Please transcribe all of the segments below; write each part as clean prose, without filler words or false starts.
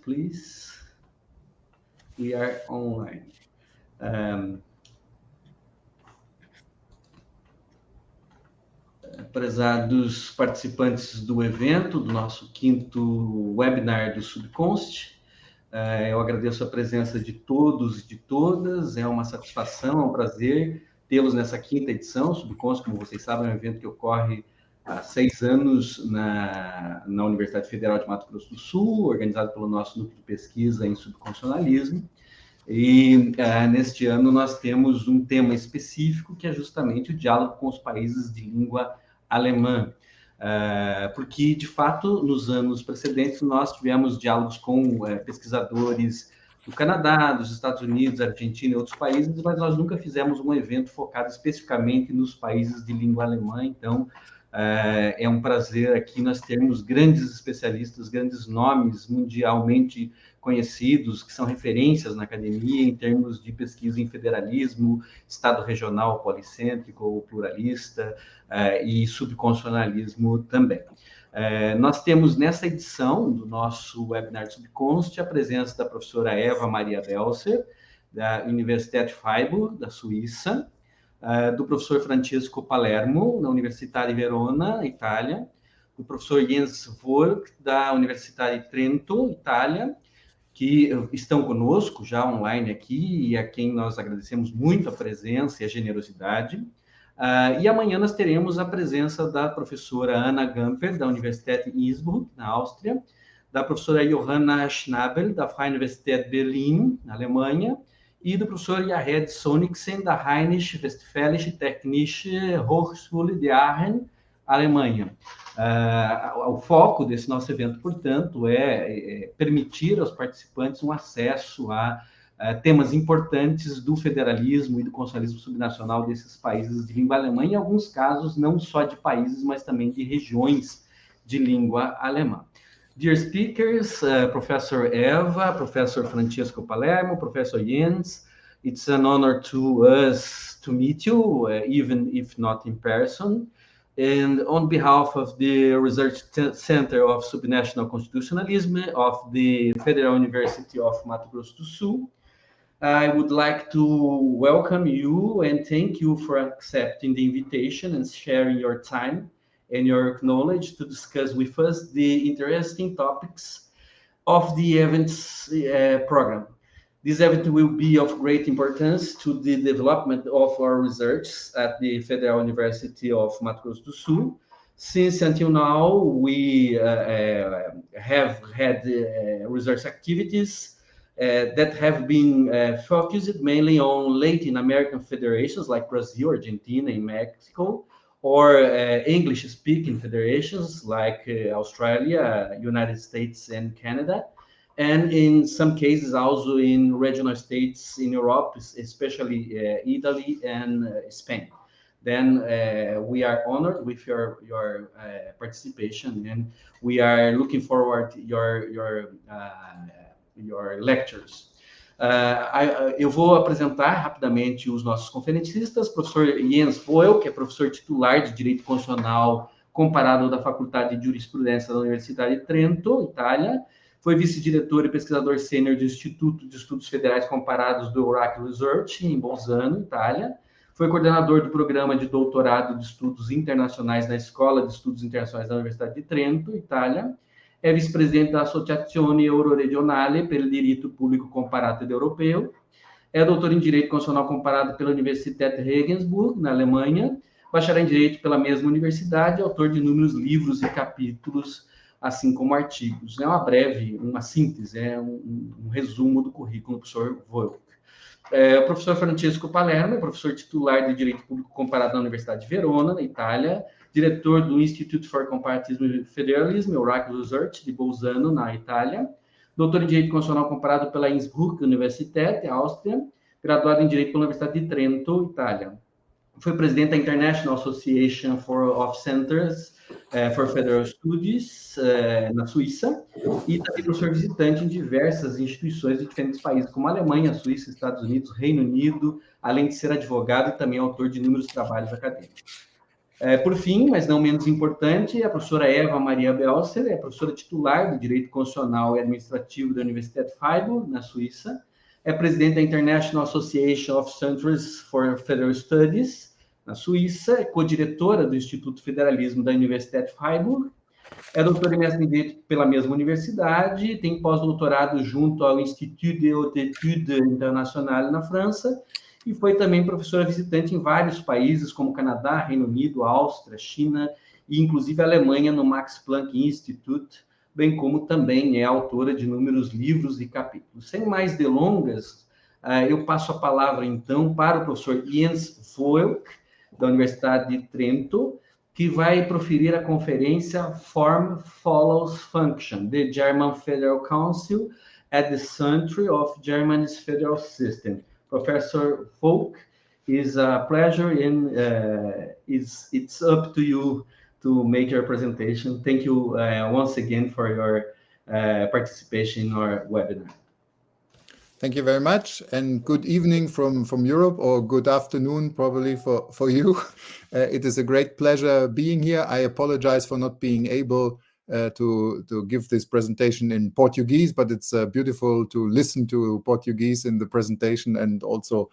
please. We are online. Prezados participantes do evento, do nosso 5º webinar do SubConst, eu agradeço a presença de todos e de todas, é uma satisfação, é um prazer tê-los nessa 5ª edição. O SubConst, como vocês sabem, é um evento que ocorre há 6 anos na Universidade Federal de Mato Grosso do Sul, organizado pelo nosso Núcleo de Pesquisa em Subconstitucionalismo. E neste ano nós temos um tema específico, que é justamente o diálogo com os países de língua alemã. Porque, de fato, nos anos precedentes, nós tivemos diálogos com pesquisadores do Canadá, dos Estados Unidos, Argentina e outros países, mas nós nunca fizemos um evento focado especificamente nos países de língua alemã. Então, é um prazer aqui nós termos grandes especialistas, grandes nomes mundialmente conhecidos, que são referências na academia em termos de pesquisa em federalismo, Estado regional policêntrico ou pluralista, e subconstitucionalismo também. Nós temos nessa edição do nosso webinar de Subconst a presença da professora Eva Maria Belser, da Universität Freiburg, da Suíça, do professor Francesco Palermo, da Universidade de Verona, Itália, do professor Jens Woelk, da Universidade de Trento, Itália, que estão conosco já online aqui e a quem nós agradecemos muito a presença e a generosidade. E amanhã nós teremos a presença da professora Anna Gamper, da Universität Innsbruck, na Áustria, da professora Johanna Schnabel, da Freie Universität Berlin, na Alemanha, e do professor Jared Soniksen, da Rheinisch-Westfälische Technische Hochschule de Aachen, Alemanha. O foco desse nosso evento, portanto, é permitir aos participantes um acesso a temas importantes do federalismo e do constitucionalismo subnacional desses países de língua alemã, em alguns casos não só de países, mas também de regiões de língua alemã. Dear speakers, Professor Eva, Professor Francesco Palermo, Professor Jens, it's an honor to us to meet you, even if not in person. And on behalf of the Research Center of Subnational Constitutionalism of the Federal University of Mato Grosso do Sul, I would like to welcome you and thank you for accepting the invitation and sharing your time and your knowledge to discuss with us the interesting topics of the event's program. This event will be of great importance to the development of our research at the Federal University of Mato Grosso do Sul, since until now we have had research activities that have been focused mainly on Latin American federations like Brazil, Argentina, and Mexico, or English-speaking federations like Australia, United States, and Canada, and in some cases also in regional states in Europe, especially Italy and Spain. Then we are honored with your participation, and we are looking forward to your lectures. Eu vou apresentar rapidamente os nossos conferencistas. Professor Jens Woelk, que é professor titular de Direito Constitucional Comparado da Faculdade de Jurisprudência da Universidade de Trento, Itália. Foi vice-diretor e pesquisador sênior do Instituto de Estudos Federais Comparados do Woelk Research, em Bolzano, Itália. Foi coordenador do programa de doutorado de estudos internacionais na Escola de Estudos Internacionais da Universidade de Trento, Itália. É vice-presidente da Associazione Euroregionale per il Diritto Pubblico Comparato ed Europeo. É doutor em Direito Constitucional Comparado pela Universität Regensburg, na Alemanha. Bacharel em Direito pela mesma universidade, autor de inúmeros livros e capítulos, assim como artigos. É uma síntese, um resumo do currículo do professor Woelk. O professor Francesco Palermo é professor titular de Direito Público Comparado na Universidade de Verona, na Itália, diretor do Institute for Comparatism and Federalism, Woelk Research, de Bolzano, na Itália, doutor em Direito Constitucional Comparado pela Innsbruck Universität, Áustria, graduado em Direito pela Universidade de Trento, Itália. Foi presidente da International Association of Centers for Federal Studies, na Suíça, e também professor visitante em diversas instituições de diferentes países, como Alemanha, Suíça, Estados Unidos, Reino Unido, além de ser advogado e também autor de inúmeros trabalhos acadêmicos. Por fim, mas não menos importante, a professora Eva Maria Belser é professora titular do Direito Constitucional e Administrativo da Universidade de Freiburg, na Suíça, é presidente da International Association of Centers for Federal Studies, na Suíça, é co-diretora do Instituto Federalismo da Universidade de Freiburg, é doutora e mestre em Direito pela mesma universidade, tem pós-doutorado junto ao Institut de Haute Étude Internationale na França, e foi também professora visitante em vários países, como Canadá, Reino Unido, Áustria, China e, inclusive, Alemanha, no Max Planck Institute, bem como também é autora de inúmeros livros e capítulos. Sem mais delongas, eu passo a palavra, então, para o professor Jens Woelk, da Universidade de Trento, que vai proferir a conferência Form Follows Function, the German Federal Council at the Center of Germany's Federal System. Professor Woelk, it's a pleasure, and it's up to you to make your presentation. Thank you once again for your participation in our webinar. Thank you very much, and good evening from Europe, or good afternoon probably for you. It is a great pleasure being here. I apologize for not being able to give this presentation in Portuguese, but it's beautiful to listen to Portuguese in the presentation, and also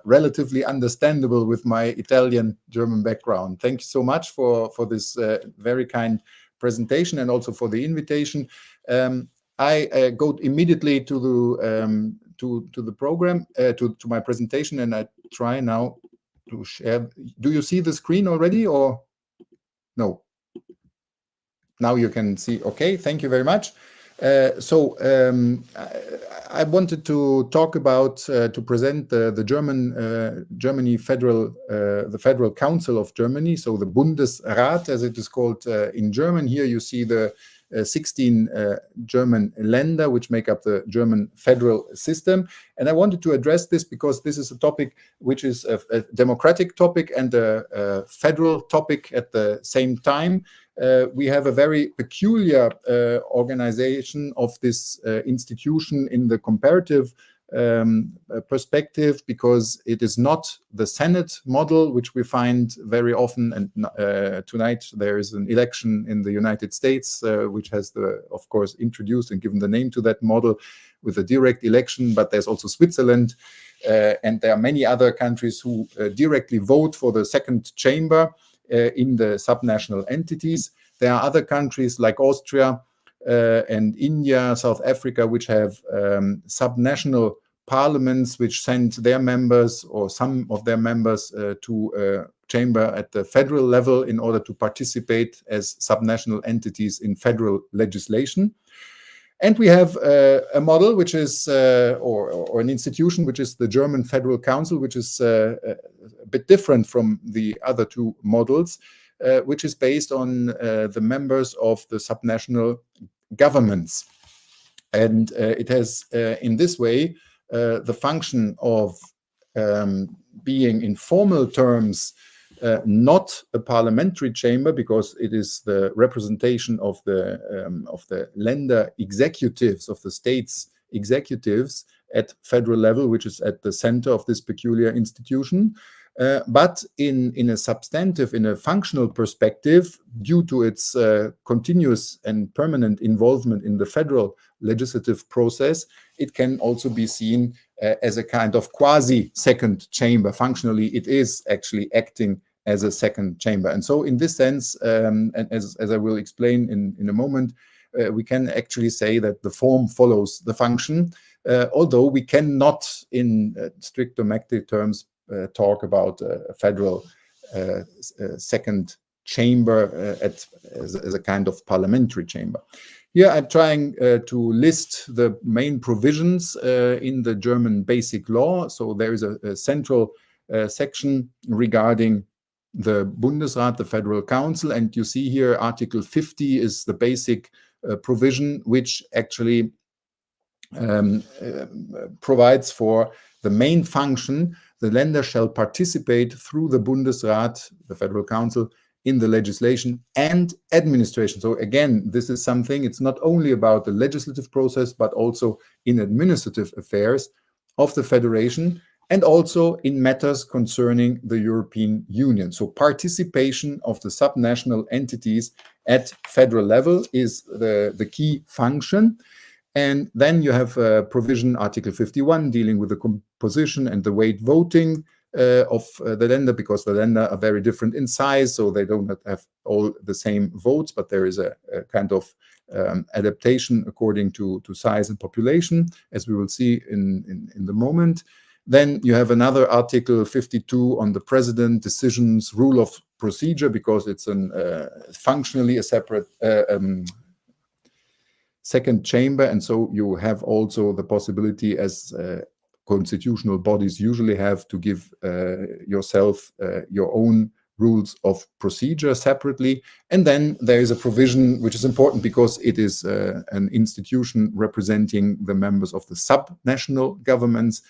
relatively understandable with my Italian-German background. Thank you so much for this very kind presentation, and also for the invitation. I go immediately to the program, to my presentation, and I try now to share. Do you see the screen already, or no? Now you can see. Okay, thank you very much. I wanted to talk about, to present the Germany Federal, the Federal Council of Germany, so the Bundesrat, as it is called in German. Here you see the 16 German Länder, which make up the German federal system. And I wanted to address this because this is a topic which is a democratic topic and a federal topic at the same time. We have a very peculiar organization of this institution in the comparative perspective, because it is not the Senate model, which we find very often. And tonight there is an election in the United States, which has, of course, introduced and given the name to that model with a direct election. But there's also Switzerland, and there are many other countries who directly vote for the second chamber in the subnational entities. There are other countries like Austria and India, South Africa, which have subnational parliaments which send their members, or some of their members, to a chamber at the federal level in order to participate as subnational entities in federal legislation. And we have a model which is, or an institution which is the German Federal Council, which is a bit different from the other two models, which is based on the members of the subnational governments. And it has, in this way, the function of being, in formal terms, not a parliamentary chamber, because it is the representation of the Länder executives, of the states executives at federal level, which is at the center of this peculiar institution. But in a substantive, in a functional perspective, due to its continuous and permanent involvement in the federal legislative process, it can also be seen as a kind of quasi-second chamber. Functionally, it is actually acting as a second chamber. And so in this sense, and as I will explain in a moment, we can actually say that the form follows the function, although we cannot, in strict dogmatic terms, talk about a federal second chamber as a kind of parliamentary chamber. Here I'm trying to list the main provisions in the German basic law. So there is a central section regarding the Bundesrat, the Federal Council, and you see here Article 50 is the basic provision which actually provides for the main function. The Länder shall participate through the Bundesrat, the Federal Council, in the legislation and administration. So again, this is something, it's not only about the legislative process, but also in administrative affairs of the federation. and also in matters concerning the European Union. So participation of the subnational entities at federal level is the key function. And then you have provision Article 51 dealing with the composition and the weight voting of the Länder, because the Länder are very different in size, so they don't have all the same votes, but there is a kind of adaptation according to size and population, as we will see in the moment. Then you have another Article 52 on the president, decisions, rule of procedure, because it's functionally a separate second chamber, and so you have also the possibility, as constitutional bodies usually have, to give yourself your own rules of procedure separately. And then there is a provision which is important because it is an institution representing the members of the subnational governments,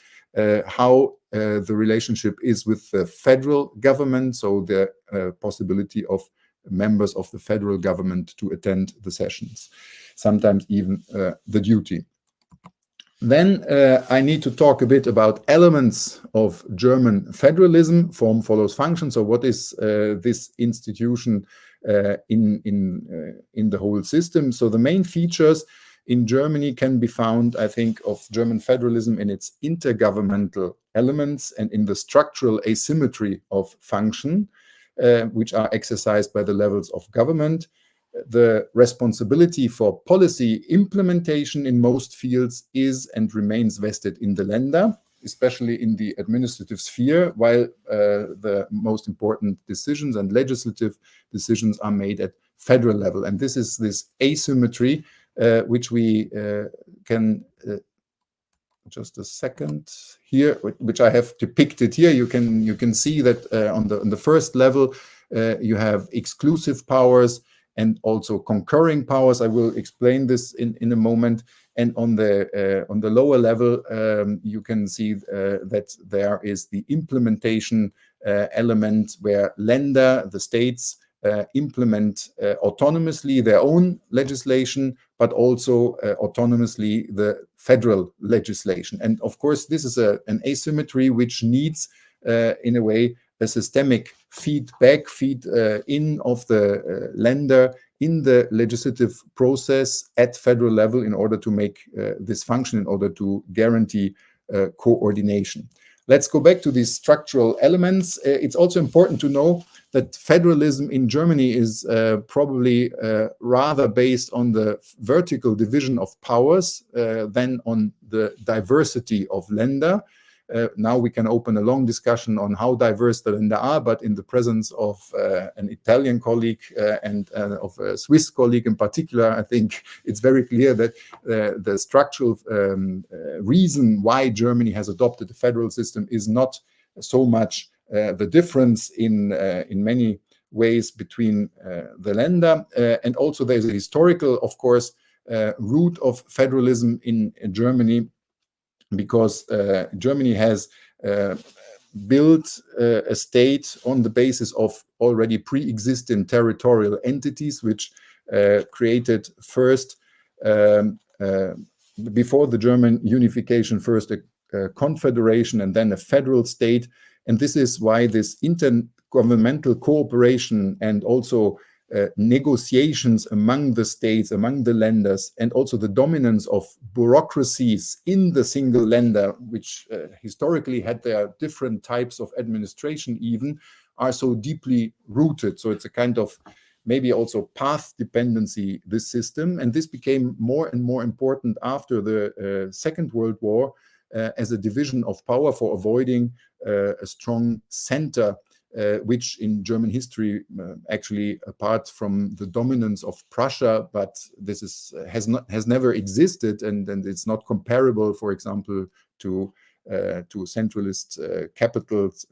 how the relationship is with the federal government, so the possibility of members of the federal government to attend the sessions, sometimes even the duty. Then I need to talk a bit about elements of German federalism. Form follows function. So what is this institution in the whole system? So the main features in Germany can be found, I think, of German federalism in its intergovernmental elements and in the structural asymmetry of function, which are exercised by the levels of government. The responsibility for policy implementation in most fields is and remains vested in the Länder, especially in the administrative sphere, while the most important decisions and legislative decisions are made at federal level. And this is this asymmetry which we can, just a second here, which I have depicted here. You can see that on the first level you have exclusive powers and also concurring powers. I will explain this in a moment. And on the lower level, you can see that there is the implementation element where Länder, the states, implement autonomously their own legislation, but also autonomously the federal legislation. And of course, this is an asymmetry which needs, in a way, a systemic feedback, in of the Länder in the legislative process at federal level in order to make this function, in order to guarantee coordination. Let's go back to these structural elements. It's also important to know that federalism in Germany is probably rather based on the vertical division of powers than on the diversity of Länder. Now we can open a long discussion on how diverse the Länder are, but in the presence of an Italian colleague and of a Swiss colleague in particular, I think it's very clear that the structural reason why Germany has adopted the federal system is not so much the difference in many ways between the Länder. And also there's a historical, of course, root of federalism in Germany, because Germany has built a state on the basis of already pre-existing territorial entities, which created first, before the German unification, first a confederation and then a federal state. And this is why this intergovernmental cooperation and also negotiations among the states, among the Länders, and also the dominance of bureaucracies in the single Länder, which historically had their different types of administration even, are so deeply rooted. So it's a kind of maybe also path dependency, this system. And this became more and more important after the Second World War as a division of power for avoiding a strong center, which in German history, actually, apart from the dominance of Prussia, but this has never existed, and it's not comparable, for example, to centralist capitals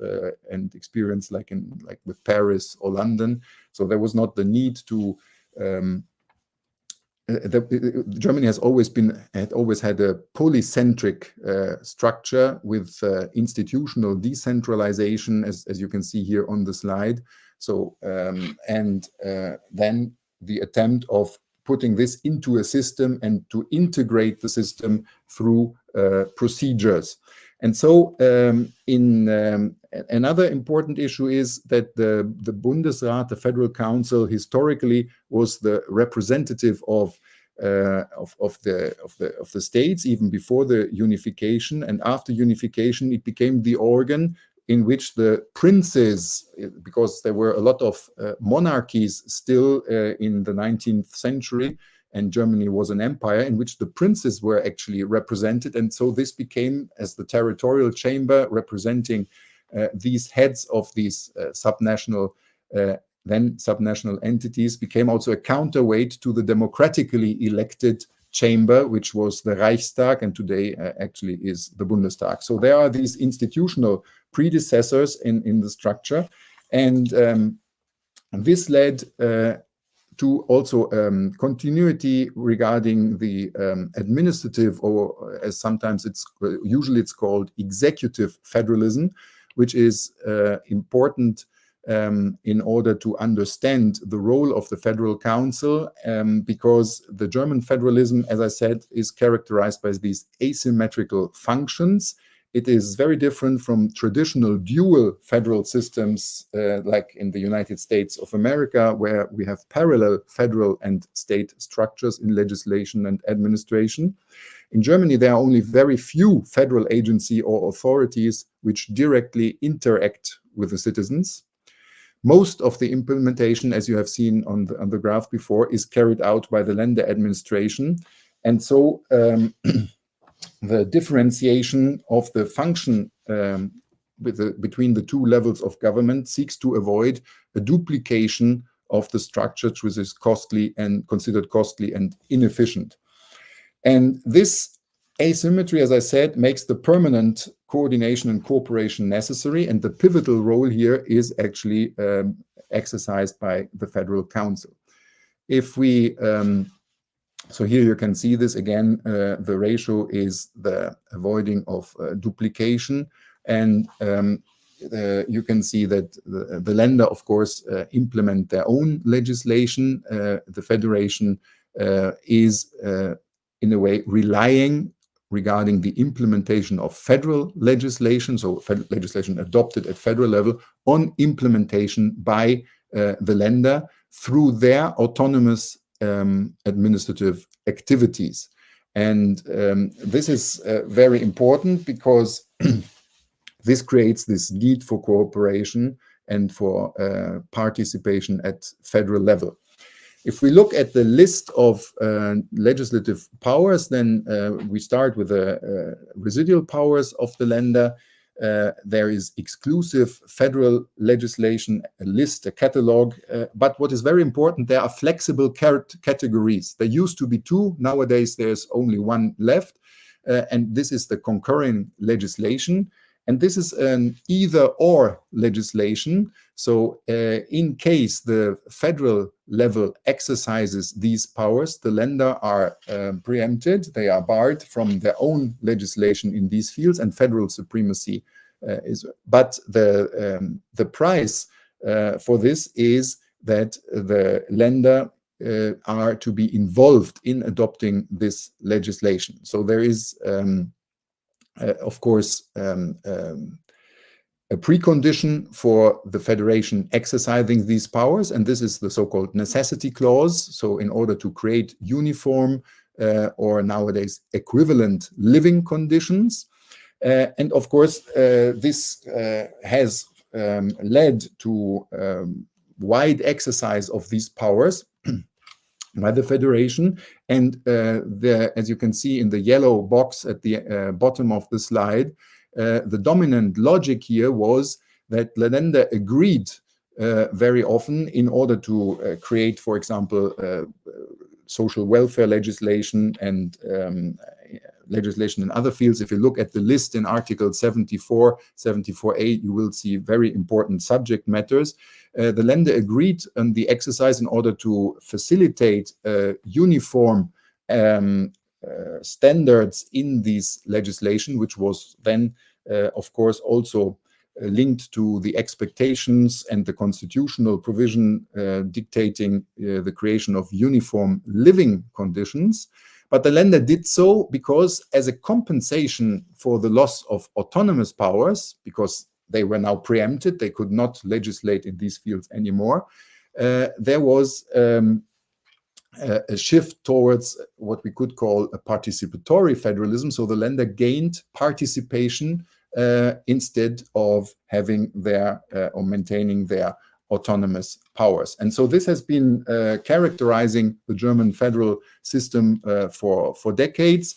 and experience like with Paris or London. So there was not the need to. Germany had always had a polycentric structure with institutional decentralization, as you can see here on the slide. So then the attempt of putting this into a system and to integrate the system through procedures. And so another important issue is that the Bundesrat, the Federal Council, historically was the representative of the states, even before the unification. And after unification, it became the organ in which the princes, because there were a lot of monarchies still in the 19th century, and Germany was an empire, in which the princes were actually represented. And so this became, as the territorial chamber representing these heads of these then subnational entities, became also a counterweight to the democratically elected chamber, which was the Reichstag, and today actually is the Bundestag. So there are these institutional predecessors in the structure, and this led to also continuity regarding the administrative, or as sometimes usually it's called, executive federalism, which is important in order to understand the role of the Federal Council, because the German federalism, as I said, is characterized by these asymmetrical functions. It is very different from traditional dual federal systems like in the United States of America, where we have parallel federal and state structures in legislation and administration. In Germany, there are only very few federal agencies or authorities which directly interact with the citizens. Most of the implementation, as you have seen on the graph before, is carried out by the Länder administration. And so the differentiation of the function between the two levels of government seeks to avoid a duplication of the structure, which is costly and considered costly and inefficient. And this asymmetry, as I said, makes the permanent coordination and cooperation necessary, and the pivotal role here is actually exercised by the Federal Council. If we so here you can see this again, the ratio is the avoiding of duplication, and you can see that the Länder, of course, implement their own legislation. The Federation is in a way relying regarding the implementation of federal legislation, so legislation adopted at federal level, on implementation by the Länder through their autonomous administrative activities. And this is very important because this creates this need for cooperation and for participation at federal level. If we look at the list of legislative powers, then we start with the residual powers of the Länder. There is exclusive federal legislation, a list, a catalog. But what is very important, there are flexible categories. There used to be two. Nowadays, there's only one left. And this is the concurring legislation. And this is an either-or legislation. So in case the federal level exercises these powers, the Länder are preempted. They are barred from their own legislation in these fields, and federal supremacy is. But the price for this is that the Länder are to be involved in adopting this legislation. So there is of course, a precondition for the federation exercising these powers, and this is the so-called necessity clause. So in order to create uniform or nowadays equivalent living conditions, and of course this has led to wide exercise of these powers by the federation. And as you can see in the yellow box at the bottom of the slide, the dominant logic here was that the Länder agreed very often in order to create, for example, social welfare legislation and legislation in other fields. If you look at the list in Article 74, 74a, you will see very important subject matters. The Länder agreed on the exercise in order to facilitate uniform standards in this legislation, which was then, of course, also linked to the expectations and the constitutional provision dictating the creation of uniform living conditions. But the Länder did so because, as a compensation for the loss of autonomous powers, because they were now preempted, they could not legislate in these fields anymore, there was a shift towards what we could call a participatory federalism. So the Länder gained participation instead of having their or maintaining their autonomous powers. And so this has been characterizing the German federal system for decades.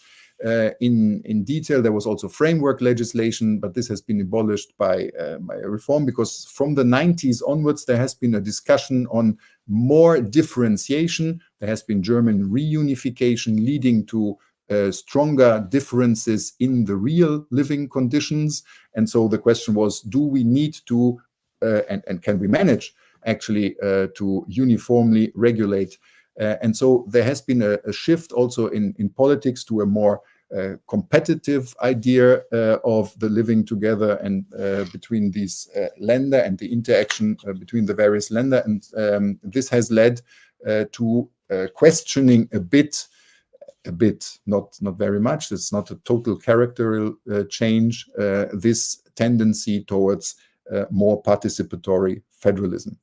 In detail, there was also framework legislation, but this has been abolished by a reform, because from the 90s onwards, there has been a discussion on more differentiation. There has been German reunification leading to stronger differences in the real living conditions. And so the question was, do we need to, and can we manage actually to uniformly regulate? And so there has been a shift also in politics to a more competitive idea of the living together and between these Länder and the interaction between the various Länder. And this has led to questioning a bit, not very much. It's not a total characteral change, this tendency towards more participatory federalism.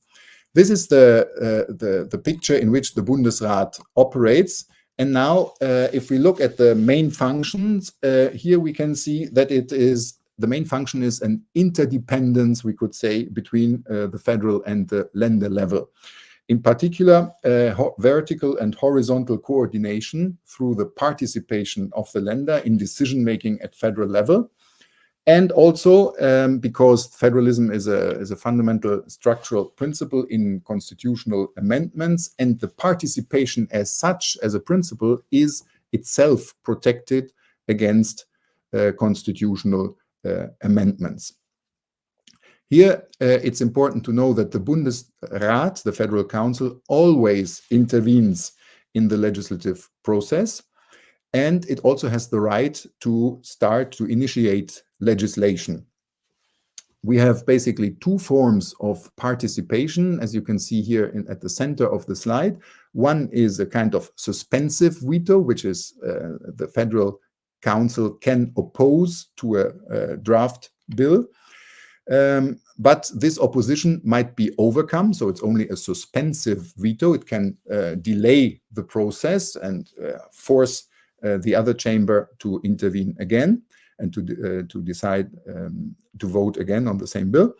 This is the picture in which the Bundesrat operates. And now, if we look at the main functions, here we can see that the main function is an interdependence, we could say, between the federal and the Länder level. In particular, vertical and horizontal coordination through the participation of the Länder in decision-making at federal level. And also, because federalism is a fundamental structural principle in constitutional amendments, and the participation as such, as a principle, is itself protected against constitutional amendments. Here, it's important to know that the Bundesrat, the Federal Council, always intervenes in the legislative process, and it also has the right to start to initiate legislation. We have basically two forms of participation, as you can see here at the center of the slide. One is a kind of suspensive veto, which is the Federal Council can oppose to a draft bill. But this opposition might be overcome, so it's only a suspensive veto. It can delay the process and force the other chamber to intervene again and to decide to vote again on the same bill.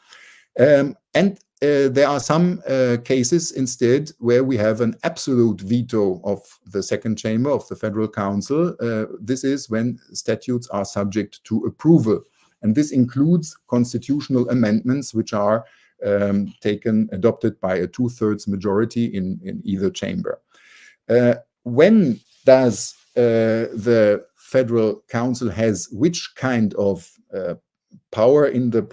And there are some cases instead where we have an absolute veto of the second chamber of the Federal Council. This is when statutes are subject to approval. And this includes constitutional amendments which are adopted by a 2/3 majority in either chamber. When does the Federal Council has which kind of power in the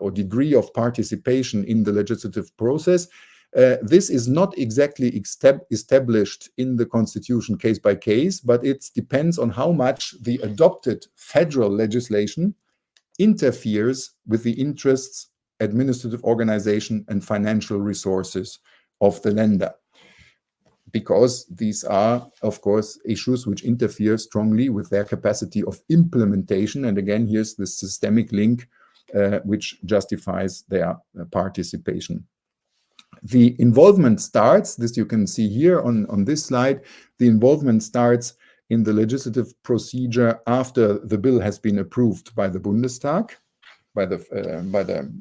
or degree of participation in the legislative process? This is not exactly established in the Constitution case by case, but it depends on how much the adopted federal legislation interferes with the interests, administrative organization, and financial resources of the Länder. Because these are, of course, issues which interfere strongly with their capacity of implementation. And again, here's the systemic link which justifies their participation. The involvement starts, this you can see here on this slide, the involvement starts in the legislative procedure after the bill has been approved by the Bundestag, by the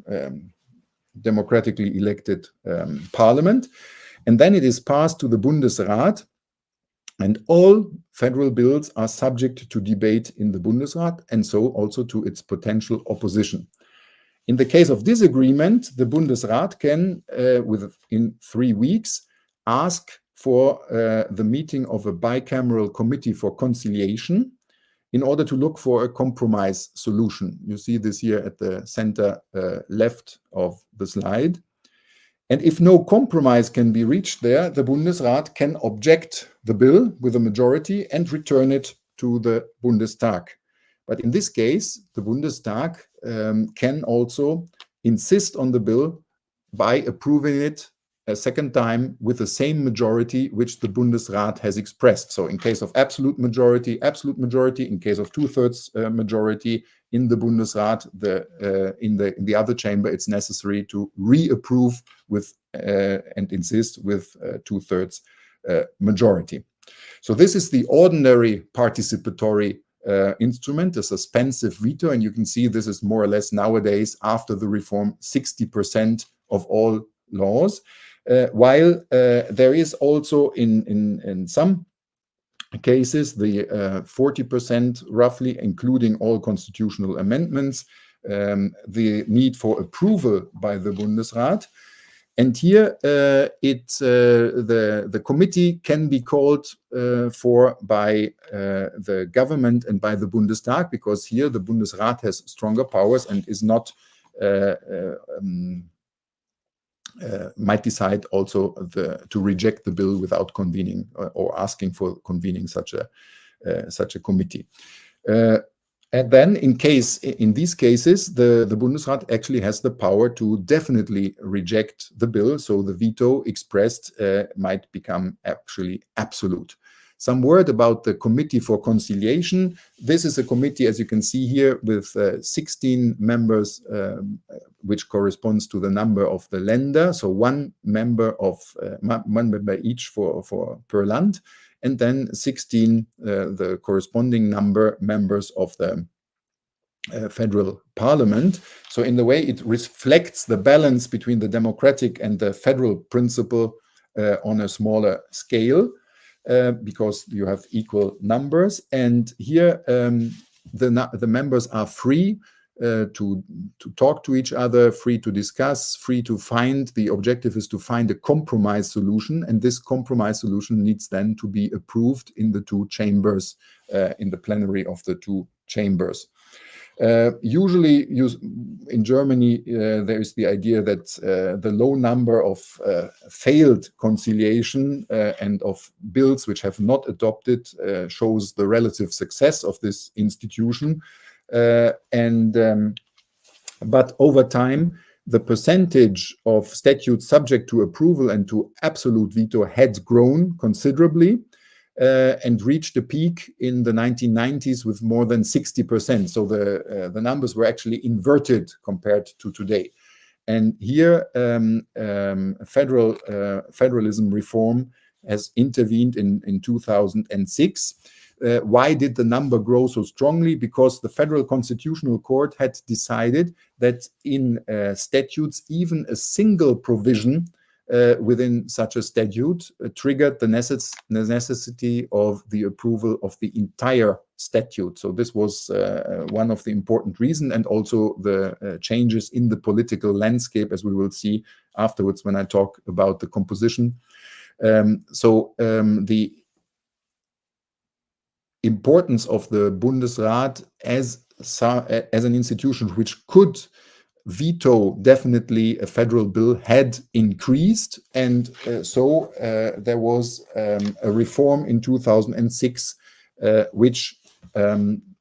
democratically elected parliament. And then it is passed to the Bundesrat, and all federal bills are subject to debate in the Bundesrat, and so also to its potential opposition. In the case of disagreement, the Bundesrat can, within 3 weeks, ask for the meeting of a bicameral committee for conciliation in order to look for a compromise solution. You see this here at the center left of the slide. And if no compromise can be reached there, the Bundesrat can object the bill with a majority and return it to the Bundestag. But in this case, the Bundestag can also insist on the bill by approving it a second time with the same majority which the Bundesrat has expressed. So in case of absolute majority. In case of 2/3 majority in the Bundesrat, in the other chamber, it's necessary to reapprove with and insist with 2/3 majority. So this is the ordinary participatory instrument, a suspensive veto, and you can see this is more or less nowadays, after the reform, 60% of all laws. While there is also in some cases the 40% roughly, including all constitutional amendments, the need for approval by the Bundesrat. And here the committee can be called for by the government and by the Bundestag, because here the Bundesrat has stronger powers and is not might decide also to reject the bill without convening or asking for convening such a committee. And then in these cases, the Bundesrat actually has the power to definitely reject the bill. So the veto expressed might become actually absolute. Some word about the Committee for Conciliation. This is a committee, as you can see here, with 16 members, which corresponds to the number of the Länder. So one member each per Land, and then 16 the corresponding members of the federal parliament. So in the way it reflects the balance between the democratic and the federal principle on a smaller scale. Because you have equal numbers, and here the members are free to talk to each other, free to discuss, free to find. The objective is to find a compromise solution, and this compromise solution needs then to be approved in the two chambers, in the plenary of the two chambers. Usually in Germany, there is the idea that the low number of failed conciliation and of bills which have not adopted shows the relative success of this institution. But over time, the percentage of statutes subject to approval and to absolute veto had grown considerably. And reached a peak in the 1990s with more than 60%. So the numbers were actually inverted compared to today. And here, federalism reform has intervened in 2006. Why did the number grow so strongly? Because the Federal Constitutional Court had decided that in statutes, even a single provision within such a statute triggered the necessity of the approval of the entire statute. So this was one of the important reasons, and also the changes in the political landscape, as we will see afterwards when I talk about the composition. The importance of the Bundesrat as an institution which could veto definitely a federal bill had increased, and so there was a reform in 2006 which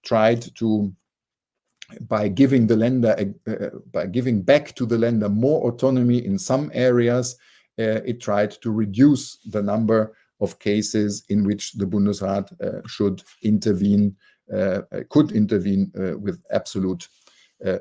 tried to, by giving back to the Länder more autonomy in some areas, it tried to reduce the number of cases in which the Bundesrat could intervene with absolute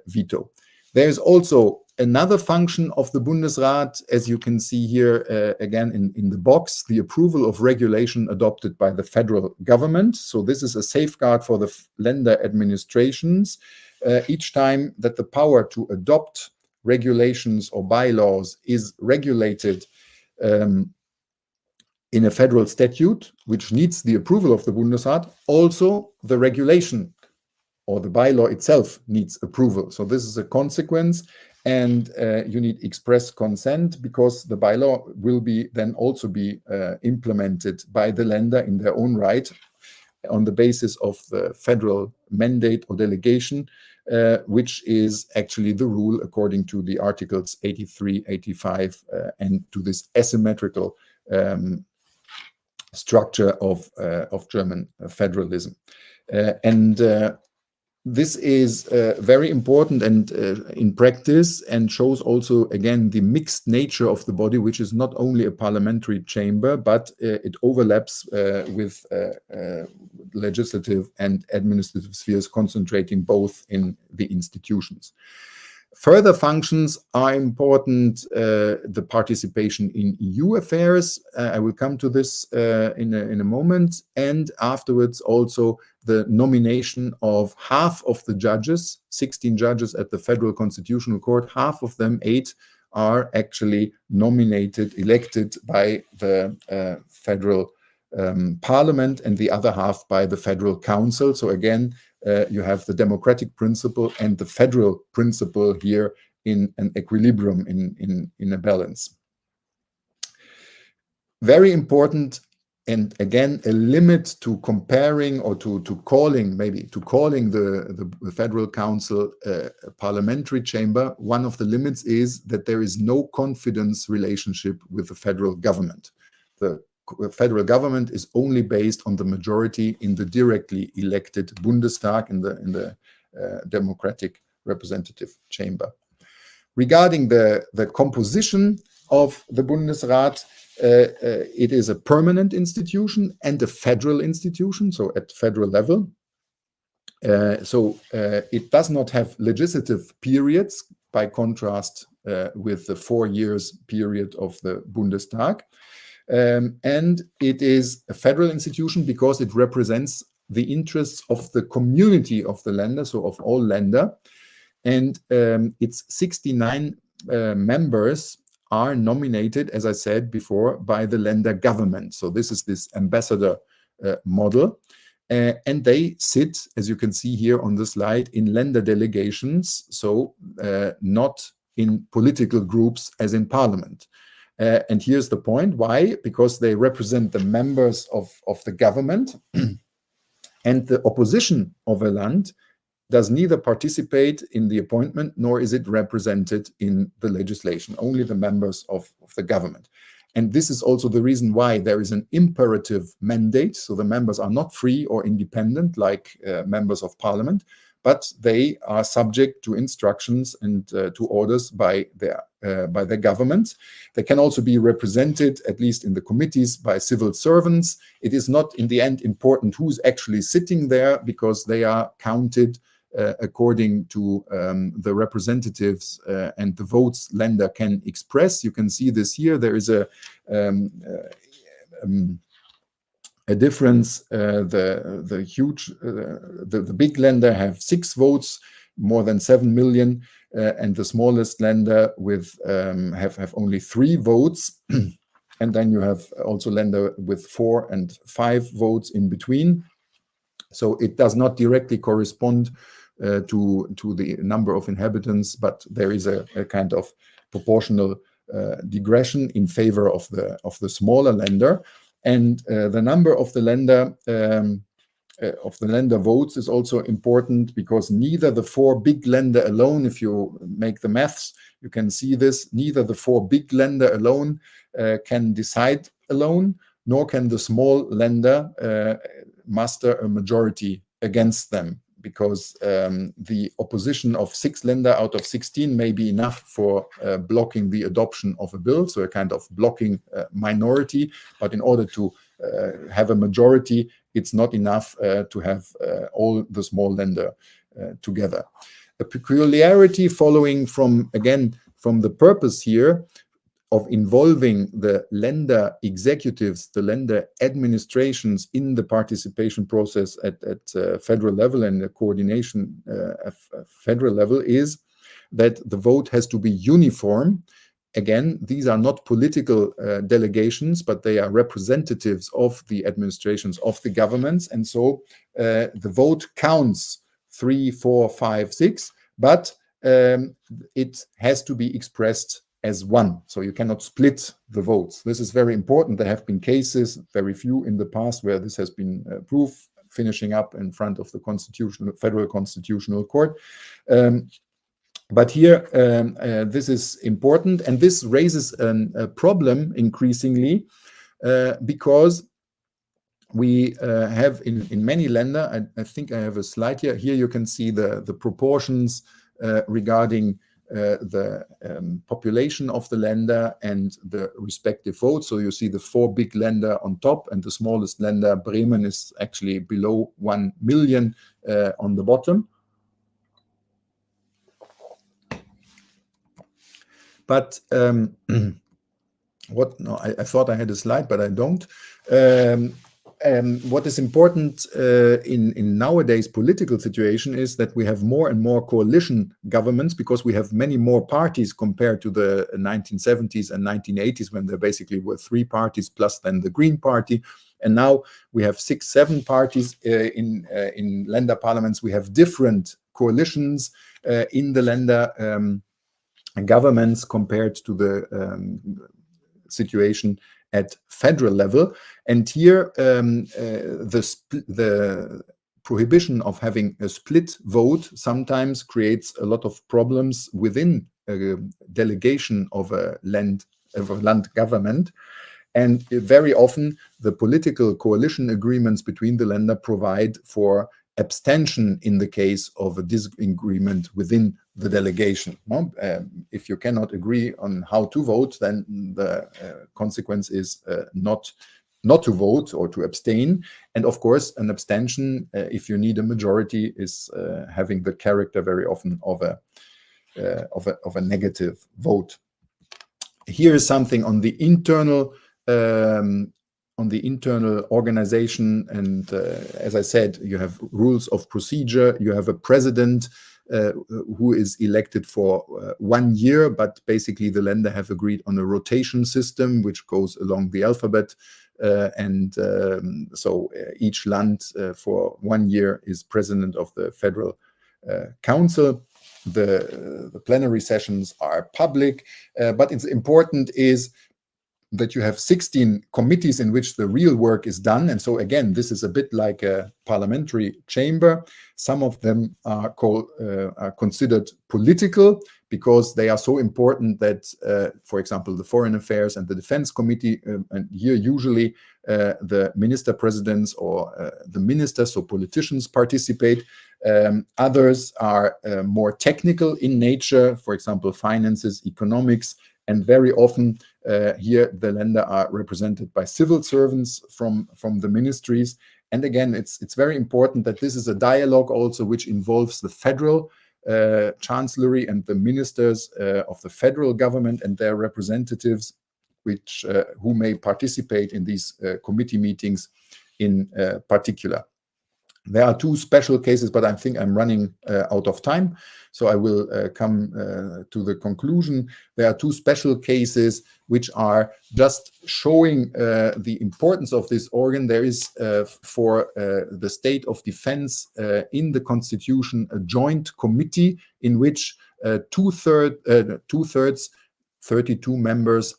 veto. There is also another function of the Bundesrat, as you can see here again in the box, the approval of regulation adopted by the federal government. So this is a safeguard for the Länder administrations. Each time that the power to adopt regulations or bylaws is regulated in a federal statute, which needs the approval of the Bundesrat, also the regulation or the bylaw itself needs approval. So this is a consequence, and you need express consent, because the bylaw will then also be implemented by the Länder in their own right on the basis of the federal mandate or delegation, which is actually the rule according to the Articles 83, 85, and to this asymmetrical structure of German federalism. this is very important and in practice, and shows also again the mixed nature of the body, which is not only a parliamentary chamber, but it overlaps with legislative and administrative spheres, concentrating both in the institutions. Further functions are important, the participation in EU affairs, I will come to this in a moment, and afterwards also the nomination of half of the judges, 16 judges at the Federal Constitutional Court, half of them, 8, are actually nominated, elected by the Federal Parliament, and the other half by the Federal Council. So again, you have the democratic principle and the federal principle here in an equilibrium, in a balance. Very important, and again, a limit to comparing or to calling the Federal Council a parliamentary chamber. One of the limits is that there is no confidence relationship with the federal government. The federal government is only based on the majority in the directly elected Bundestag, in the democratic representative chamber. Regarding the composition of the Bundesrat, it is a permanent institution and a federal institution, so at federal level. It does not have legislative periods, by contrast with the 4 years period of the Bundestag. And it is a federal institution because it represents the interests of the community of the Länder, so of all Länder. And its 69 members are nominated, as I said before, by the Länder government. So this is this ambassador model. And they sit, as you can see here on the slide, in Länder delegations, so not in political groups as in parliament. And here's the point. Why? Because they represent the members of the government, and the opposition of a land does neither participate in the appointment nor is it represented in the legislation, only the members of the government. And this is also the reason why there is an imperative mandate. So the members are not free or independent like members of parliament, but they are subject to instructions and to orders by their government. They can also be represented, at least in the committees, by civil servants. It is not in the end important who's actually sitting there, because they are counted according to the representatives and the votes Länder can express. You can see this here. There is a difference. The big Länder have 6 votes, more than 7 million, and the smallest Länder with have only 3 votes. And then you have also Länder with 4 and 5 votes in between. So it does not directly correspond to the number of inhabitants, but there is a kind of proportional digression in favor of the smaller Länder. And the number of the Länder votes is also important, because neither the 4 big Länder alone, if you make the maths, you can see this, neither the 4 big Länder alone can decide alone, nor can the small Länder muster a majority against them, because the opposition of 6 Länder out of 16 may be enough for blocking the adoption of a bill, so a kind of blocking minority. But in order to have a majority, it's not enough to have all the small Länder together. A peculiarity following from the purpose here of involving the Länder executives, the Länder administrations in the participation process at federal level and the coordination at federal level, is that the vote has to be uniform. Again, these are not political delegations, but they are representatives of the administrations of the governments. And so the vote counts 3, 4, 5, 6, but it has to be expressed as one. So you cannot split the votes. This is very important. There have been cases, very few in the past, where this has been proved, finishing up in front of the Federal Constitutional Court. But here, this is important, and this raises a problem increasingly, because we have in many Länder, I think I have a slide here. Here you can see the proportions regarding the population of the Länder and the respective votes. So you see the 4 big Länder on top, and the smallest Länder, Bremen, is actually below 1 million on the bottom. But I thought I had a slide, but I don't. What is important in nowadays political situation is that we have more and more coalition governments, because we have many more parties compared to the 1970s and 1980s, when there basically were 3 parties plus then the Green Party. And now we have 6, 7 parties in Länder parliaments. We have different coalitions in the Länder governments compared to the situation at federal level. And here the prohibition of having a split vote sometimes creates a lot of problems within a delegation of a land government. And very often the political coalition agreements between the Länder provide for abstention in the case of a disagreement within the delegation. If you cannot agree on how to vote, then the consequence is not to vote or to abstain. And of course, an abstention, if you need a majority, is having the character very often of a negative vote. Here is something on the internal organization, and as I said, you have rules of procedure. You have a president who is elected for 1 year, but basically the Länder have agreed on a rotation system which goes along the alphabet, so each land for 1 year is president of the Federal Council. The plenary sessions are public, but it's important is that you have 16 committees in which the real work is done. And so again, this is a bit like a parliamentary chamber. Some of them are considered political because they are so important that, for example, the Foreign Affairs and the Defense Committee, and here usually the minister presidents or the ministers, so politicians, participate. Others are more technical in nature, for example, finances, economics, and very often here the Länder are represented by civil servants from the ministries. And again, it's very important that this is a dialogue also which involves the federal chancellery and the ministers of the federal government and their representatives, who may participate in these committee meetings in particular. There are 2 special cases, but I think I'm running out of time, so I will come to the conclusion. There are 2 special cases which are just showing the importance of this organ. There is, for the state of defense in the Constitution, a joint committee in which two-thirds, 32 members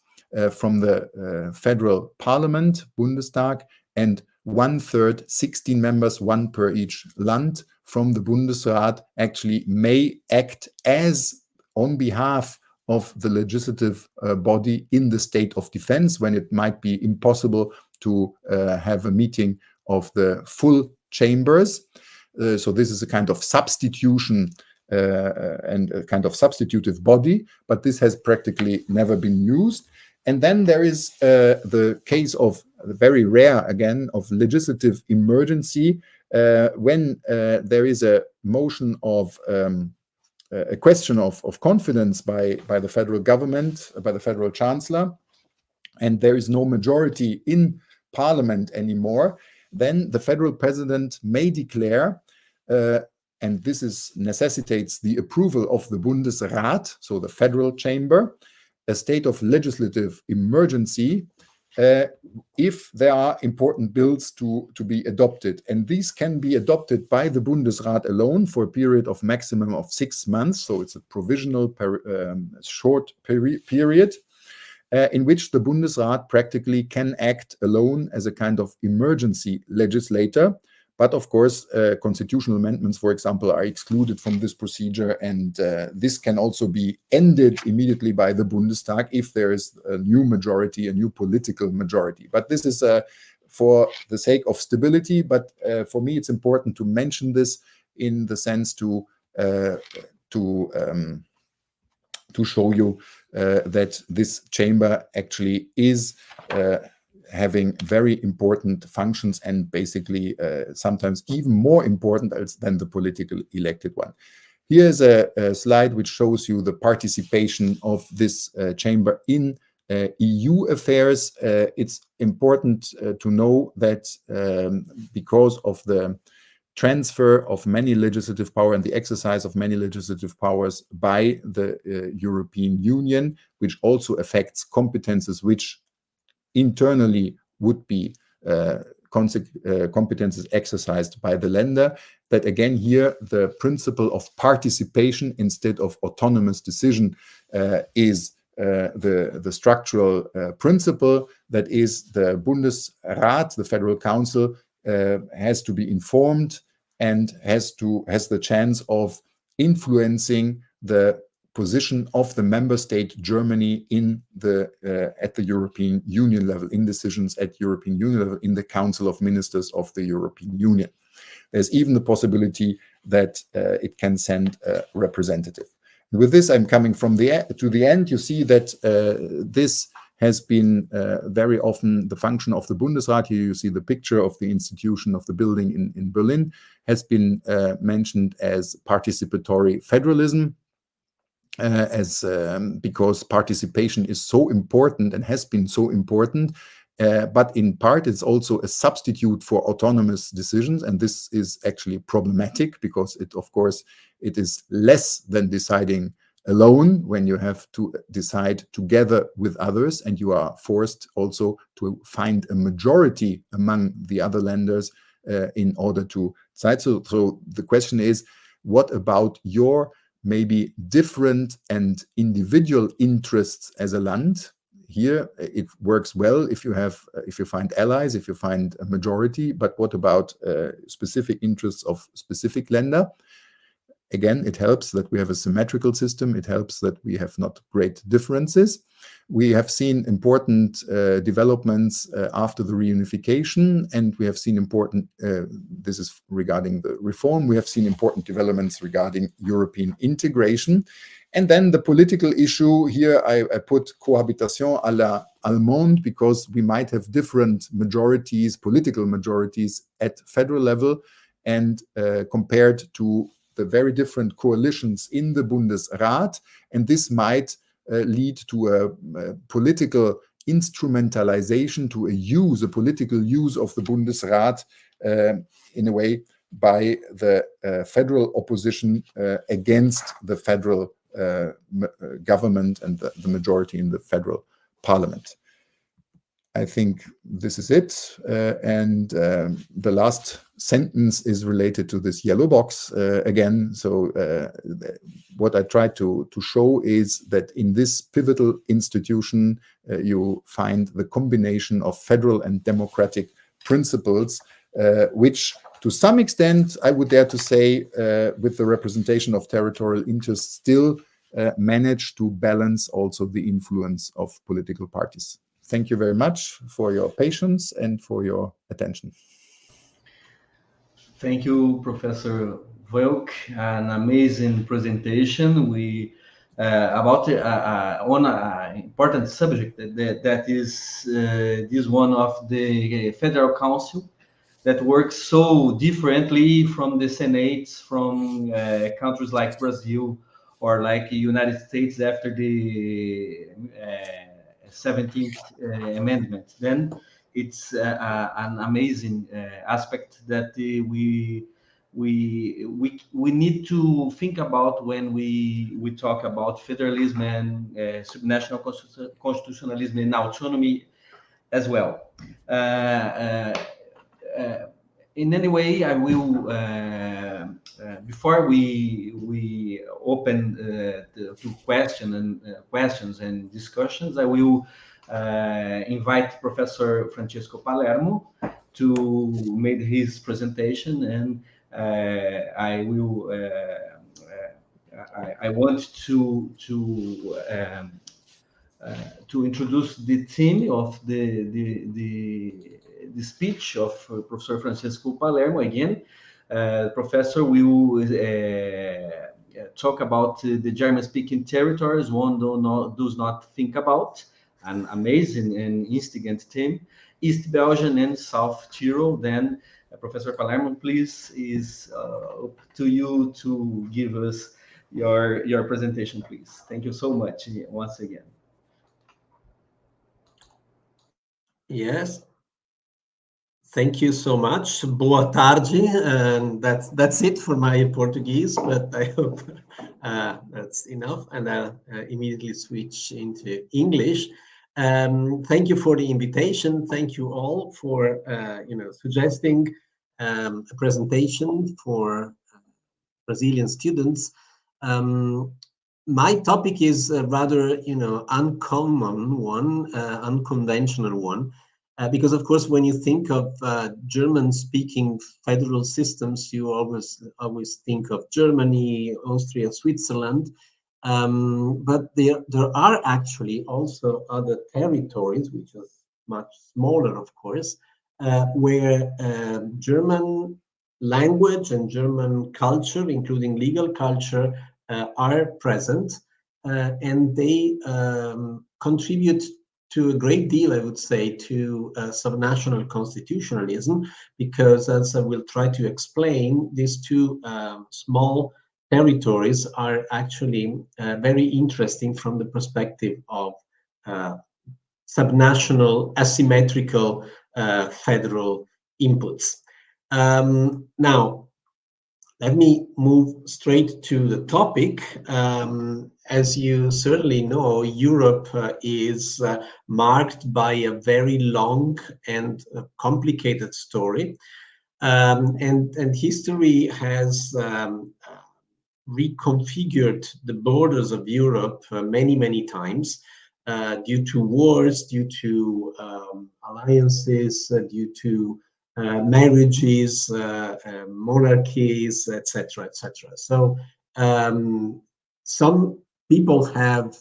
from the federal parliament, Bundestag, and 1/3, 16 members, 1 per each land from the Bundesrat, actually may act as on behalf of the legislative body in the state of defense, when it might be impossible to have a meeting of the full chambers. So this is a kind of substitution and a kind of substitutive body, but this has practically never been used. And then there is the case of, very rare again, of legislative emergency, when there is a motion of a question of confidence by the federal government, by the federal chancellor, and there is no majority in parliament anymore. Then the federal president may declare, and this necessitates the approval of the Bundesrat, so the federal chamber, a state of legislative emergency if there are important bills to be adopted. And these can be adopted by the Bundesrat alone for a period of maximum of 6 months. So it's a provisional short period in which the Bundesrat practically can act alone as a kind of emergency legislator. But of course, constitutional amendments, for example, are excluded from this procedure, and this can also be ended immediately by the Bundestag if there is a new majority, a new political majority. But this is for the sake of stability, but for me it's important to mention this in the sense to show you that this chamber actually is having very important functions, and basically sometimes even more important than the political elected one. Here's a slide which shows you the participation of this chamber in EU affairs. It's important to know that because of the transfer of many legislative power and the exercise of many legislative powers by the European Union, which also affects competences which internally would be competences exercised by the Länder, that again here the principle of participation instead of autonomous decision is the structural principle. That is, the Bundesrat, the Federal Council, has to be informed and has the chance of influencing the position of the member state Germany in the at the European Union level, in decisions at European Union level, in the Council of Ministers of the European Union. There's even the possibility that it can send a representative. With this, I'm coming from to the end. You see that this has been very often the function of the Bundesrat. Here you see the picture of the institution of the building in Berlin, has been mentioned as participatory federalism, because participation is so important and has been so important, but in part it's also a substitute for autonomous decisions, and this is actually problematic because it is less than deciding alone when you have to decide together with others, and you are forced also to find a majority among the other lenders in order to decide. So the question is, what about your maybe different and individual interests as a land? Here it works well if you find allies, if you find a majority, but what about specific interests of specific Länder? Again, it helps that we have a symmetrical system. It helps that we have not great differences. We have seen important developments after the reunification, and we have seen important, this is regarding the reform, we have seen important developments regarding European integration. And then the political issue, here I put cohabitation à la allemande, because we might have different majorities, political majorities at federal level, and compared to the very different coalitions in the Bundesrat, and this might lead to a political instrumentalization, to a political use of the Bundesrat in a way by the federal opposition against the federal government and the majority in the federal parliament. I think this is it. And the last sentence is related to this yellow box again. So what I try to show is that in this pivotal institution, you find the combination of federal and democratic principles, which to some extent, I would dare to say, with the representation of territorial interests, still manage to balance also the influence of political parties. Thank you very much for your patience and for your attention. Thank you, Professor Woelk. An amazing presentation. We about on an important subject that is this one of the Federal Council that works so differently from the Senates from countries like Brazil or like the United States after the 17th Amendment. Then it's an amazing aspect that we need to think about when we talk about federalism and subnational constitutionalism and autonomy as well. In any way, I will before we open to questions and discussions, I will invite Professor Francesco Palermo to make his presentation, and I will. I want to introduce the theme of the the speech of Professor Francesco Palermo again. Professor will talk about the German-speaking territories one does not think about, an amazing and instigant theme, East Belgium and South Tyrol. Then Professor Palermo, please, is up to you to give us your presentation, please. Thank you so much once again. Yes. Thank you so much. Boa tarde. And that's it for my Portuguese, but I hope that's enough. And I'll immediately switch into English. Thank you for the invitation. Thank you all for suggesting a presentation for Brazilian students. My topic is a rather uncommon one, unconventional one. Because, of course, when you think of German-speaking federal systems, you always think of Germany, Austria, Switzerland. But there are actually also other territories, which are much smaller, of course, where German language and German culture, including legal culture, are present, and they contribute to a great deal, I would say, to subnational constitutionalism, because, as I will try to explain, these two small territories are actually very interesting from the perspective of subnational asymmetrical federal inputs. Now, let me move straight to the topic. As you certainly know, Europe is marked by a very long and complicated story. And history has reconfigured the borders of Europe many times due to wars, due to alliances, due to marriages, monarchies, etc., etc. So some people have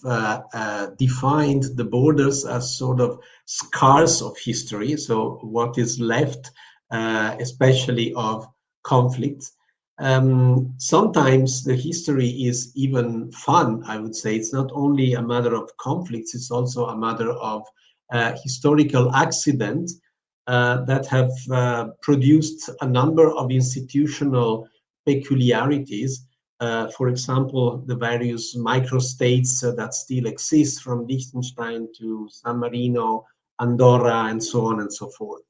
defined the borders as sort of scars of history. So what is left, especially of conflict. Sometimes the history is even fun, I would say. It's not only a matter of conflicts, it's also a matter of historical accidents that have produced a number of institutional peculiarities. For example, the various microstates that still exist, from Liechtenstein to San Marino, Andorra, and so on and so forth.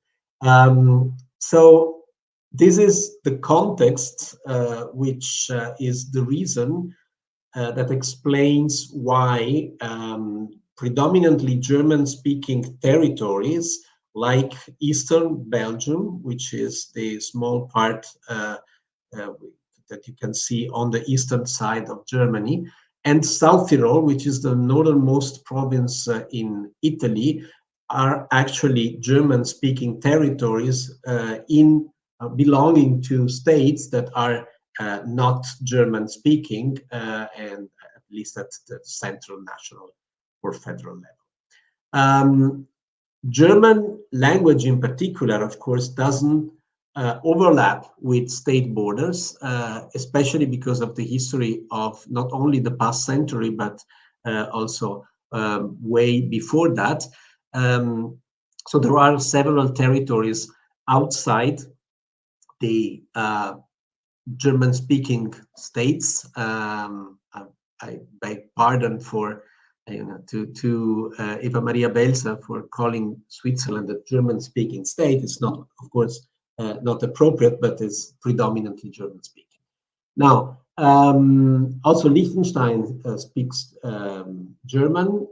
So this is the context which is the reason that explains why predominantly German-speaking territories like Eastern Belgium, which is the small part that you can see on the eastern side of Germany, and South Tyrol, which is the northernmost province in Italy, are actually German-speaking territories belonging to states that are not German-speaking, and at least at the central, national, or federal level. German language in particular, of course, doesn't overlap with state borders, especially because of the history of not only the past century, but also way before that. So there are several territories outside the German-speaking states. I beg pardon for to Eva Maria Belser for calling Switzerland a German-speaking state. It's not, of course, not appropriate, but is predominantly German-speaking. Now, also Liechtenstein speaks German.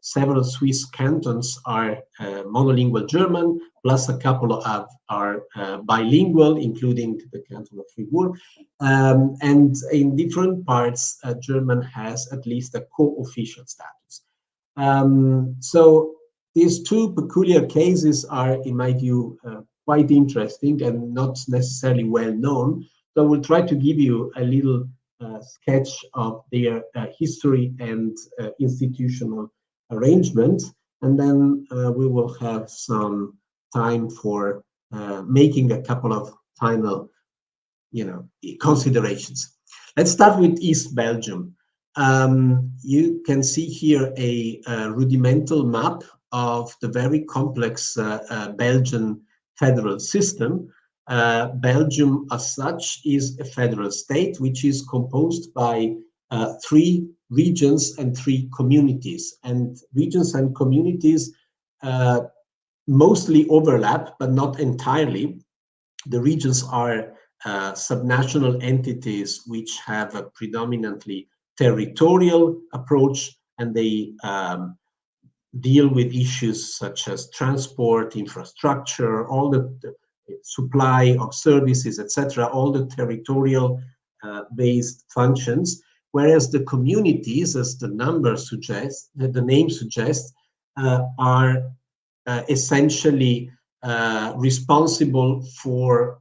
Several Swiss cantons are monolingual German, plus a couple are bilingual, including the canton of Fribourg. And in different parts, German has at least a co-official status. So these two peculiar cases are, in my view, quite interesting and not necessarily well known. So I will try to give you a little sketch of their history and institutional arrangement, and then we will have some time for making a couple of final, considerations. Let's start with East Belgium. You can see here a rudimental map of the very complex Belgian federal system. Belgium, as such, is a federal state which is composed by 3 regions and 3 communities. And regions and communities mostly overlap, but not entirely. The regions are subnational entities which have a predominantly territorial approach, and they deal with issues such as transport, infrastructure, all the supply of services, etc., all the territorial based functions, whereas the communities, as the number suggests, the name suggests, are essentially responsible for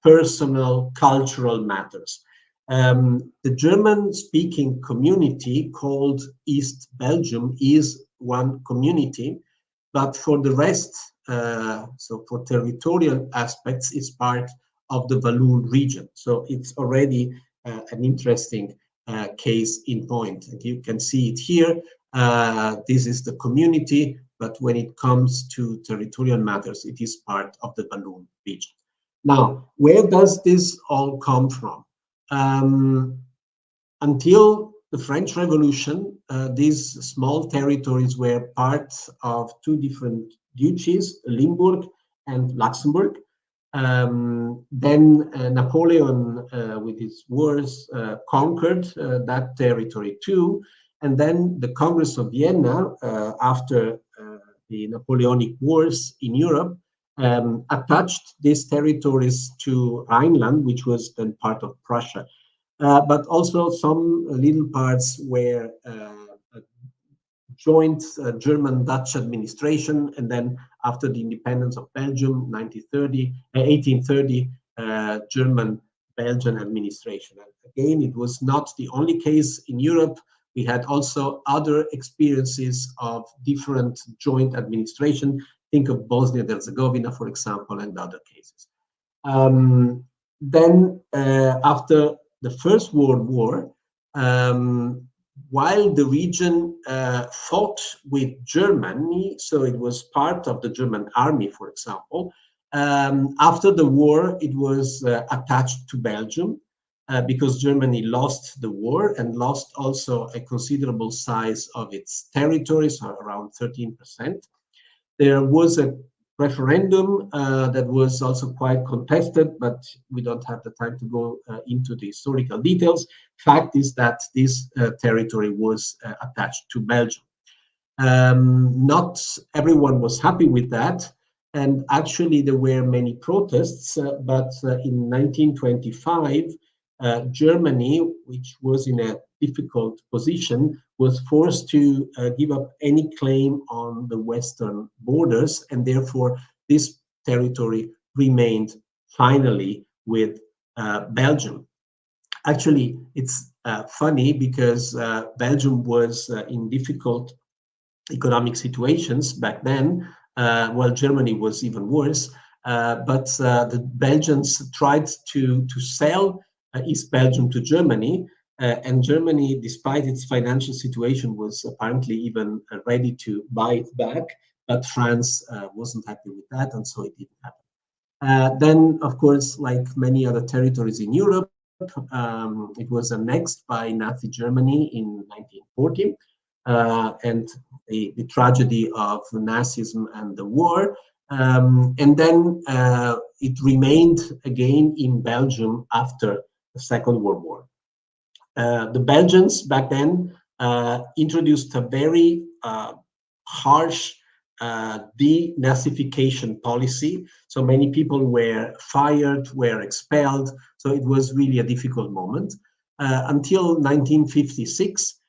personal cultural matters. The German-speaking community called East Belgium is one community, but for the rest, so for territorial aspects, it's part of the Walloon region. So it's already an interesting case in point. And you can see it here. This is the community, but when it comes to territorial matters, it is part of the Walloon region. Now, where does this all come from? Until the French Revolution, these small territories were part of 2 different duchies, Limburg and Luxembourg. Then Napoleon, with his wars, conquered that territory too. And then the Congress of Vienna, after the Napoleonic Wars in Europe, attached these territories to Rhineland, which was then part of Prussia. But also some little parts were joint German-Dutch administration, and then after the independence of Belgium, 1830, German-Belgian administration. And again, it was not the only case in Europe. We had also other experiences of different joint administration. Think of Bosnia-Herzegovina, for example, and other cases. Then after the First World War, while the region fought with Germany, so it was part of the German army, for example, after the war, it was attached to Belgium because Germany lost the war and lost also a considerable size of its territories, around 13%. There was a referendum that was also quite contested, but we don't have the time to go into the historical details. Fact is that this territory was attached to Belgium. Not everyone was happy with that, and actually there were many protests, but in 1925, Germany, which was in a difficult position, was forced to give up any claim on the western borders, and therefore this territory remained finally with Belgium. Actually, it's funny because Belgium was in difficult economic situations back then, while Germany was even worse, but the Belgians tried to sell East Belgium to Germany, and Germany, despite its financial situation, was apparently even ready to buy it back, but France wasn't happy with that, and so it didn't happen. Then, of course, like many other territories in Europe, it was annexed by Nazi Germany in 1940, and the tragedy of Nazism and the war. And then it remained again in Belgium after the Second World War. The Belgians back then introduced a very harsh denazification policy. So many people were fired, were expelled. So it was really a difficult moment until 1956,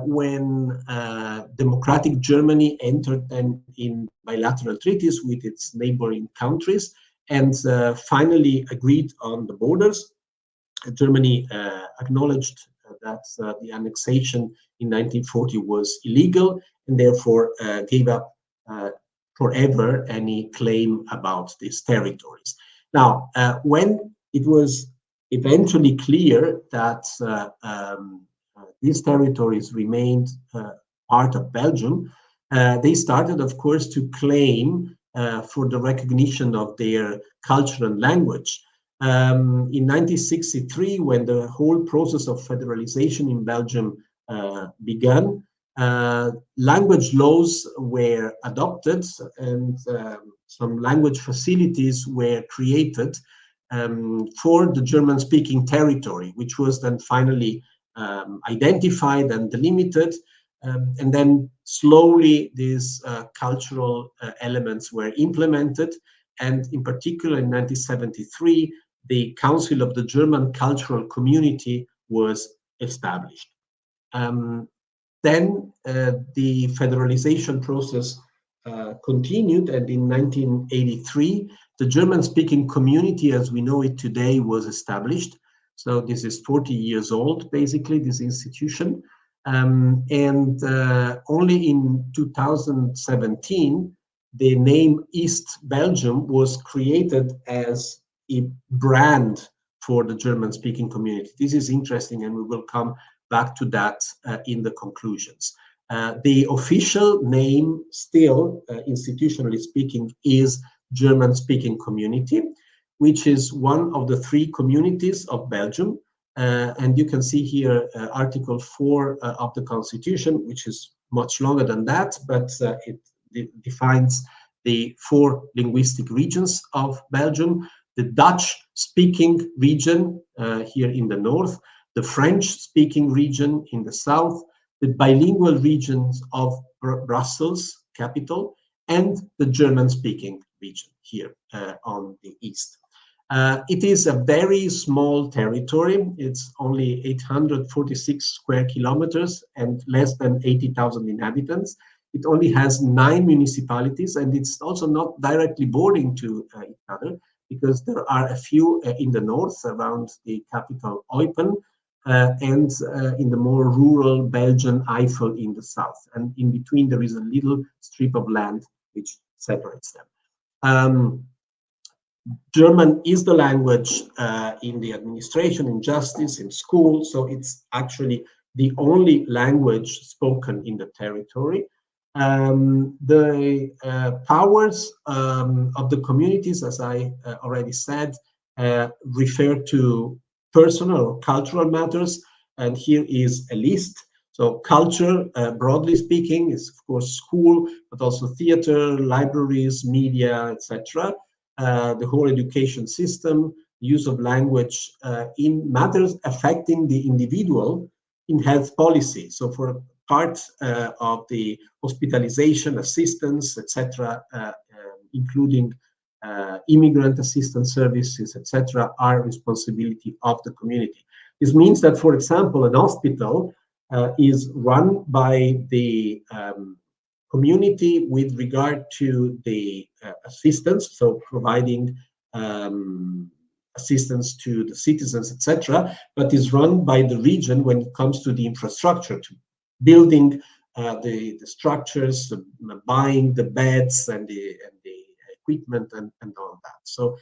when democratic Germany entered then in bilateral treaties with its neighboring countries and finally agreed on the borders. Germany acknowledged that the annexation in 1940 was illegal, and therefore gave up forever any claim about these territories. Now, when it was eventually clear that these territories remained part of Belgium, they started, of course, to claim for the recognition of their culture and language. In 1963, when the whole process of federalization in Belgium began, language laws were adopted, and some language facilities were created for the German-speaking territory, which was then finally identified and delimited. And then slowly these cultural elements were implemented. And in particular, in 1973, the Council of the German Cultural Community was established. Then the federalization process continued, and in 1983, the German-speaking community as we know it today was established. So this is 40 years old, basically, this institution. And only in 2017, the name East Belgium was created as a brand for the German-speaking community. This is interesting, and we will come back to that in the conclusions. The official name still, institutionally speaking, is German-speaking community, which is one of the 3 communities of Belgium. And you can see here Article 4 of the Constitution, which is much longer than that, but it defines the 4 linguistic regions of Belgium: the Dutch-speaking region here in the north, the French-speaking region in the south, the bilingual regions of Brussels capital, and the German-speaking region here on the east. It is a very small territory. It's only 846 square kilometers and less than 80,000 inhabitants. It only has 9 municipalities, and it's also not directly bordering to each other, because there are a few in the north around the capital Eupen, and in the more rural Belgian Eifel in the south. And in between there is a little strip of land which separates them. German is the language in the administration, in justice, in school, so it's actually the only language spoken in the territory. The powers of the communities, as I already said, refer to personal or cultural matters, and here is a list. So culture, broadly speaking, is of course school, but also theater, libraries, media, etc. The whole education system, use of language in matters affecting the individual, in health policy. So for part of the hospitalization assistance, etc., including immigrant assistance services, etc., are responsibility of the community. This means that, for example, an hospital is run by the community with regard to the assistance, so providing assistance to the citizens, etc., but is run by the region when it comes to the infrastructure, to building the structures, buying the beds and the equipment and all that. So,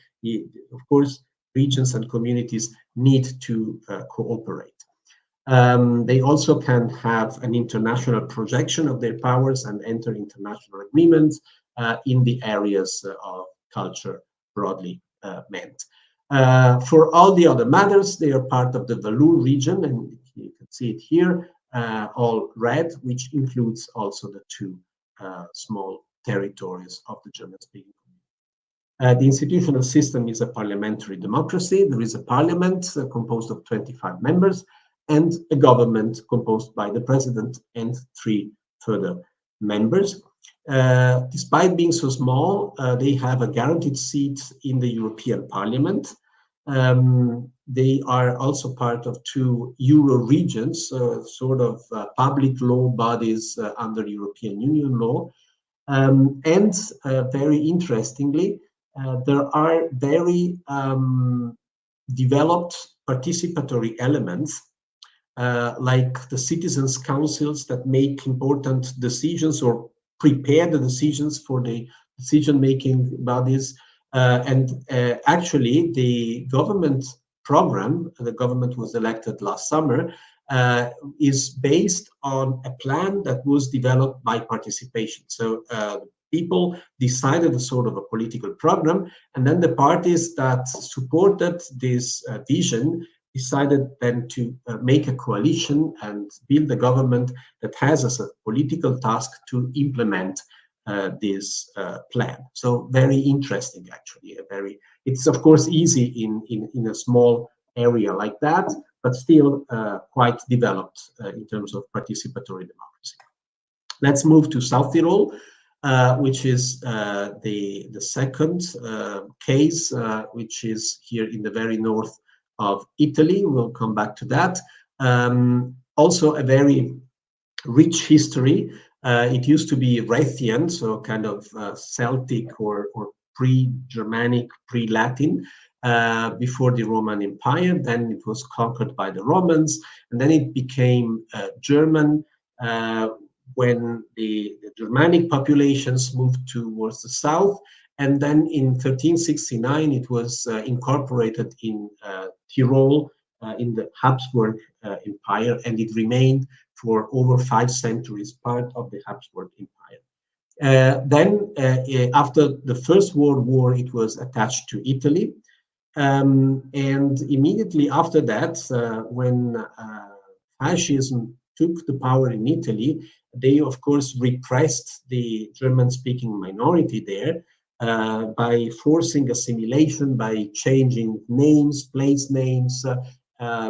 of course, regions and communities need to cooperate. They also can have an international projection of their powers and enter international agreements in the areas of culture broadly meant. For all the other matters, they are part of the Walloon region, and you can see it here, all red, which includes also the 2 small territories of the German-speaking community. The institutional system is a parliamentary democracy. There is a parliament composed of 25 members, and a government composed by the president and 3 further members. Despite being so small, they have a guaranteed seat in the European Parliament. They are also part of 2 Euro regions, sort of public law bodies under European Union law. And very interestingly, there are very developed participatory elements like the citizens' councils that make important decisions or prepare the decisions for the decision-making bodies. Actually, the government program, the government was elected last summer, is based on a plan that was developed by participation. So people decided a sort of a political program, and then the parties that supported this vision decided then to make a coalition and build a government that has as a political task to implement this plan. So very interesting, actually. It's of course easy in a small area like that, but still quite developed in terms of participatory democracy. Let's move to South Tyrol, which is the second case, which is here in the very north of Italy. We'll come back to that. Also a very rich history. It used to be Rhethian, so kind of Celtic or pre-Germanic, pre-Latin, before the Roman Empire. Then it was conquered by the Romans, and then it became German when the Germanic populations moved towards the south. And then in 1369, it was incorporated in Tyrol in the Habsburg Empire, and it remained for over 5 centuries part of the Habsburg Empire. Then, after the First World War, it was attached to Italy. And immediately after that, when fascism took the power in Italy, they, of course, repressed the German-speaking minority there by forcing assimilation, by changing names, place names,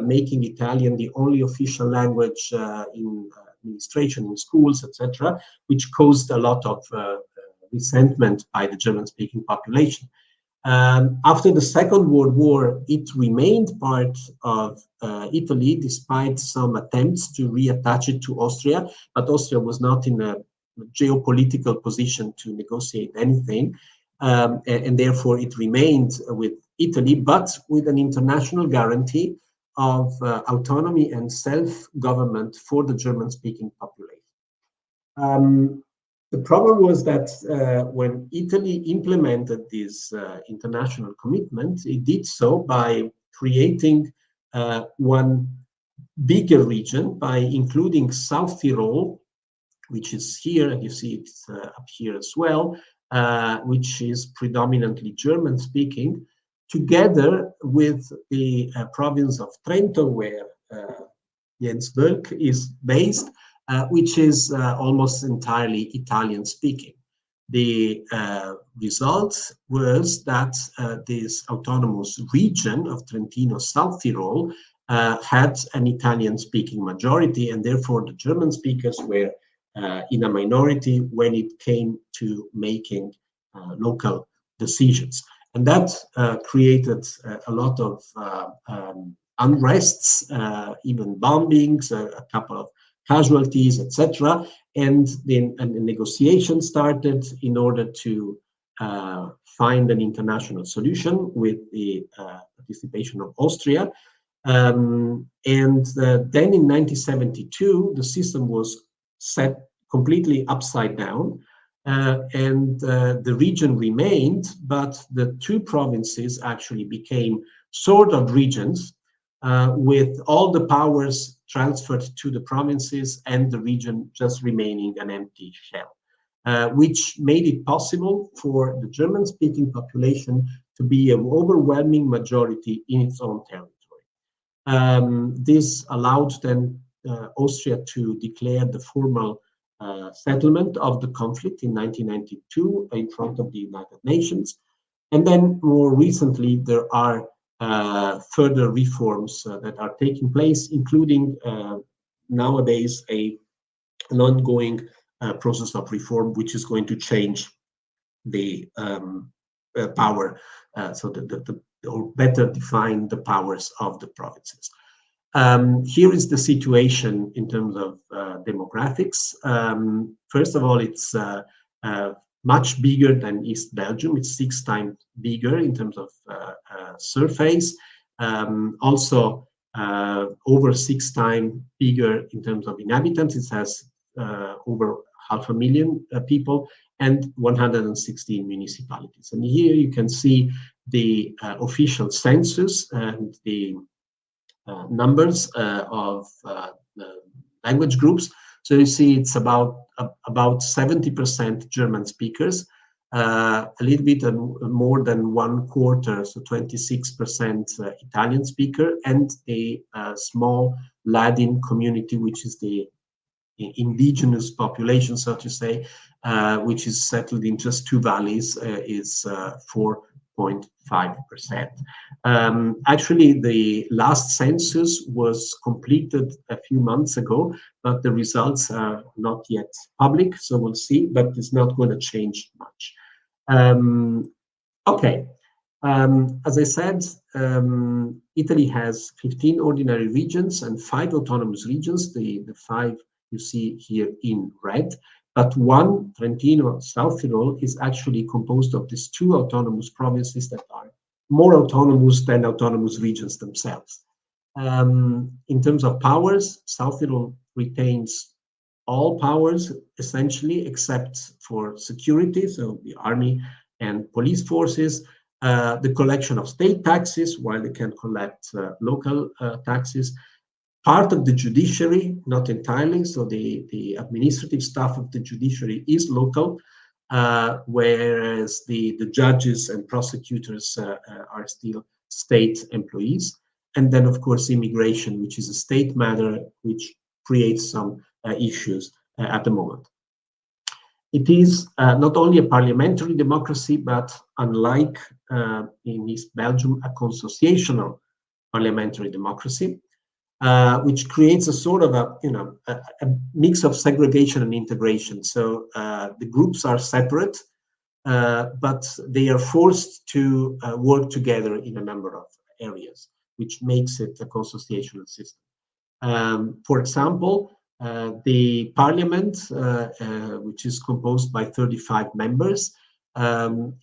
making Italian the only official language in administration, in schools, etc., which caused a lot of resentment by the German-speaking population. After the Second World War, it remained part of Italy, despite some attempts to reattach it to Austria, but Austria was not in a geopolitical position to negotiate anything, and therefore it remained with Italy, but with an international guarantee of autonomy and self-government for the German-speaking population. The problem was that when Italy implemented this international commitment, it did so by creating one bigger region, by including South Tyrol, which is here, and you see it up here as well, which is predominantly German-speaking, together with the province of Trento, where Jens Woelk is based, which is almost entirely Italian-speaking. The result was that this autonomous region of Trentino-South Tyrol had an Italian-speaking majority, and therefore the German speakers were in a minority when it came to making local decisions. And that created a lot of unrests, even bombings, a couple of casualties, etc. And then a negotiation started in order to find an international solution with the participation of Austria. Then in 1972, the system was set completely upside down, and the region remained, but the two provinces actually became sort of regions, with all the powers transferred to the provinces and the region just remaining an empty shell, which made it possible for the German-speaking population to be an overwhelming majority in its own territory. This allowed then Austria to declare the formal settlement of the conflict in 1992 in front of the United Nations. And then more recently, there are further reforms that are taking place, including nowadays an ongoing process of reform, which is going to change the power, or better define the powers of the provinces. Here is the situation in terms of demographics. First of all, it's much bigger than East Belgium. It's 6 times bigger in terms of surface. Also, over 6 times bigger in terms of inhabitants. It has over 500,000 people and 116 municipalities. And here you can see the official census and the numbers of language groups. So you see it's about 70% German speakers, a little bit more than 1/4, so 26% Italian speaker, and a small Latin community, which is the indigenous population, so to say, which is settled in just 2 valleys, is 4.5%. Actually, the last census was completed a few months ago, but the results are not yet public, so we'll see, but it's not going to change much. Okay. As I said, Italy has 15 ordinary regions and 5 autonomous regions. The 5 you see here in red, but one, Trentino, South Tyrol, is actually composed of these 2 autonomous provinces that are more autonomous than autonomous regions themselves. In terms of powers, South Tyrol retains all powers, essentially, except for security, so the army and police forces, the collection of state taxes, while they can collect local taxes, part of the judiciary, not entirely, so the administrative staff of the judiciary is local, whereas the judges and prosecutors are still state employees. And then, of course, immigration, which is a state matter, which creates some issues at the moment. It is not only a parliamentary democracy, but unlike in East Belgium, a consociational parliamentary democracy, which creates a sort of a mix of segregation and integration. So the groups are separate, but they are forced to work together in a number of areas, which makes it a consociational system. For example, the parliament, which is composed by 35 members,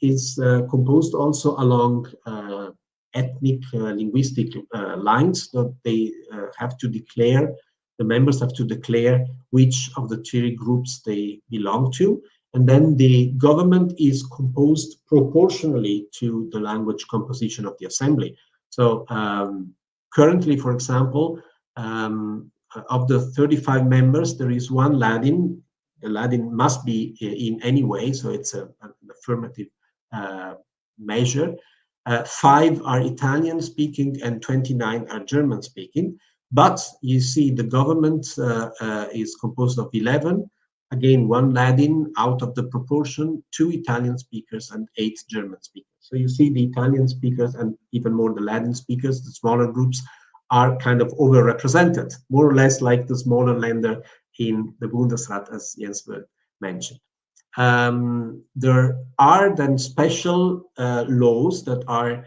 is composed also along ethnic linguistic lines that they have to declare, the members have to declare which of the 3 groups they belong to. And then the government is composed proportionally to the language composition of the assembly. So currently, for example, of the 35 members, there is 1 Latin. The Latin must be in any way, so it's an affirmative measure. 5 are Italian speaking and 29 are German speaking. But you see the government is composed of 11, again, 1 Latin out of the proportion, 2 Italian speakers and 8 German speakers. So you see the Italian speakers and even more the Latin speakers, the smaller groups, are kind of overrepresented, more or less like the smaller Länder in the Bundesrat, as Jens mentioned. There are then special laws that are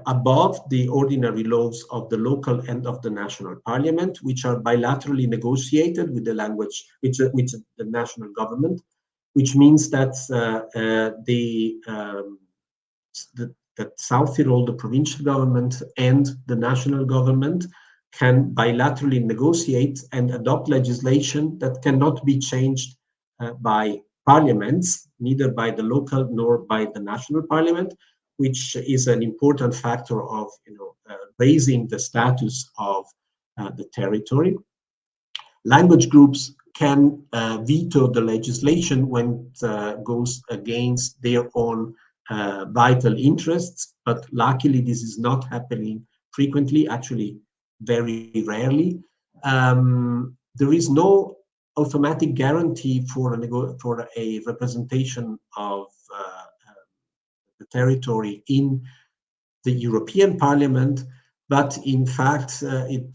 above the ordinary laws of the local and of the national parliament, which are bilaterally negotiated with the language, which the national government, which means that that South Tyrol, the provincial government, and the national government can bilaterally negotiate and adopt legislation that cannot be changed by parliaments, neither by the local nor by the national parliament, which is an important factor of raising the status of the territory. Language groups can veto the legislation when it goes against their own vital interests, but luckily this is not happening frequently, actually very rarely. There is no automatic guarantee for a representation of the territory in the European Parliament, but in fact it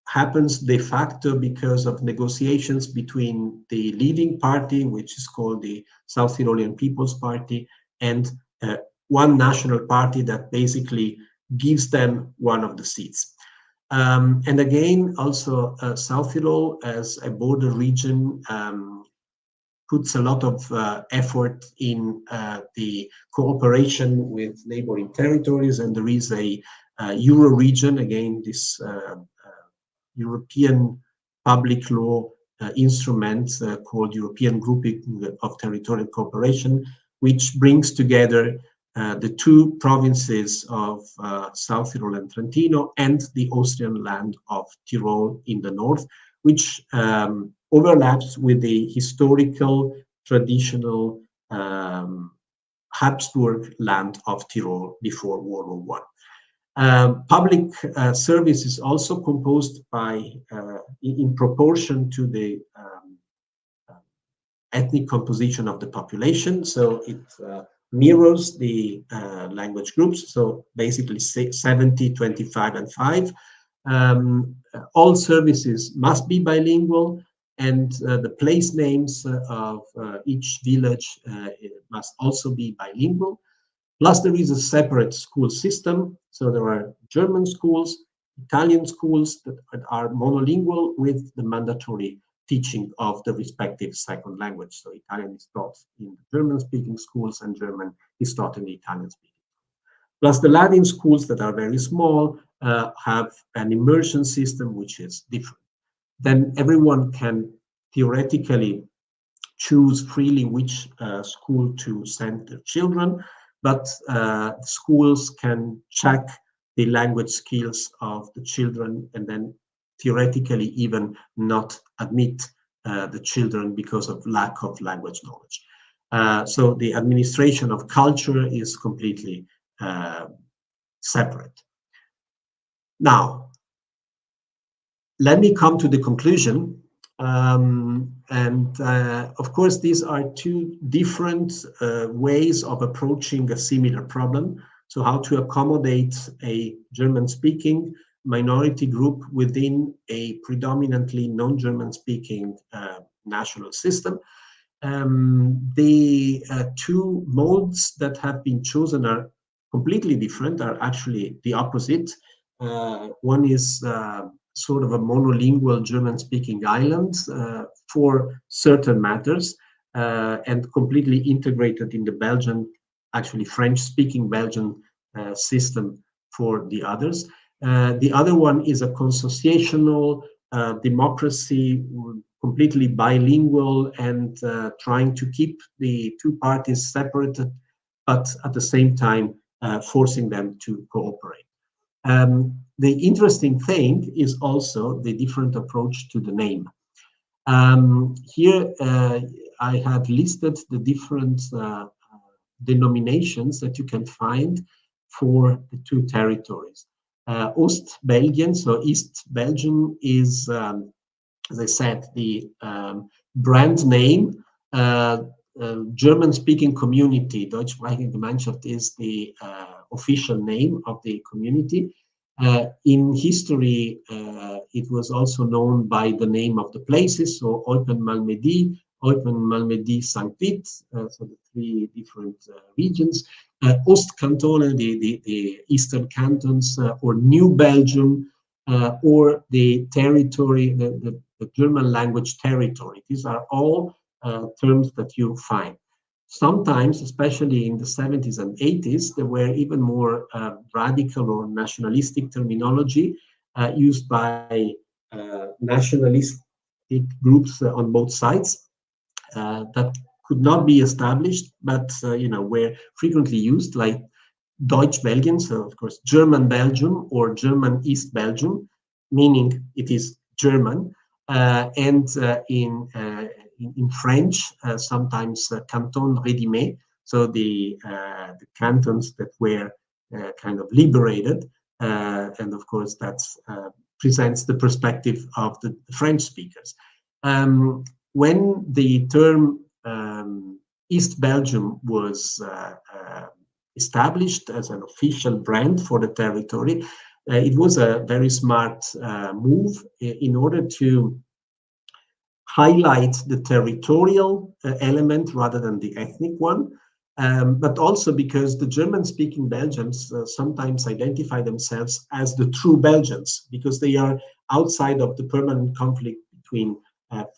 happens de facto because of negotiations between the leading party, which is called the South Tyrolean People's Party, and 1 national party that basically gives them 1 of the seats. And again, also South Tyrol as a border region puts a lot of effort in the cooperation with neighboring territories, and there is a Euro region, again, this European public law instrument called European Grouping of Territorial Cooperation, which brings together the two provinces of South Tyrol and Trentino and the Austrian land of Tyrol in the north, which overlaps with the historical, traditional Habsburg land of Tyrol before World War I. Public service is also composed by, in proportion to the ethnic composition of the population. So it mirrors the language groups. So basically 70, 25, and 5. All services must be bilingual, and the place names of each village must also be bilingual. Plus, there is a separate school system. So there are German schools, Italian schools that are monolingual with the mandatory teaching of the respective second language. So Italian is taught in German-speaking schools and German is taught in the Italian-speaking. Plus, the Latin schools that are very small have an immersion system which is different. Then everyone can theoretically choose freely which school to send their children, but schools can check the language skills of the children and then theoretically even not admit the children because of lack of language knowledge. So the administration of culture is completely separate. Now, let me come to the conclusion. Of course, these are two different ways of approaching a similar problem. So how to accommodate a German-speaking minority group within a predominantly non-German speaking national system. The two modes that have been chosen are completely different, are actually the opposite. One is sort of a monolingual German-speaking island for certain matters and completely integrated in the Belgian, actually French-speaking Belgian system for the others. The other one is a consociational democracy, completely bilingual and trying to keep the two parties separated, but at the same time forcing them to cooperate. The interesting thing is also the different approach to the name. Here I have listed the different denominations that you can find for the two territories. Ost-Belgien, so East Belgium, is, as I said, the brand name. German-speaking community, Deutschsprachige Gemeinschaft, is the official name of the community. In history, it was also known by the name of the places, so Eupen-Malmedy, Eupen-Malmedy, St. Vith, so the three different regions. Ostkantone, the eastern cantons, or New Belgium, or the territory, the German language territory. These are all terms that you find. Sometimes, especially in the 70s and 80s, there were even more radical or nationalistic terminology used by nationalistic groups on both sides that could not be established, but were frequently used, like Deutsch Belgium, so of course German Belgium or German East Belgium, meaning it is German, and in French, sometimes Canton Rédimé, so the cantons that were kind of liberated, and of course that presents the perspective of the French speakers. When the term East Belgium was established as an official brand for the territory, it was a very smart move in order to highlight the territorial element rather than the ethnic one, but also because the German-speaking Belgians sometimes identify themselves as the true Belgians, because they are outside of the permanent conflict between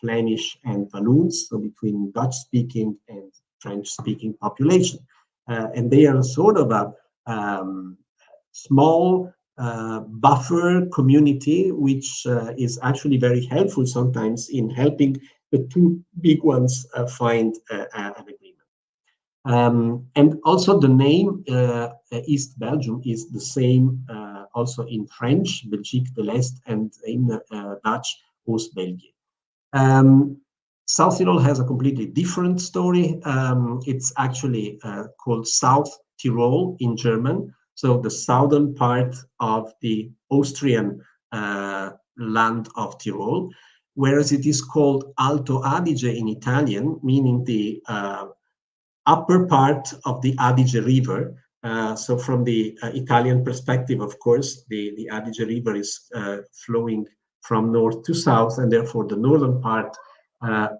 Flemish and Walloons, so between Dutch-speaking and French-speaking population. And they are sort of a small buffer community, which is actually very helpful sometimes in helping the two big ones find an agreement. And also the name East Belgium is the same also in French, Belgique de l'Est, and in Dutch, Oost-België. South Tyrol has a completely different story. It's actually called South Tyrol in German, so the southern part of the Austrian land of Tyrol, whereas it is called Alto Adige in Italian, meaning the upper part of the Adige River. So from the Italian perspective, of course, the Adige River is flowing from north to south, and therefore the northern part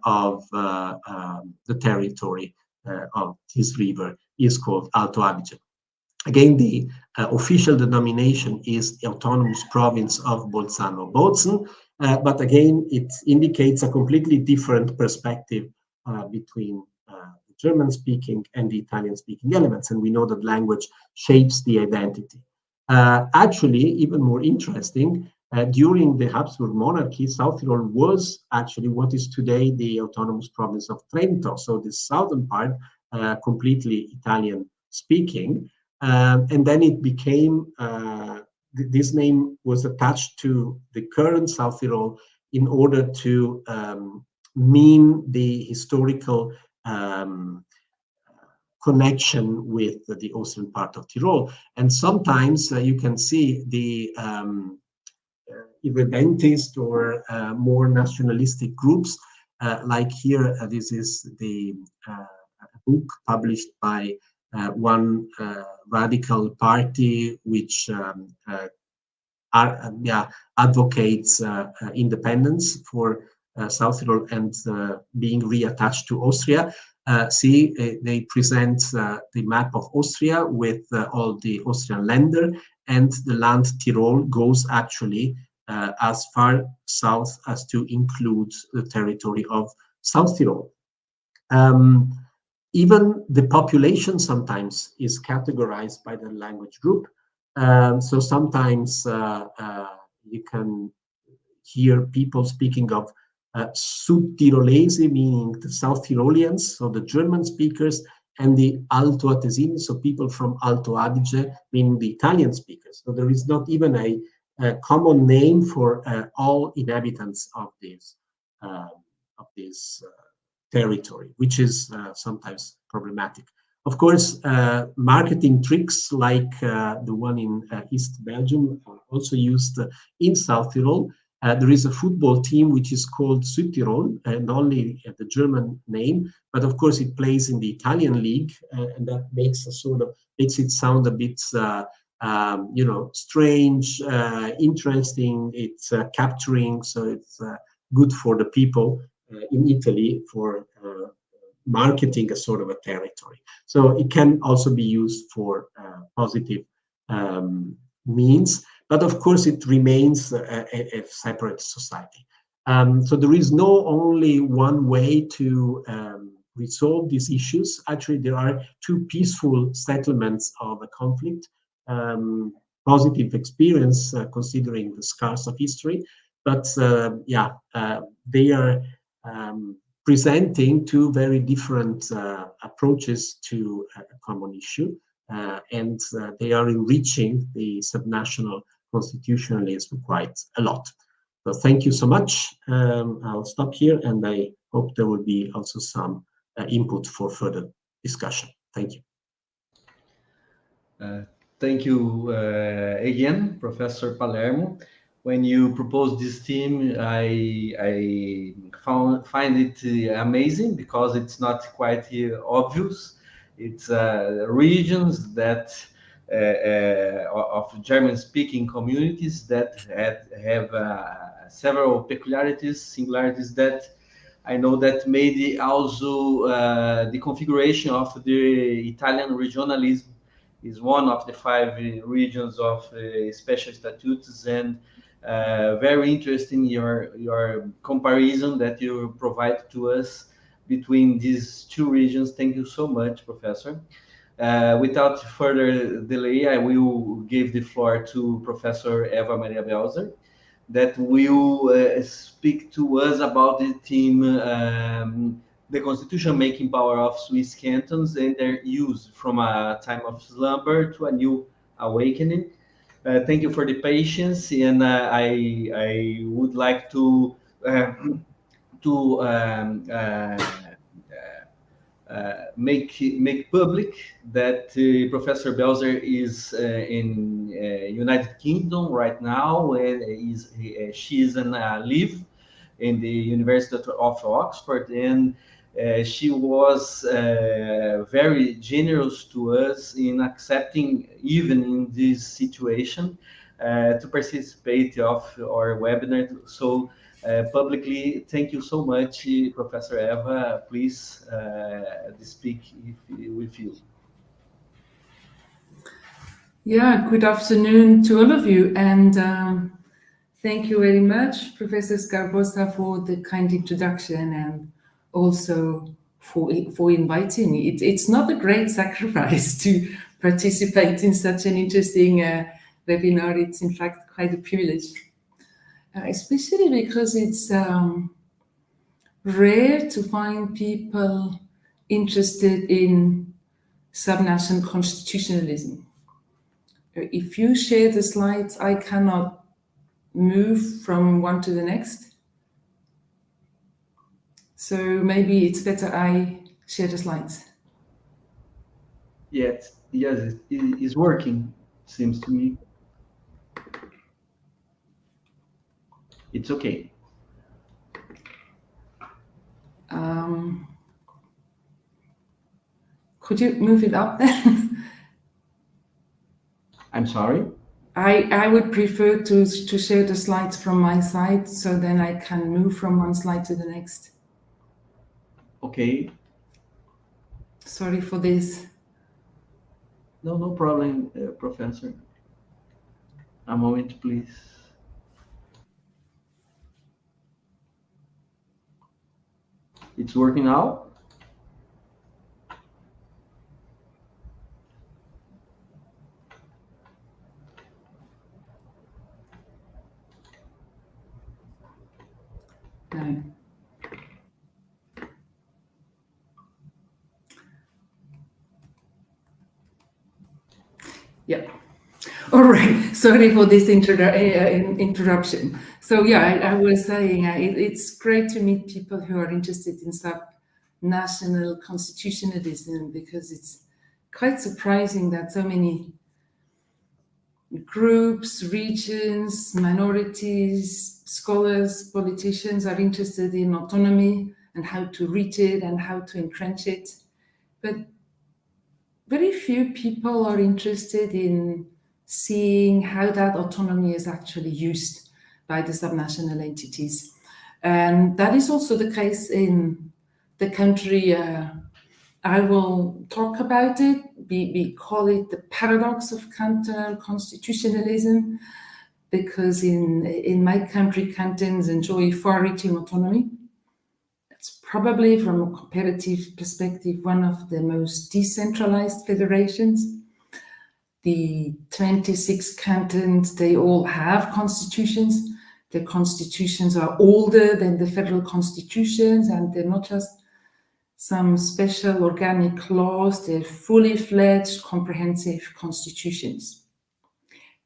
of the territory of this river is called Alto Adige. Again, the official denomination is the Autonomous Province of Bolzano-Bozen, but again, it indicates a completely different perspective between the German-speaking and the Italian-speaking elements, and we know that language shapes the identity. Actually, even more interesting, during the Habsburg monarchy, South Tyrol was actually what is today the Autonomous Province of Trento, so the southern part, completely Italian-speaking. And then it became, this name was attached to the current South Tyrol in order to mean the historical connection with the Austrian part of Tyrol. And sometimes you can see the irredentist or more nationalistic groups, like here, this is the book published by one radical party which advocates independence for South Tyrol and being reattached to Austria. They present the map of Austria with all the Austrian Länder, and the land Tyrol goes actually as far south as to include the territory of South Tyrol. Even the population sometimes is categorized by the language group. So sometimes you can hear people speaking of Südtirolese, meaning the South Tyroleans, so the German speakers, and the Alto Atesini, so people from Alto Adige, meaning the Italian speakers. So there is not even a common name for all inhabitants of this territory, which is sometimes problematic. Of course, marketing tricks like the one in East Belgium are also used in South Tyrol. There is a football team which is called Südtirol, and only the German name, but of course it plays in the Italian league, and that makes it sound a bit, strange, interesting. It's capturing, so it's good for the people in Italy for marketing a sort of a territory. So it can also be used for positive means, but of course it remains a separate society. So there is no only one way to resolve these issues. Actually, there are two peaceful settlements of a conflict, positive experience considering the scars of history, but they are presenting two very different approaches to a common issue, and they are enriching the subnational constitutionalism quite a lot. So thank you so much. I'll stop here, and I hope there will be also some input for further discussion. Thank you. Thank you again, Professor Palermo. When you proposed this theme, I find it amazing because it's not quite obvious. It's regions that of German-speaking communities that have several peculiarities, singularities that I know that made also the configuration of the Italian regionalism is one of the 5 regions of special statutes, and very interesting your comparison that you provide to us between these two regions. Thank you so much, Professor. Without further delay, I will give the floor to Professor Eva Maria Belser, that will speak to us about the theme, the constitution-making power of Swiss cantons and their use from a time of slumber to a new awakening. Thank you for the patience, and I would like to make public that Professor Belser is in United Kingdom right now, and she is on leave in the University of Oxford, and she was very generous to us in accepting, even in this situation, to participate of our webinar. So publicly, thank you so much, Professor Eva. Please speak with you. Yeah, good afternoon to all of you, and thank you very much, Professor Scarbosa, for the kind introduction and also for inviting me. It's not a great sacrifice to participate in such an interesting webinar. It's in fact quite a privilege, especially because it's rare to find people interested in subnational constitutionalism. If you share the slides, I cannot move from one to the next. So maybe it's better I share the slides. Yes, it's working, seems to me. It's okay. Could you move it up then? I'm sorry? I would prefer to share the slides from my side, so then I can move from one slide to the next. Okay. Sorry for this. No problem, Professor. A moment, please. It's working now? No. Yeah. All right. Sorry for this interruption. So yeah, I was saying it's great to meet people who are interested in subnational constitutionalism, because it's quite surprising that so many groups, regions, minorities, scholars, politicians are interested in autonomy and how to reach it and how to entrench it. But very few people are interested in seeing how that autonomy is actually used by the subnational entities. And that is also the case in the country I will talk about it. We call it the paradox of cantonal constitutionalism, because in my country, cantons enjoy far-reaching autonomy. It's probably, from a comparative perspective, one of the most decentralized federations. The 26 cantons, they all have constitutions. The constitutions are older than the federal constitutions, and they're not just some special organic laws, they're fully fledged, comprehensive constitutions.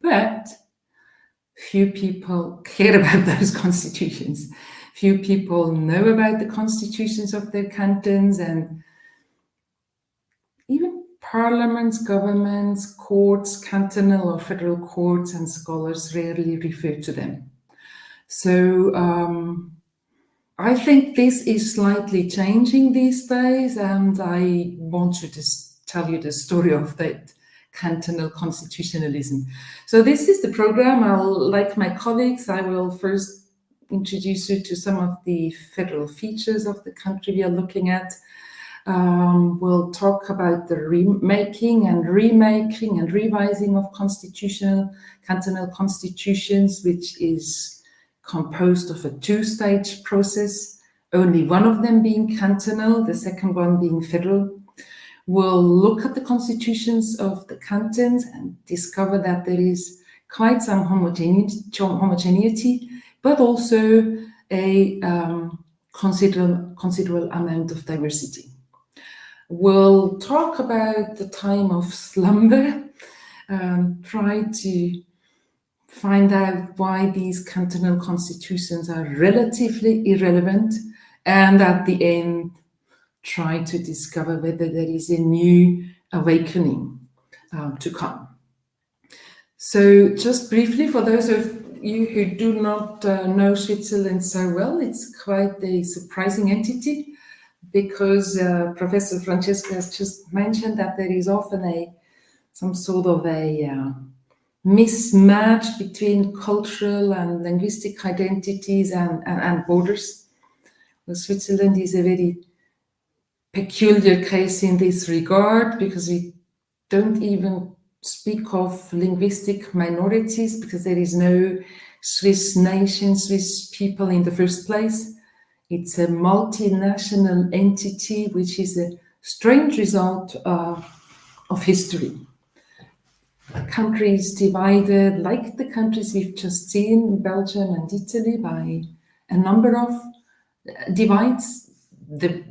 But few people care about those constitutions. Few people know about the constitutions of their cantons, and even parliaments, governments, courts, cantonal or federal courts, and scholars rarely refer to them. So I think this is slightly changing these days, and I want to just tell you the story of that cantonal constitutionalism. So this is the program. Like my colleagues, I will first introduce you to some of the federal features of the country we are looking at. We'll talk about the remaking and revising of cantonal constitutions, which is composed of a two-stage process, only one of them being cantonal, the second one being federal. We'll look at the constitutions of the cantons and discover that there is quite some homogeneity, but also a considerable amount of diversity. We'll talk about the time of slumber, try to find out why these cantonal constitutions are relatively irrelevant, and at the end, try to discover whether there is a new awakening to come. So just briefly, for those of you who do not know Switzerland so well, it's quite a surprising entity, because Professor Francesco has just mentioned that there is often some sort of a mismatch between cultural and linguistic identities and borders. Well, Switzerland is a very peculiar case in this regard, because we don't even speak of linguistic minorities, because there is no Swiss nation, Swiss people in the first place. It's a multinational entity, which is a strange result of history. The country is divided, like the countries we've just seen, Belgium and Italy, by a number of divides. The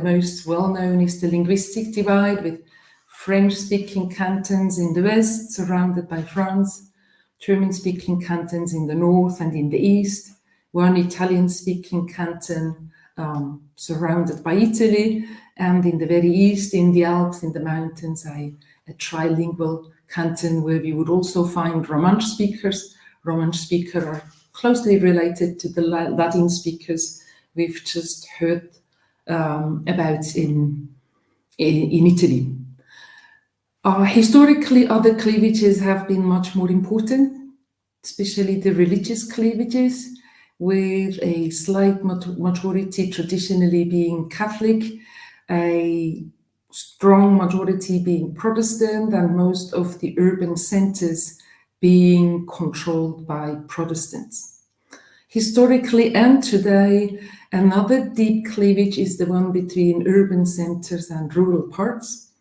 most well-known is the linguistic divide, with French-speaking cantons in the west, surrounded by France, German-speaking cantons in the north and in the east, one Italian-speaking canton surrounded by Italy, and in the very east, in the Alps, in the mountains, a trilingual canton where we would also find Romansh speakers. Romansh speakers are closely related to the Latin speakers we've just heard about in Italy. Historically, other cleavages have been much more important, especially the religious cleavages, with a slight majority traditionally being Catholic, a strong majority being Protestant, and most of the urban centers being controlled by Protestants. Historically and today, another deep cleavage is the one between urban centers and rural parts.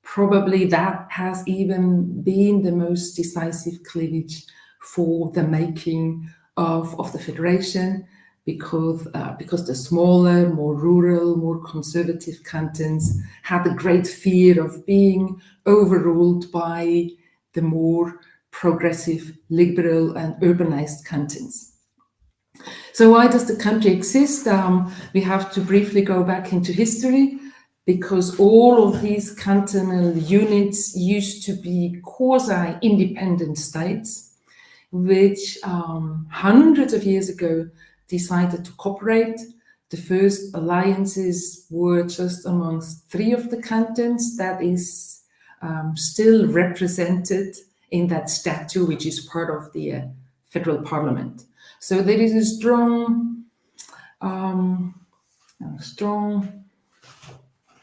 Probably that has even been the most decisive cleavage for the making of the federation, because the smaller, more rural, more conservative cantons had a great fear of being overruled by the more progressive, liberal, and urbanized cantons. So why does the country exist? We have to briefly go back into history, because all of these cantonal units used to be quasi-independent states, which hundreds of years ago decided to cooperate. The first alliances were just amongst 3 of the cantons. That is still represented in that statute, which is part of the federal parliament. So there is a strong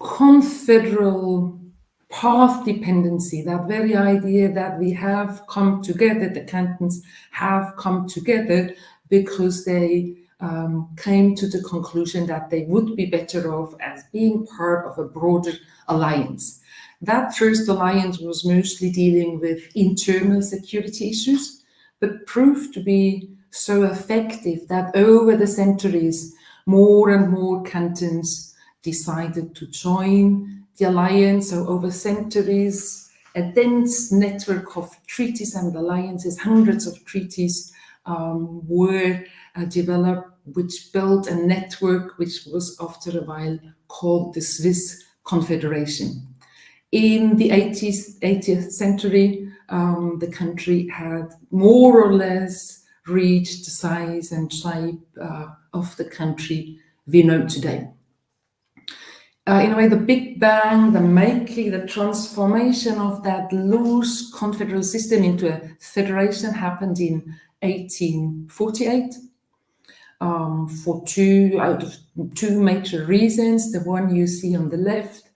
confederal path dependency, that very idea that we have come together, the cantons have come together because they came to the conclusion that they would be better off as being part of a broader alliance. That first alliance was mostly dealing with internal security issues, but proved to be so effective that over the centuries, more and more cantons decided to join the alliance. So over centuries, a dense network of treaties and alliances, hundreds of treaties were developed, which built a network which was after a while called the Swiss Confederation. In the 80th century, the country had more or less reached the size and shape of the country we know today. In a way, the Big Bang, the making, the transformation of that loose confederal system into a federation happened in 1848 for two major reasons. The one you see on the left,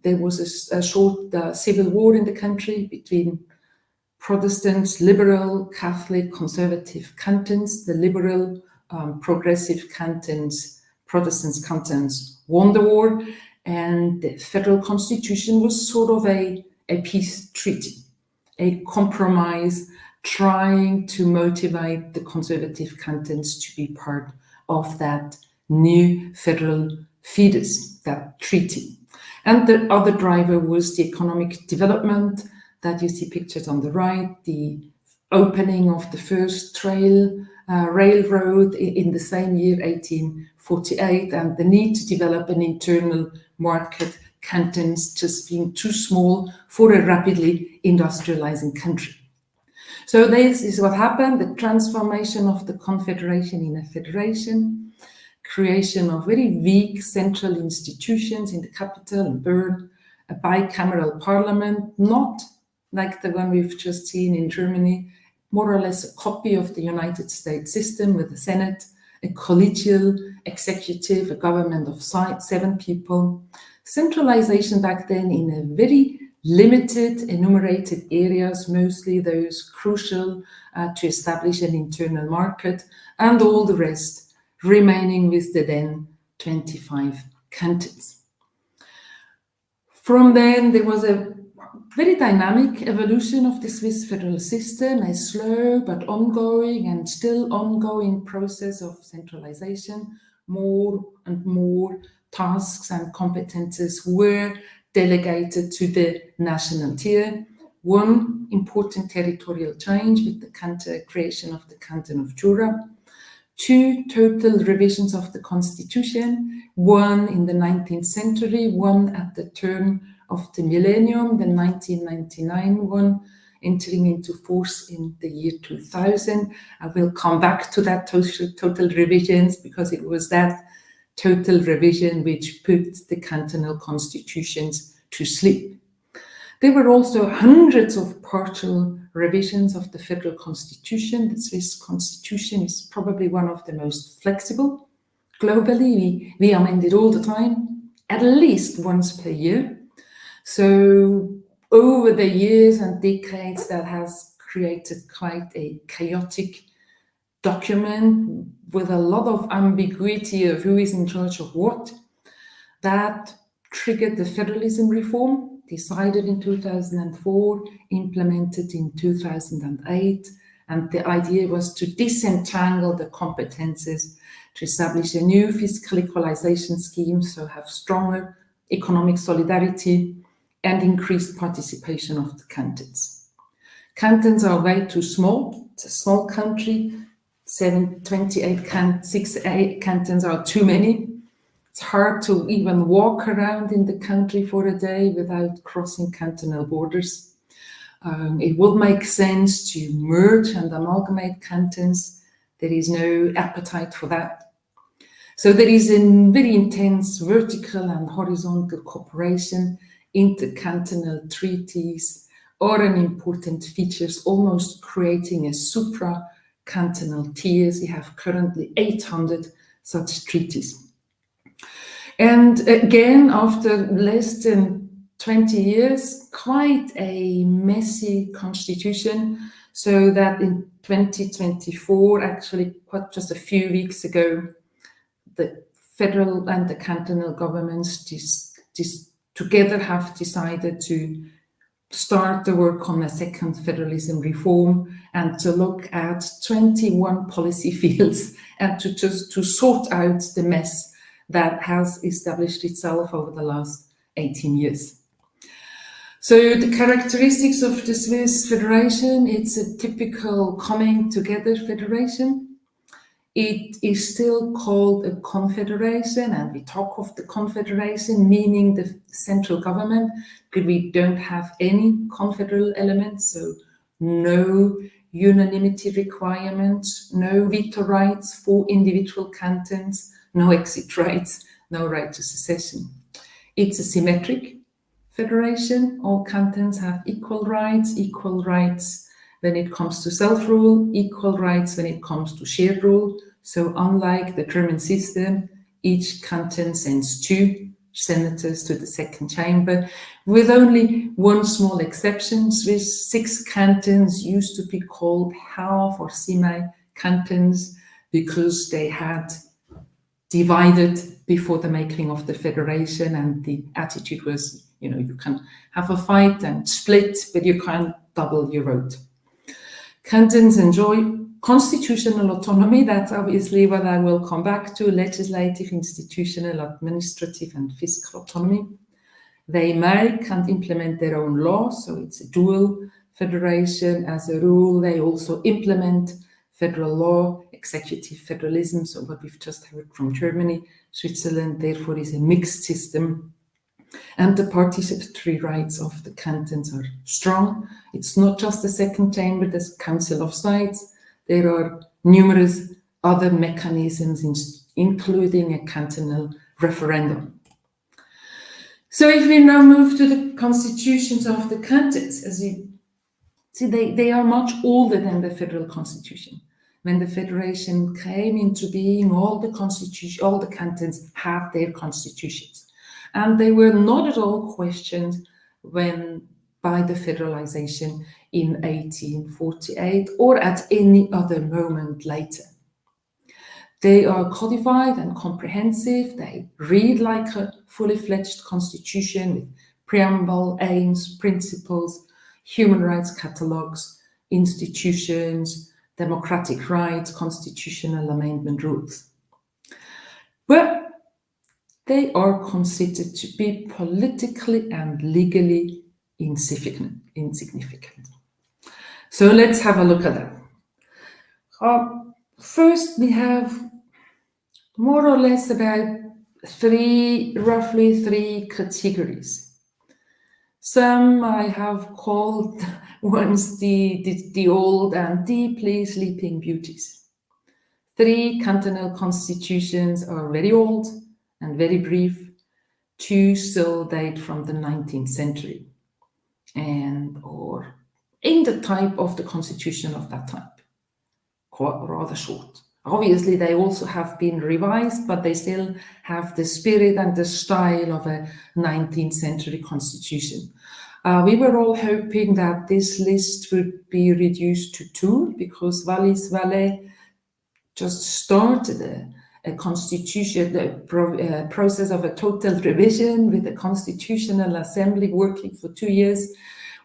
there was a short civil war in the country between Protestants, liberal, Catholic, conservative cantons. The liberal, progressive cantons, Protestant cantons won the war, and the federal constitution was sort of a peace treaty, a compromise trying to motivate the conservative cantons to be part of that new federal fetus, that treaty. And the other driver was the economic development that you see pictured on the right, the opening of the first railroad in the same year, 1848, and the need to develop an internal market, cantons just being too small for a rapidly industrializing country. So this is what happened, the transformation of the confederation in a federation, creation of very weak central institutions in the capital, in Bern, a bicameral parliament, not like the one we've just seen in Germany, more or less a copy of the United States system with a Senate, a collegial executive, a government of 7 people. Centralization back then in a very limited enumerated areas, mostly those crucial to establish an internal market, and all the rest remaining with the then 25 cantons. From then, there was a very dynamic evolution of the Swiss federal system, a slow but ongoing and still ongoing process of centralization. More and more tasks and competences were delegated to the national tier. One important territorial change with the creation of the canton of Jura. 2 total revisions of the constitution, one in the 19th century, one at the turn of the millennium, the 1999 one, entering into force in the year 2000. I will come back to that total revisions because it was that total revision which put the cantonal constitutions to sleep. There were also hundreds of partial revisions of the federal constitution. The Swiss constitution is probably one of the most flexible globally. We amend it all the time, at least once per year. So over the years and decades, that has created quite a chaotic document with a lot of ambiguity of who is in charge of what. That triggered the federalism reform, decided in 2004, implemented in 2008, and the idea was to disentangle the competences, to establish a new fiscal equalization scheme, so have stronger economic solidarity and increased participation of the cantons. Cantons are way too small. It's a small country. 28 cantons are too many. It's hard to even walk around in the country for a day without crossing cantonal borders. It would make sense to merge and amalgamate cantons. There is no appetite for that. So there is a very intense vertical and horizontal cooperation. Intercantonal treaties are an important features, almost creating a supra-cantonal tiers. We have currently 800 such treaties. And again, after less than 20 years, quite a messy constitution, so that in 2024, actually quite just a few weeks ago, the federal and the cantonal governments together have decided to start the work on a second federalism reform and to look at 21 policy fields and to sort out the mess that has established itself over the last 18 years. So the characteristics of the Swiss federation, it's a typical coming together federation. It is still called a confederation, and we talk of the confederation, meaning the central government, because we don't have any confederal elements, so no unanimity requirements, no veto rights for individual cantons, no exit rights, no right to secession. It's a symmetric federation. All cantons have equal rights when it comes to self-rule, equal rights when it comes to shared rule. So unlike the German system, each canton sends 2 senators to the second chamber, with only one small exception. Swiss 6 cantons used to be called half or semi-cantons because they had divided before the making of the federation, and the attitude was, you can have a fight and split, but you can't double your vote. Cantons enjoy constitutional autonomy. That's obviously what I will come back to: legislative, institutional, administrative, and fiscal autonomy. They make and implement their own laws, so it's a dual federation. As a rule, they also implement federal law, executive federalism, so what we've just heard from Germany. Switzerland, therefore, is a mixed system. And the participatory rights of the cantons are strong. It's not just the second chamber, the Council of Sides. There are numerous other mechanisms, including a cantonal referendum. So if we now move to the constitutions of the cantons, as you see, they are much older than the federal constitution. When the federation came into being, all the cantons had their constitutions. And they were not at all questioned by the federalization in 1848 or at any other moment later. They are codified and comprehensive. They read like a fully fledged constitution with preamble, aims, principles, human rights catalogues, institutions, democratic rights, constitutional amendment rules. But they are considered to be politically and legally insignificant. So let's have a look at that. First, we have more or less about roughly three categories. Some I have called once the old and deeply sleeping beauties. 3 cantonal constitutions are very old and very brief. 2 still date from the 19th century or in the type of the constitution of that type, quite rather short. Obviously, they also have been revised, but they still have the spirit and the style of a 19th century constitution. We were all hoping that this list would be reduced to 2 because Wallis Valais just started a constitution, a process of a total revision with the Constitutional Assembly working for 2 years.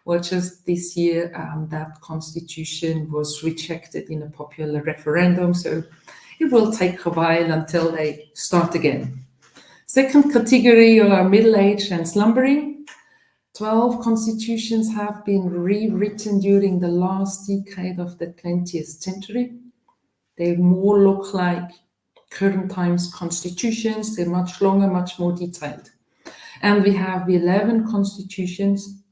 Well, just this year, that constitution was rejected in a popular referendum, so it will take a while until they start again. Second category are middle-aged and slumbering. 12 constitutions have been rewritten during the last decade of the 20th century. They more look like current times constitutions. They're much longer, much more detailed. And we have 11 constitutions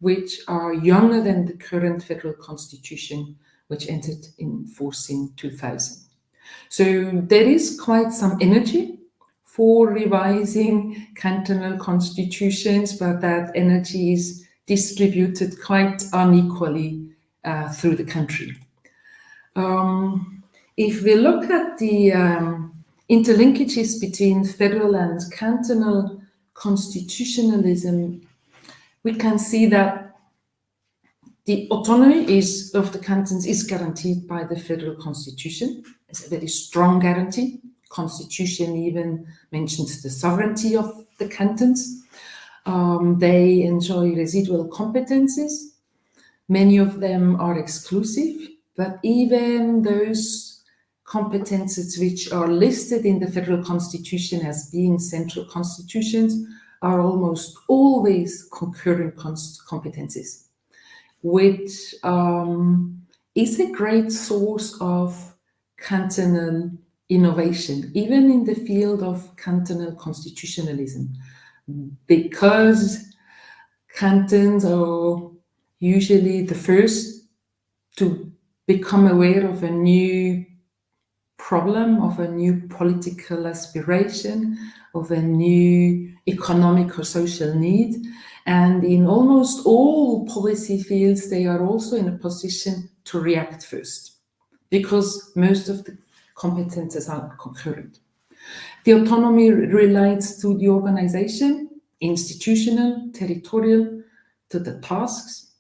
which are younger than the current federal constitution, which entered in force in 2000. So there is quite some energy for revising cantonal constitutions, but that energy is distributed quite unequally through the country. If we look at the interlinkages between federal and cantonal constitutionalism, we can see that the autonomy of the cantons is guaranteed by the federal constitution. It's a very strong guarantee. Constitution even mentions the sovereignty of the cantons. They enjoy residual competences. Many of them are exclusive, but even those competences which are listed in the federal constitution as being central constitutions are almost always concurrent competences, which is a great source of cantonal innovation, even in the field of cantonal constitutionalism, because cantons are usually the first to become aware of a new problem, of a new political aspiration, of a new economic or social need. And in almost all policy fields, they are also in a position to react first, because most of the competences are concurrent. The autonomy relates to the organization, institutional, territorial, to the tasks.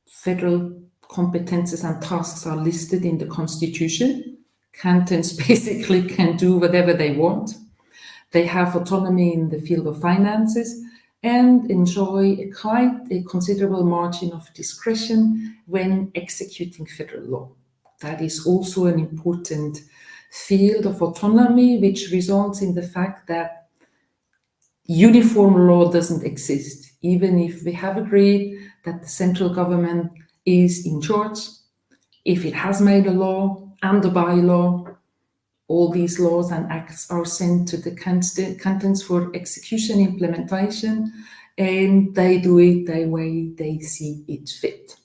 Federal competences and tasks are listed in the Constitution. Cantons basically can do whatever they want. They have autonomy in the field of finances and enjoy quite a considerable margin of discretion when executing federal law. That is also an important field of autonomy, which results in the fact that uniform law doesn't exist. Even if we have agreed that the central government is in charge, if it has made a law and a bylaw, all these laws and acts are sent to the cantons for execution, implementation, and they do it the way they see it fit.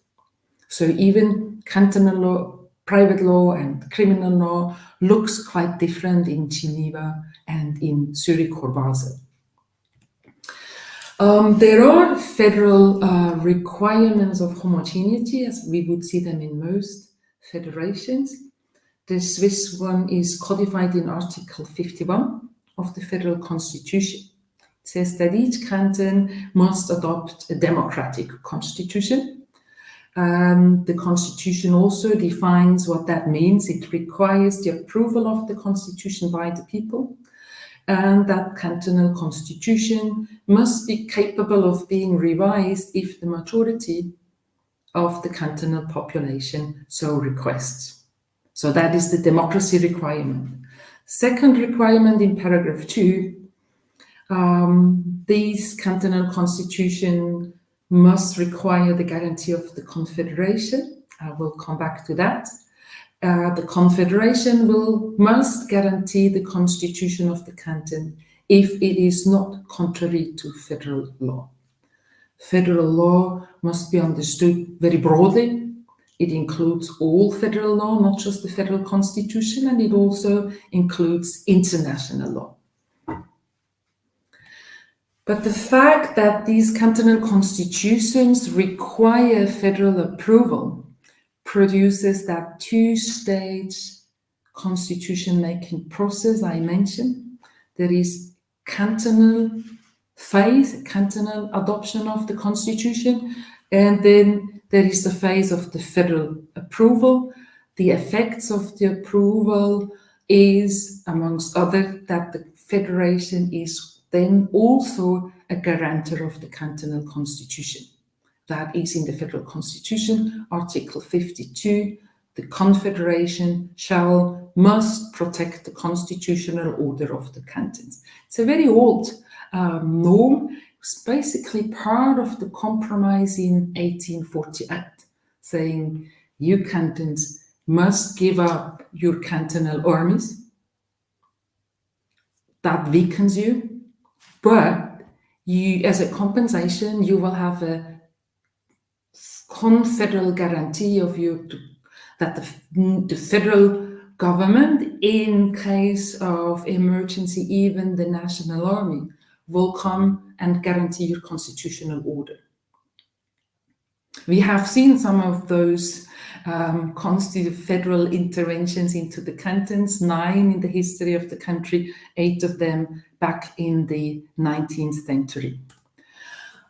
So even cantonal law, private law and criminal law looks quite different in Geneva and in Zurich or Basel. There are federal requirements of homogeneity, as we would see them in most federations. The Swiss one is codified in Article 51 of the Federal Constitution. It says that each canton must adopt a democratic constitution. The Constitution also defines what that means. It requires the approval of the Constitution by the people, and that cantonal constitution must be capable of being revised if the majority of the cantonal population so requests. So that is the democracy requirement. Second requirement in paragraph 2, these cantonal constitution must require the guarantee of the confederation. I will come back to that. The confederation must guarantee the constitution of the canton if it is not contrary to federal law. Federal law must be understood very broadly. It includes all federal law, not just the federal constitution, and it also includes international law. But the fact that these cantonal constitutions require federal approval produces that two-stage constitution-making process I mentioned. There is cantonal phase, cantonal adoption of the constitution, and then there is the phase of the federal approval. The effects of the approval is, amongst other, that the federation is then also a guarantor of the cantonal constitution. That is in the Federal Constitution, Article 52, the Confederation must protect the constitutional order of the cantons. It's a very old norm. It's basically part of the compromise in 1848, saying you cantons must give up your cantonal armies. That weakens you, but you, as a compensation, you will have a confederal guarantee of you that the federal government, in case of emergency, even the national army, will come and guarantee your constitutional order. We have seen some of those federal interventions into the cantons, 9 in the history of the country, 8 of them back in the 19th century.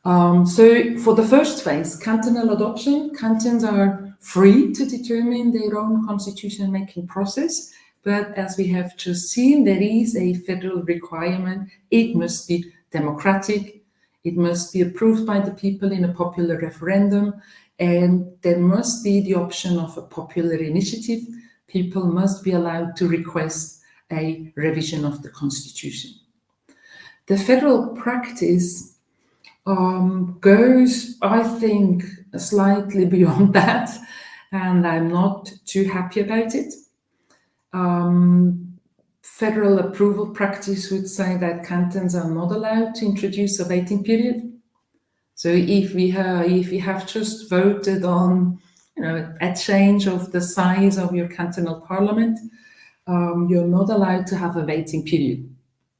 So for the first phase, cantonal adoption, cantons are free to determine their own constitution-making process, but as we have just seen, there is a federal requirement. It must be democratic, it must be approved by the people in a popular referendum, and there must be the option of a popular initiative. People must be allowed to request a revision of the constitution. The federal practice goes, I think, slightly beyond that, and I'm not too happy about it. Federal approval practice would say that cantons are not allowed to introduce a waiting period. So if we have just voted on, a change of the size of your cantonal parliament, you're not allowed to have a waiting period.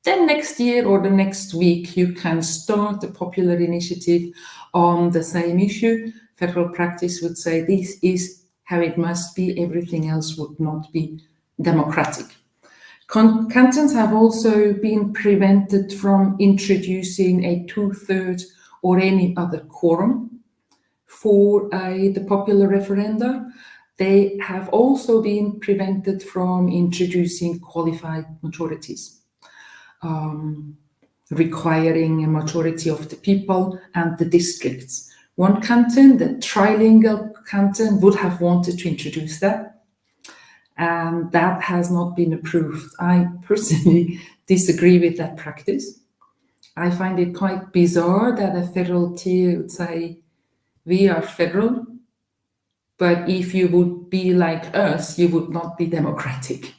Then next year or the next week, you can start a popular initiative on the same issue. Federal practice would say this is how it must be, everything else would not be democratic. Cantons have also been prevented from introducing a 2/3 or any other quorum for the popular referenda. they have also been prevented from introducing qualified majorities, requiring a majority of the people and the districts. One canton, the trilingual canton, would have wanted to introduce that, and that has not been approved. I personally disagree with that practice. I find it quite bizarre that a federal tier would say, we are federal, but if you would be like us, you would not be democratic.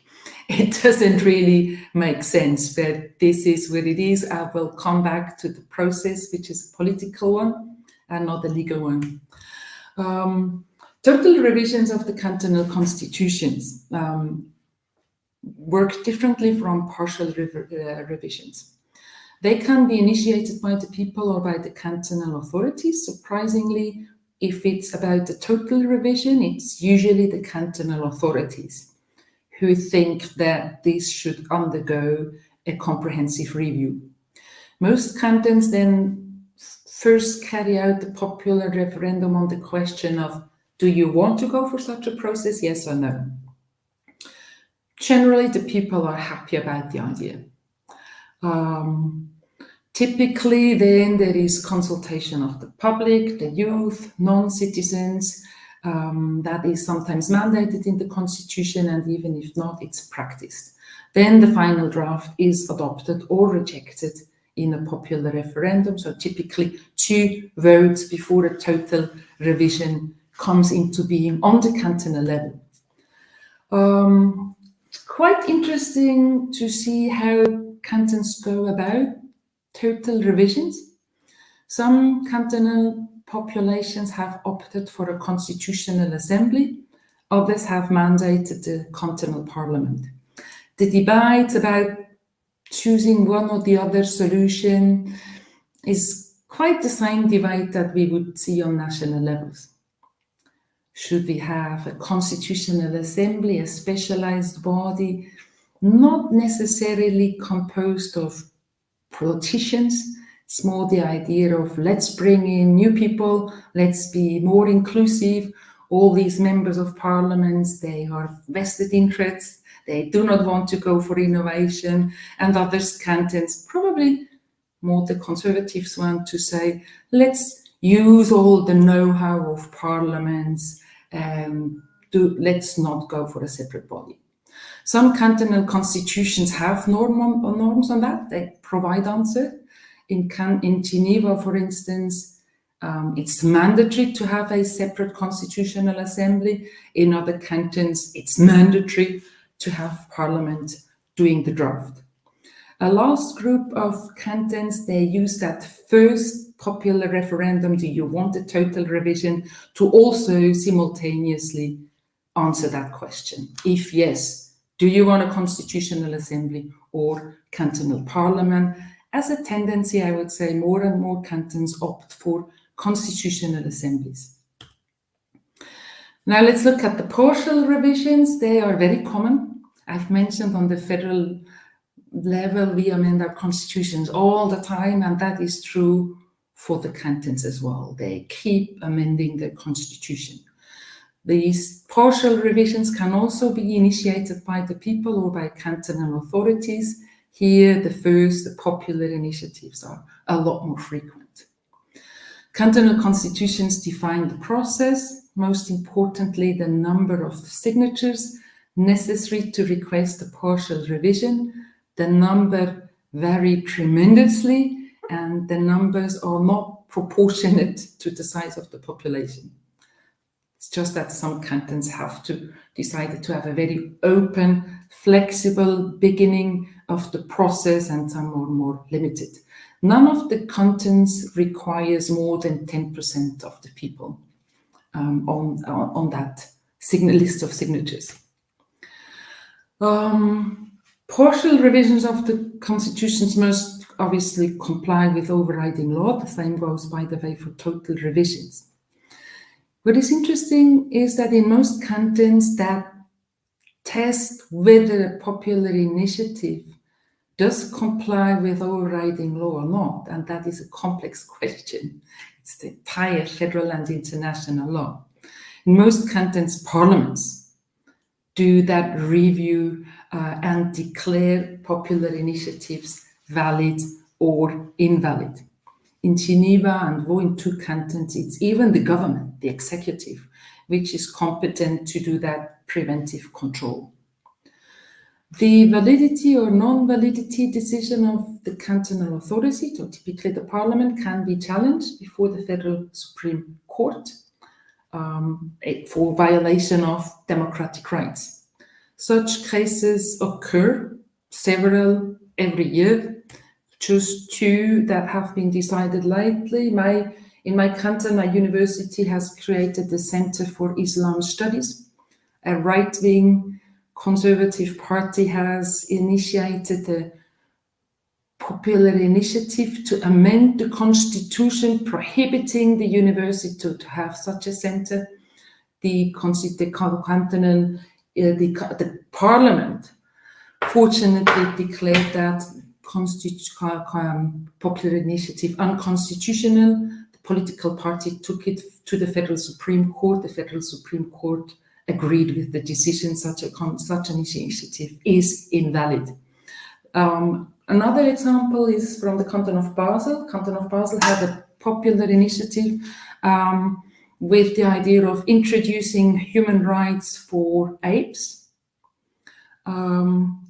It doesn't really make sense, but this is what it is. I will come back to the process, which is a political one and not a legal one. Total revisions of the cantonal constitutions work differently from partial revisions. They can be initiated by the people or by the cantonal authorities. Surprisingly, if it's about the total revision, it's usually the cantonal authorities who think that this should undergo a comprehensive review. Most cantons then first carry out the popular referendum on the question of, do you want to go for such a process, yes or no? Generally, the people are happy about the idea. Typically, then there is consultation of the public, the youth, non-citizens. That is sometimes mandated in the constitution, and even if not, it's practiced. Then the final draft is adopted or rejected in a popular referendum. So typically 2 votes before a total revision comes into being on the cantonal level. It's quite interesting to see how cantons go about total revisions. Some cantonal populations have opted for a constitutional assembly. Others have mandated the cantonal parliament. The debate about choosing one or the other solution is quite the same debate that we would see on national levels. Should we have a constitutional assembly, a specialized body, not necessarily composed of politicians? It's more the idea of, let's bring in new people, let's be more inclusive. All these members of parliaments, they are vested interests, they do not want to go for innovation, and others cantons, probably more the conservatives, want to say, let's use all the know-how of parliaments, let's not go for a separate body. Some cantonal constitutions have norms on that, they provide answer. In Geneva, for instance, it's mandatory to have a separate constitutional assembly. In other cantons, it's mandatory to have parliament doing the draft. A last group of cantons, they use that first popular referendum, do you want a total revision, to also simultaneously answer that question. If yes, do you want a constitutional assembly or cantonal parliament? As a tendency, I would say more and more cantons opt for constitutional assemblies. Now let's look at the partial revisions. They are very common. I've mentioned on the federal level, we amend our constitutions all the time, and that is true for the cantons as well. They keep amending their constitution. These partial revisions can also be initiated by the people or by cantonal authorities. Here, the popular initiatives are a lot more frequent. Cantonal constitutions define the process, most importantly, the number of signatures necessary to request a partial revision. The number vary tremendously, and the numbers are not proportionate to the size of the population. It's just that some cantons have to decide to have a very open, flexible beginning of the process, and some are more limited. None of the cantons requires more than 10% of the people on that list of signatures. Partial revisions of the constitutions must obviously comply with overriding law. The same goes, by the way, for total revisions. What is interesting is that in most cantons that test whether a popular initiative does comply with overriding law or not, and that is a complex question. It's the entire federal and international law. In most cantons, parliaments do that review and declare popular initiatives valid or invalid. In Geneva and Vaud, in 2 cantons, it's even the government, the executive, which is competent to do that preventive control. The validity or non-validity decision of the cantonal authority, so typically the parliament, can be challenged before the Federal Supreme Court for violation of democratic rights. Such cases occur, several every year, just 2 that have been decided lately. In my canton, my university has created the Center for Islam Studies. A right-wing conservative party has initiated a popular initiative to amend the constitution prohibiting the university to have such a center. The parliament fortunately declared that popular initiative unconstitutional. The political party took it to the Federal Supreme Court. The Federal Supreme Court agreed with the decision. Such an initiative is invalid. Another example is from the canton of Basel. Canton of Basel had a popular initiative with the idea of introducing human rights for apes.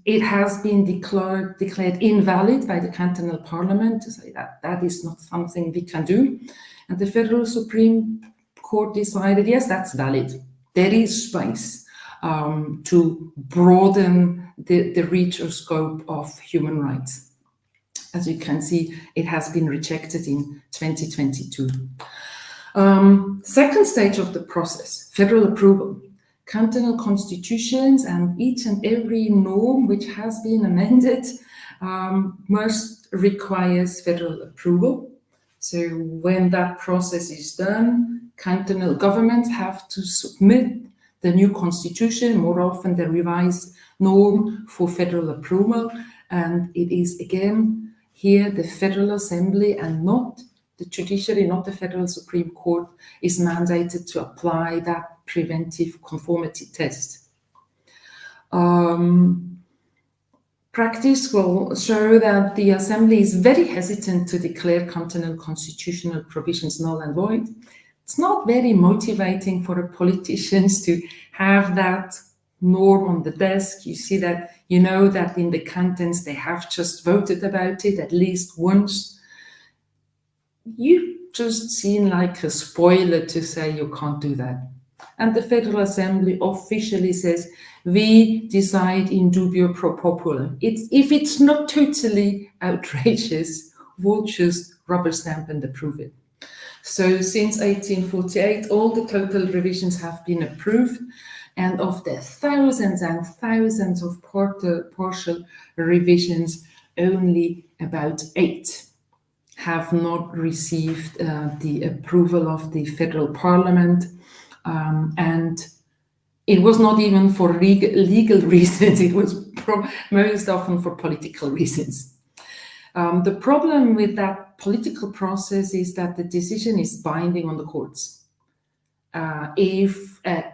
It has been declared invalid by the cantonal parliament to say that that is not something we can do. And the Federal Supreme Court decided, yes, that's valid. There is space to broaden the reach or scope of human rights. As you can see, it has been rejected in 2022. Second stage of the process, federal approval. Cantonal constitutions and each and every norm which has been amended must requires federal approval. So when that process is done, cantonal governments have to submit the new constitution, more often the revised norm, for federal approval. And it is again here the Federal Assembly and not the judiciary, not the Federal Supreme Court, is mandated to apply that preventive conformity test. Practice will show that the Assembly is very hesitant to declare cantonal constitutional provisions null and void. It's not very motivating for the politicians to have that norm on the desk. You see that, you know that in the cantons they have just voted about it at least once. You just seem like a spoiler to say you can't do that. And the Federal Assembly officially says, we decide in dubio pro populo. If it's not totally outrageous, we'll just rubber stamp and approve it. So since 1848, all the total revisions have been approved. And of the thousands and thousands of partial revisions, only about 8 have not received the approval of the federal parliament. And it was not even for legal reasons, it was most often for political reasons. The problem with that political process is that the decision is binding on the courts. If a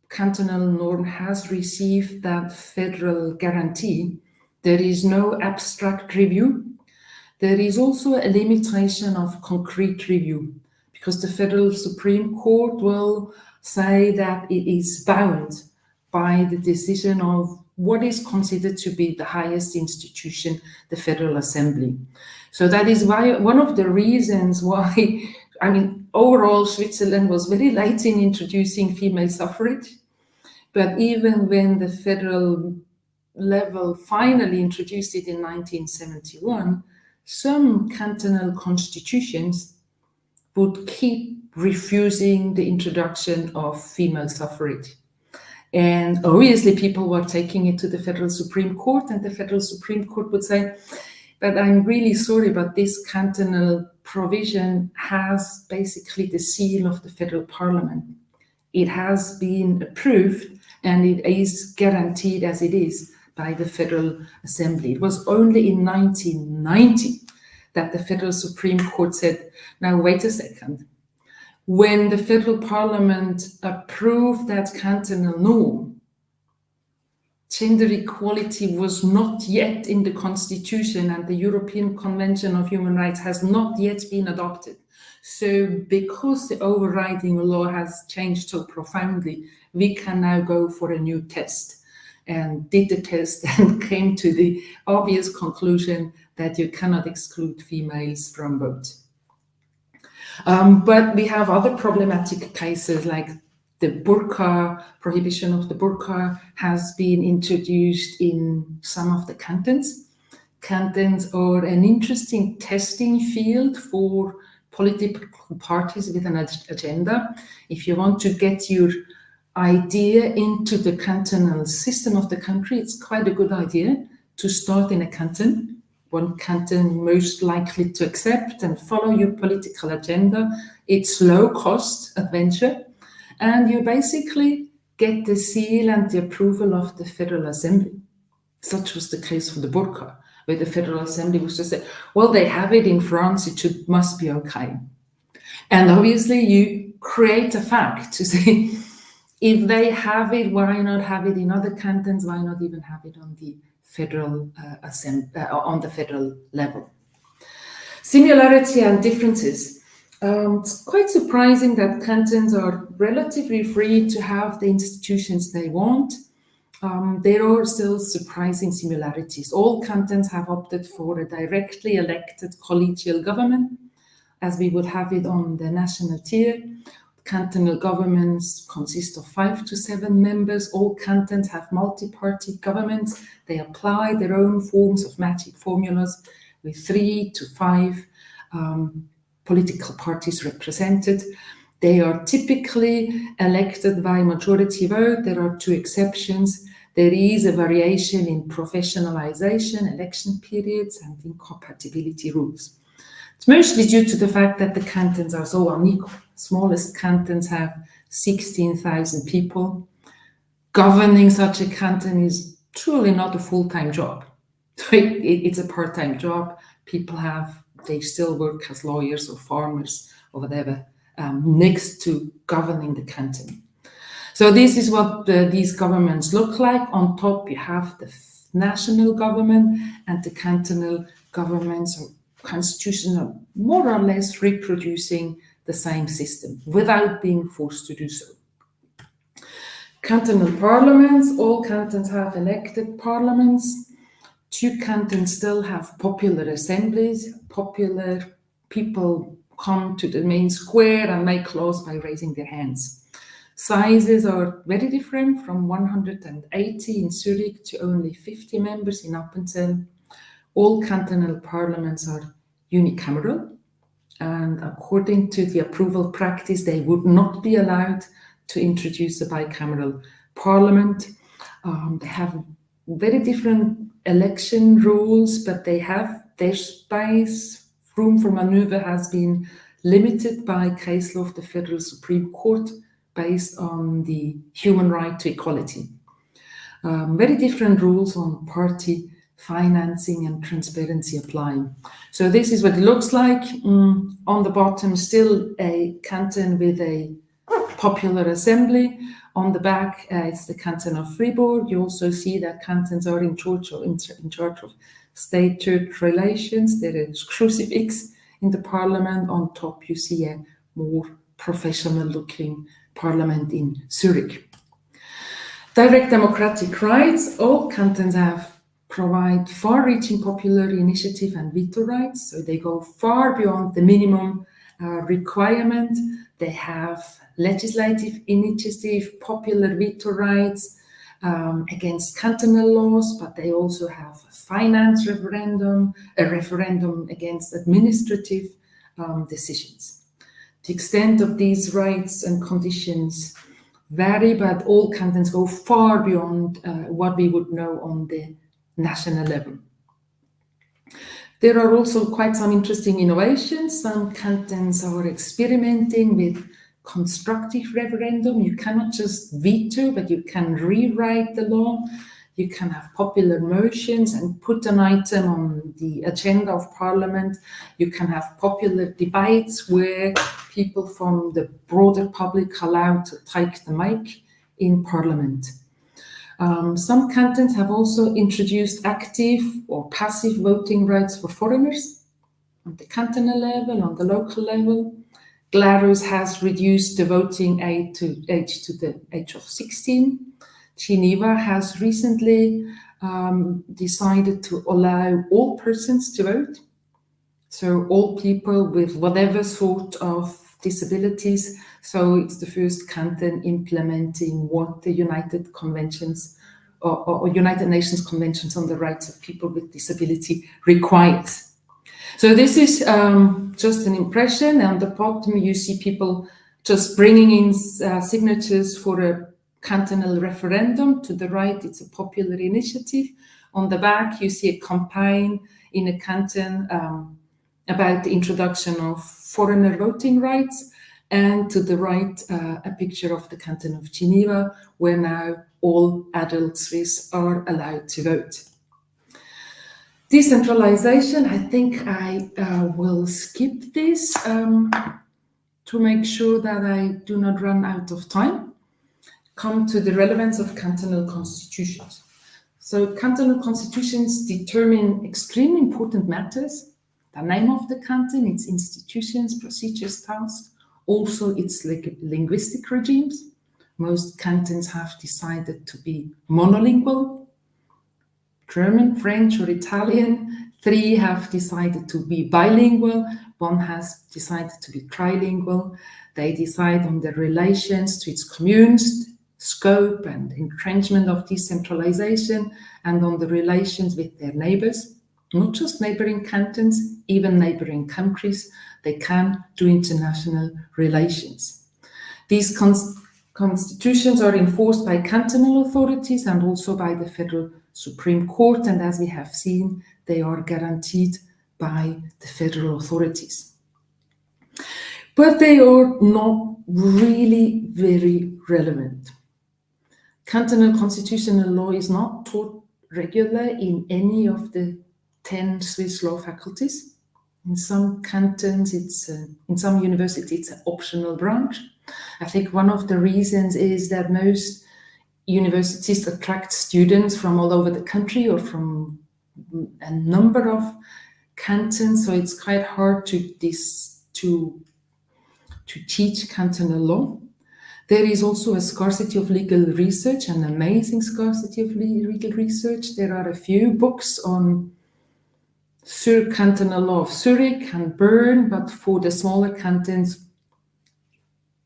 cantonal norm has received that federal guarantee, there is no abstract review. There is also a limitation of concrete review, because the Federal Supreme Court will say that it is bound by the decision of what is considered to be the highest institution, the Federal Assembly. So that is why one of the reasons why, I mean, overall Switzerland was very late in introducing female suffrage, but even when the federal level finally introduced it in 1971, some cantonal constitutions would keep refusing the introduction of female suffrage. And obviously people were taking it to the Federal Supreme Court, and the Federal Supreme Court would say, but I'm really sorry, but this cantonal provision has basically the seal of the federal parliament. It has been approved and it is guaranteed as it is by the Federal Assembly. It was only in 1990 that the Federal Supreme Court said, now wait a second, when the federal parliament approved that cantonal norm, gender equality was not yet in the constitution, and the European Convention of Human Rights has not yet been adopted. So because the overriding law has changed so profoundly, we can now go for a new test, and did the test and came to the obvious conclusion that you cannot exclude females from vote. But we have other problematic cases, like the burqa, prohibition of the burqa has been introduced in some of the cantons. Cantons are an interesting testing field for political parties with an agenda. If you want to get your idea into the cantonal system of the country, it's quite a good idea to start in a canton, one canton most likely to accept and follow your political agenda. It's low-cost adventure, and you basically get the seal and the approval of the Federal Assembly. Such was the case for the burqa, where the Federal Assembly was just saying, well, they have it in France, it must be okay. And obviously you create a fact to say, if they have it, why not have it in other cantons? Why not even have it on the federal on the federal level? Similarity and differences. It's quite surprising that cantons are relatively free to have the institutions they want. There are still surprising similarities. All cantons have opted for a directly elected collegial government, as we would have it on the national tier. Cantonal governments consist of 5 to 7 members. All cantons have multi-party governments. They apply their own forms of magic formulas with 3 to 5 political parties represented. They are typically elected by majority vote. There are 2 exceptions. There is a variation in professionalization, election periods, and incompatibility rules. It's mostly due to the fact that the cantons are so unequal. Smallest cantons have 16,000 people. Governing such a canton is truly not a full-time job. It's a part-time job. People they still work as lawyers or farmers or whatever, next to governing the canton. So this is what these governments look like. On top, you have the national government, and the cantonal governments or constitution are more or less reproducing the same system without being forced to do so. Cantonal parliaments, all cantons have elected parliaments. 2 cantons still have popular assemblies. Popular people come to the main square and make laws by raising their hands. Sizes are very different, from 180 in Zurich to only 50 members in Appenzell. All cantonal parliaments are unicameral, and according to the approval practice, they would not be allowed to introduce a bicameral parliament. They have very different election rules, but they have their space. Room for maneuver has been limited by case law of the Federal Supreme Court based on the human right to equality. Very different rules on party financing and transparency applying. So this is what it looks like. On the bottom, still a canton with a popular assembly. On the back, it's the canton of Fribourg. You also see that cantons are in charge of state-church relations. There is crucifix in the parliament. On top, you see a more professional-looking parliament in Zurich. Direct democratic rights. All cantons provide far-reaching popular initiative and veto rights, so they go far beyond the minimum requirement. They have legislative initiative, popular veto rights against cantonal laws, but they also have a finance referendum, a referendum against administrative decisions. The extent of these rights and conditions vary, but all cantons go far beyond what we would know on the national level. There are also quite some interesting innovations. Some cantons are experimenting with constructive referendum. You cannot just veto, but you can rewrite the law. You can have popular motions and put an item on the agenda of Parliament. You can have popular debates where people from the broader public are allowed to take the mic in Parliament. Some cantons have also introduced active or passive voting rights for foreigners on the cantonal level, on the local level. Glarus has reduced the voting age to the age of 16. Geneva has recently decided to allow all persons to vote. So all people with whatever sort of disabilities. So it's the first canton implementing what the United Conventions or United Nations Conventions on the Rights of People with Disability requires. So this is just an impression. On the bottom, you see people just bringing in signatures for a cantonal referendum. To the right, it's a popular initiative. On the back, you see a campaign in a canton about the introduction of foreigner voting rights. And to the right, a picture of the canton of Geneva, where now all adult Swiss are allowed to vote. Decentralization, I think I will skip this to make sure that I do not run out of time. Come to the relevance of cantonal constitutions. So cantonal constitutions determine extremely important matters: the name of the canton, its institutions, procedures, tasks, also its linguistic regimes. Most cantons have decided to be monolingual: German, French, or Italian. 3 have decided to be bilingual. 1 has decided to be trilingual. They decide on the relations to its communes, scope and entrenchment of decentralization, and on the relations with their neighbors, not just neighboring cantons, even neighboring countries. They can do international relations. These constitutions are enforced by cantonal authorities and also by the Federal Supreme Court, and as we have seen, they are guaranteed by the federal authorities. But they are not really very relevant. Cantonal constitutional law is not taught regularly in any of the 10 Swiss law faculties. In some cantons, in some universities, it's an optional branch. I think one of the reasons is that most universities attract students from all over the country or from a number of cantons, so it's quite hard to teach cantonal law. There is also a scarcity of legal research, an amazing scarcity of legal research. There are a few books on cantonal law of Zurich and Bern, but for the smaller cantons,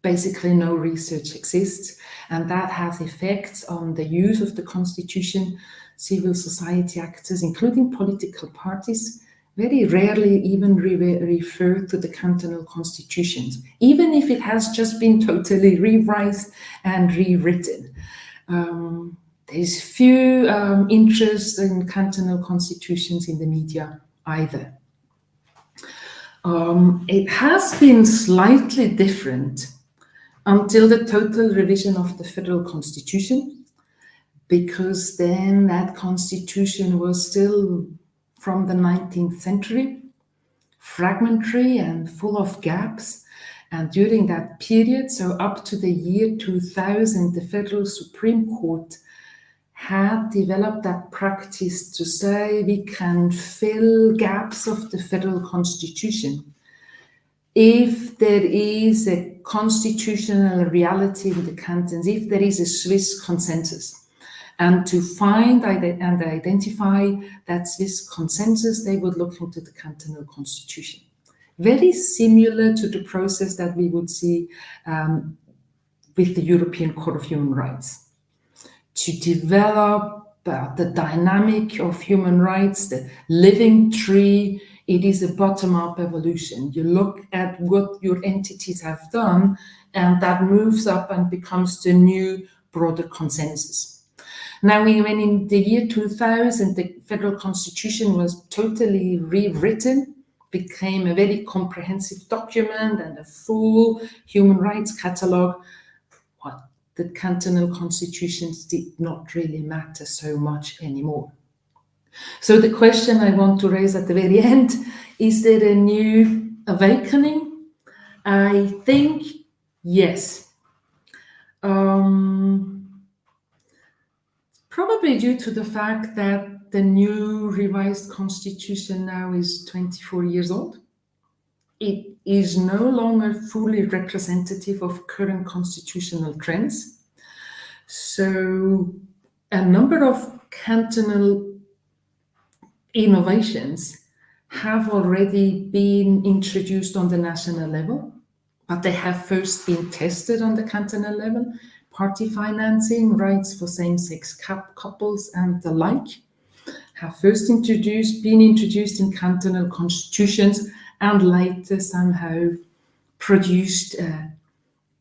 basically no research exists, and that has effects on the use of the constitution. Civil society actors, including political parties, very rarely even refer to the cantonal constitutions, even if it has just been totally revised and rewritten. There's few interest in cantonal constitutions in the media either. It has been slightly different until the total revision of the federal constitution, because then that constitution was still from the 19th century, fragmentary and full of gaps. And during that period, so up to the year 2000, the Federal Supreme Court had developed that practice to say we can fill gaps of the federal constitution if there is a constitutional reality in the cantons, if there is a Swiss consensus. And to find and identify that Swiss consensus, they would look into the cantonal constitution. Very similar to the process that we would see with the European Court of Human Rights. To develop the dynamic of human rights, the living tree, it is a bottom-up evolution. You look at what your entities have done, and that moves up and becomes the new broader consensus. Now, when in the year 2000, the federal constitution was totally rewritten, became a very comprehensive document and a full human rights catalog, that cantonal constitutions did not really matter so much anymore. So the question I want to raise at the very end, is there a new awakening? I think yes. Probably due to the fact that the new revised constitution now is 24 years old. It is no longer fully representative of current constitutional trends. So a number of cantonal innovations have already been introduced on the national level, but they have first been tested on the cantonal level. Party financing, rights for same-sex couples and the like have first been introduced in cantonal constitutions and later somehow produced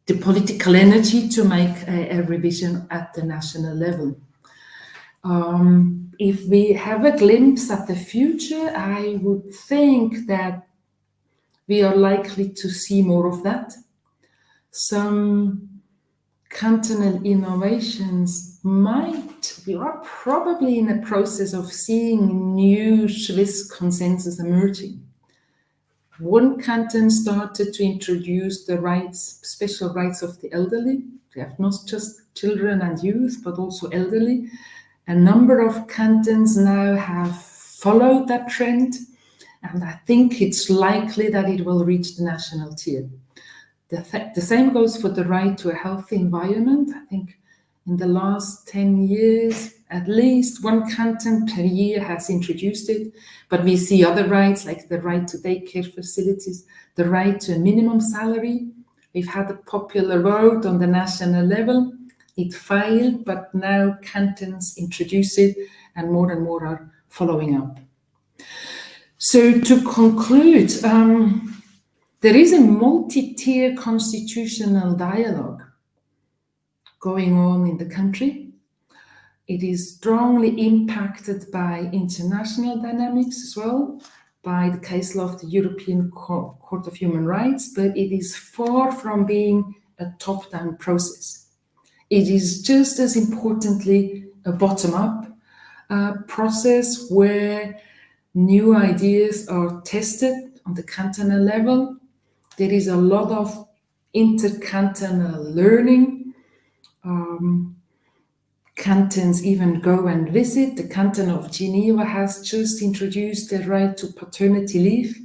the political energy to make a revision at the national level. If we have a glimpse at the future, I would think that we are likely to see more of that. Some cantonal innovations we are probably in a process of seeing new Swiss consensus emerging. One canton started to introduce the special rights of the elderly. They have not just children and youth, but also elderly. A number of cantons now have followed that trend, and I think it's likely that it will reach the national tier. The same goes for the right to a healthy environment. I think in the last 10 years, at least one canton per year has introduced it, but we see other rights like the right to daycare facilities, the right to a minimum salary. We've had a popular vote on the national level. It failed, but now cantons introduce it and more are following up. So to conclude, there is a multi-tier constitutional dialogue going on in the country. It is strongly impacted by international dynamics as well, by the case law of the European Court of Human Rights, but it is far from being a top-down process. It is just as importantly a bottom-up process where new ideas are tested on the cantonal level. There is a lot of intercantonal learning. Cantons even go and visit. The canton of Geneva has just introduced the right to paternity leave.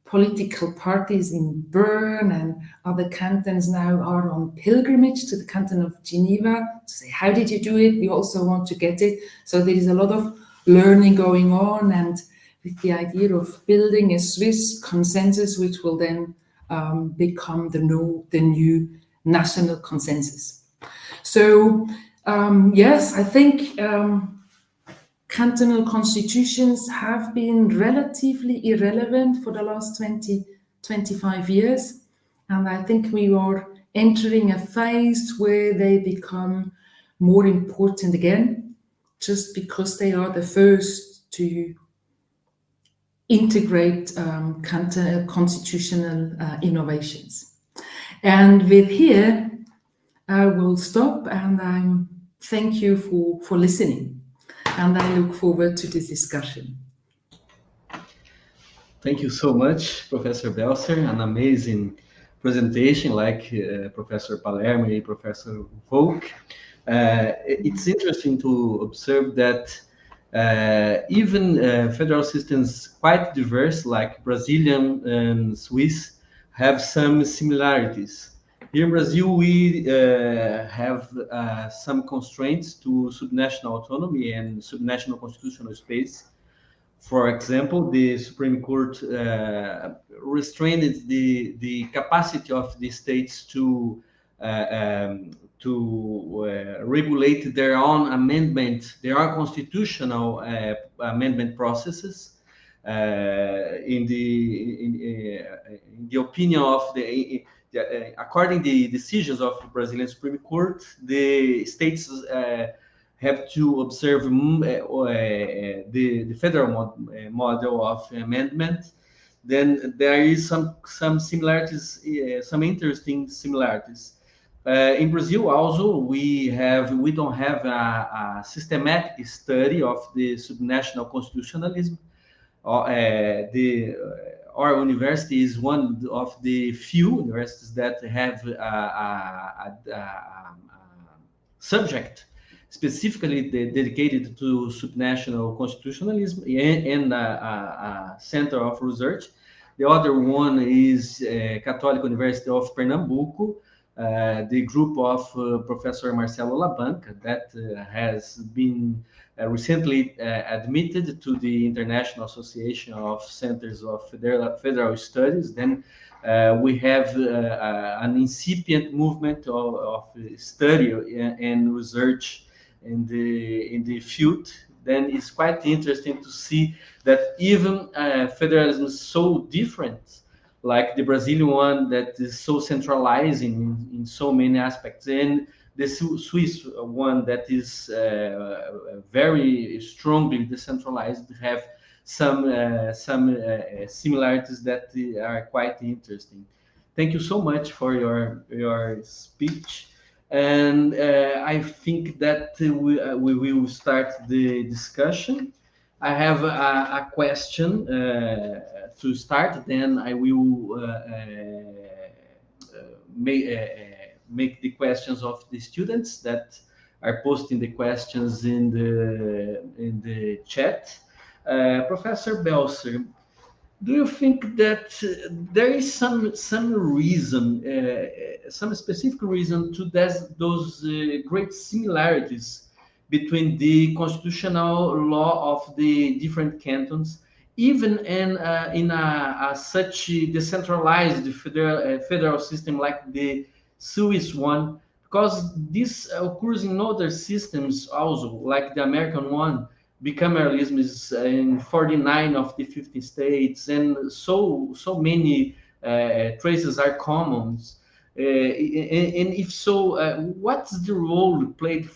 Political parties in Bern and other cantons now are on pilgrimage to the canton of Geneva to say, how did you do it? We also want to get it. So there is a lot of learning going on, and with the idea of building a Swiss consensus, which will then become the new national consensus. So yes, I think cantonal constitutions have been relatively irrelevant for the last 20-25 years. And I think we are entering a phase where they become more important again, just because they are the first to integrate constitutional innovations. And with here, I will stop, and I thank you for listening. And I look forward to this discussion. Thank you so much, Professor Belser. An amazing presentation, like Professor Palermo and Professor Woelk. It's interesting to observe that even federal systems quite diverse, like Brazilian and Swiss, have some similarities. Here in Brazil, we have some constraints to subnational autonomy and subnational constitutional space. For example, the Supreme Court restrained the capacity of the states to regulate their own amendment, their own constitutional amendment processes. In the opinion of according to the decisions of the Brazilian Supreme Court, the states have to observe the federal model of amendment. Then there is some similarities, some interesting similarities. In Brazil also, we don't have a systematic study of the subnational constitutionalism. Our university is one of the few universities that have a subject specifically dedicated to subnational constitutionalism and a center of research. The other one is Catholic University of Pernambuco, the group of Professor Marcelo Labanca that has been recently admitted to the International Association of Centers of Federal Studies. Then we have an incipient movement of study and research in the field. Then it's quite interesting to see that even federalism is so different, like the Brazilian one that is so centralizing in so many aspects, and the Swiss one that is very strongly decentralized, have some similarities that are quite interesting. Thank you so much for your speech, and I think that we will start the discussion. I have a question to start, then I will make the questions of the students that are posting the questions in the chat. Professor Belser, do you think that there is some reason, some specific reason to those great similarities between the constitutional law of the different cantons, even in such a decentralized federal system like the Swiss one? Because this occurs in other systems also, like the American one. Bicameralism is in 49 of the 50 states, and so many traces are common. And if so, what's the role played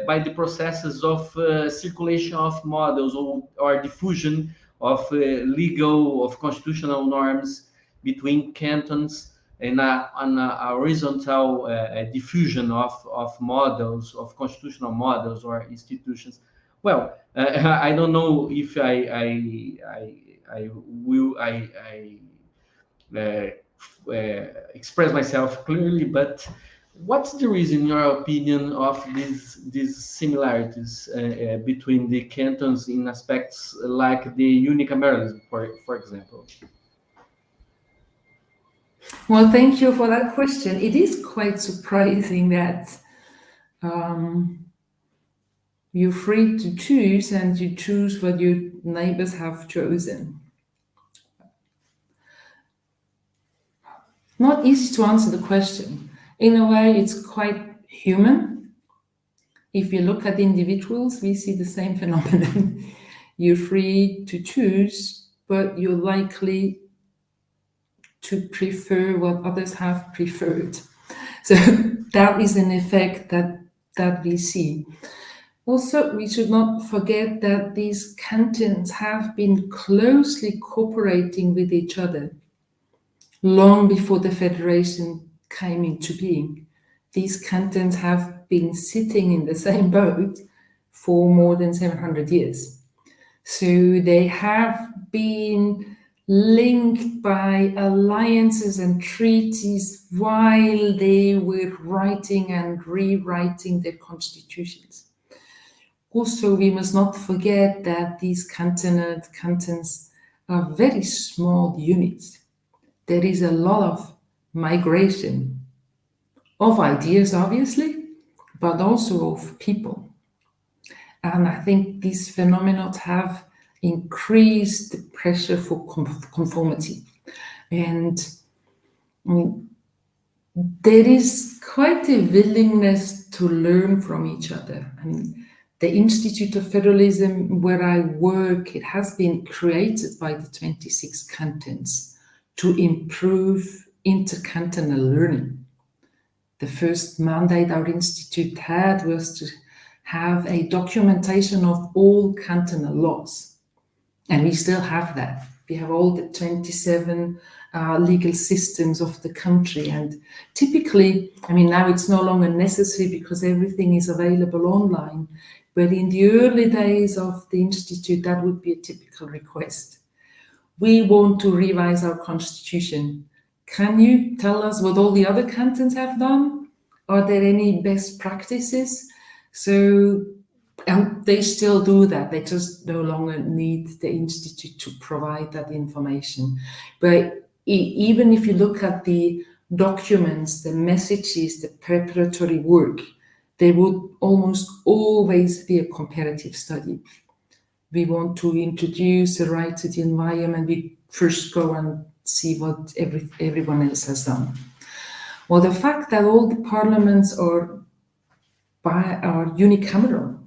by the processes of circulation of models or diffusion of constitutional norms between cantons, and on a horizontal diffusion of models, of constitutional models or institutions? Well, I don't know if I will express myself clearly, but what's the reason, in your opinion, of these similarities between the cantons in aspects like the unicameralism, for example? Well, thank you for that question. It is quite surprising that you're free to choose, and you choose what your neighbors have chosen. Not easy to answer the question. In a way, it's quite human. If you look at individuals, we see the same phenomenon. You're free to choose, but you're likely to prefer what others have preferred. So that is an effect that we see. Also, we should not forget that these cantons have been closely cooperating with each other long before the federation came into being. These cantons have been sitting in the same boat for more than 700 years. So they have been linked by alliances and treaties while they were writing and rewriting their constitutions. Also, we must not forget that these cantons are very small units. There is a lot of migration of ideas, obviously, but also of people. And I think these phenomena have increased the pressure for conformity. And I mean, there is quite a willingness to learn from each other. I mean, the Institute of Federalism, where I work, it has been created by the 26 cantons to improve intercantonal learning. The first mandate our institute had was to have a documentation of all cantonal laws. And we still have that. We have all the 27 legal systems of the country. And typically, I mean, now it's no longer necessary because everything is available online. But in the early days of the Institute, that would be a typical request. We want to revise our constitution. Can you tell us what all the other cantons have done? Are there any best practices? So they still do that. They just no longer need the Institute to provide that information. But even if you look at the documents, the messages, the preparatory work, there would almost always be a comparative study. We want to introduce the right to the environment. We first go and see what everyone else has done. Well, the fact that all the parliaments are unicameral,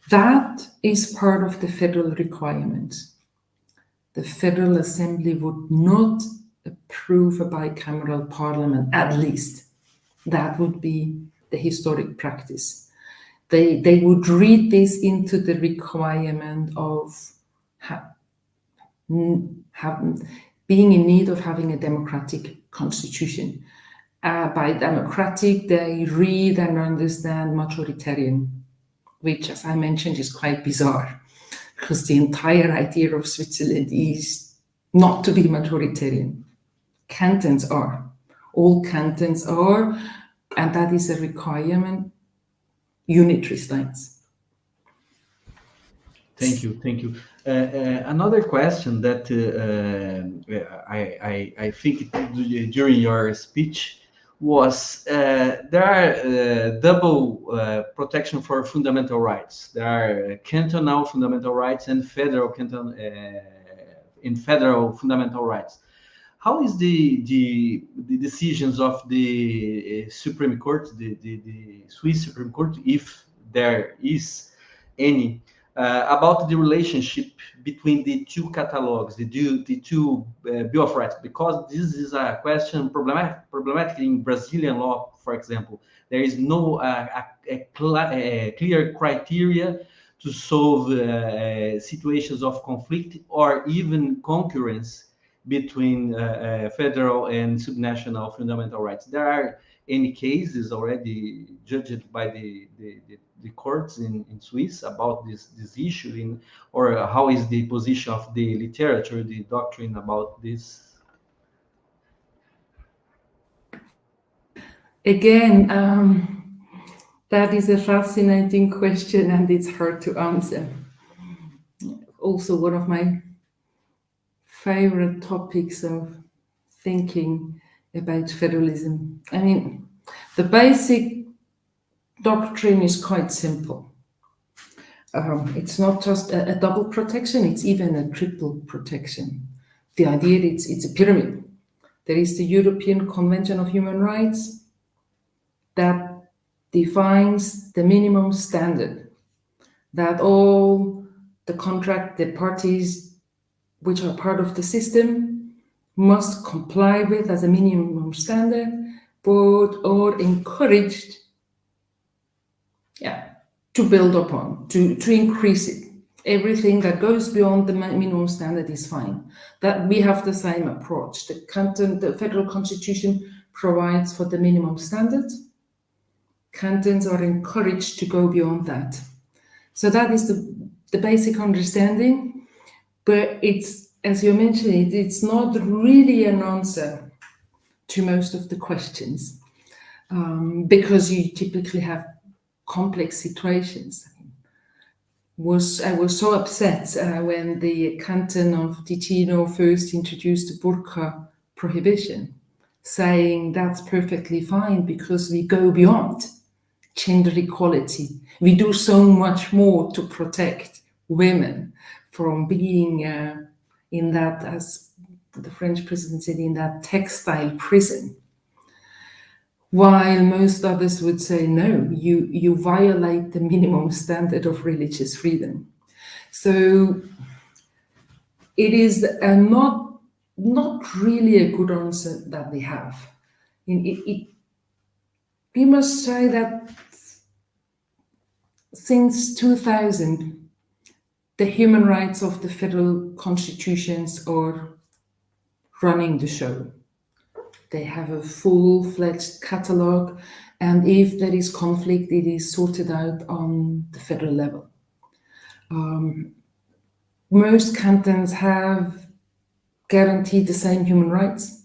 that is part of the federal requirements. The Federal Assembly would not approve a bicameral parliament, at least. That would be the historic practice. They would read this into the requirement of being in need of having a democratic constitution. By democratic, they read and understand majoritarian, which, as I mentioned, is quite bizarre, because the entire idea of Switzerland is not to be majoritarian. Cantons are. All cantons are, and that is a requirement, unitary states. Thank you, thank you. Another question that I think during your speech was there are double protection for fundamental rights. There are cantonal fundamental rights and federal federal fundamental rights. How is the decisions of the Supreme Court, the Swiss Supreme Court, if there is any, about the relationship between the two catalogs, the two Bill of Rights? Because this is a question problematic in Brazilian law, for example. There is no clear criteria to solve situations of conflict or even concurrence between federal and subnational fundamental rights. There are any cases already judged by the courts in Swiss about this issue, or how is the position of the literature, the doctrine about this? Again, that is a fascinating question, and it's hard to answer. Also, one of my favorite topics of thinking about federalism. I mean, the basic doctrine is quite simple. It's not just a double protection, it's even a triple protection. The idea it's a pyramid. There is the European Convention of Human Rights that defines the minimum standard that all the parties which are part of the system must comply with as a minimum standard, but are encouraged to build upon, to increase it. Everything that goes beyond the minimum standard is fine. That we have the same approach. The federal constitution provides for the minimum standard. Cantons are encouraged to go beyond that. So that is the basic understanding, but it's, as you mentioned, it's not really an answer to most of the questions, because you typically have complex situations. I was so upset when the canton of Ticino first introduced the burqa prohibition, saying that's perfectly fine because we go beyond gender equality. We do so much more to protect women from being in that, as the French president said, in that textile prison. While most others would say, no, you violate the minimum standard of religious freedom. So it is not really a good answer that we have. We must say that since 2000, the human rights of the federal constitutions are running the show. They have a full-fledged catalogue, and if there is conflict, it is sorted out on the federal level. Most cantons have guaranteed the same human rights,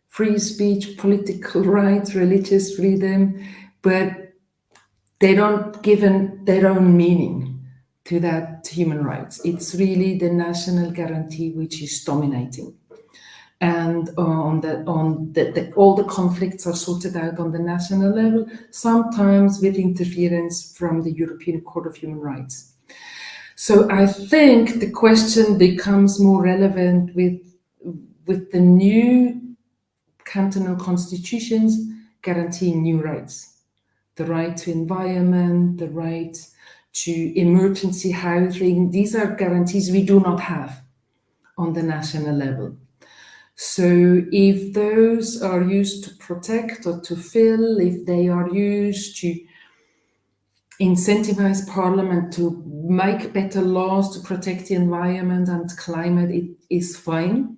free speech, political rights, religious freedom, but they don't give their own meaning to that human rights. It's really the national guarantee which is dominating. And all the conflicts are sorted out on the national level, sometimes with interference from the European Court of Human Rights. So I think the question becomes more relevant with the new cantonal constitutions guaranteeing new rights. The right to environment, the right to emergency housing. These are guarantees we do not have on the national level. So if those are used to protect or to fill, if they are used to incentivize Parliament to make better laws to protect the environment and climate, it is fine.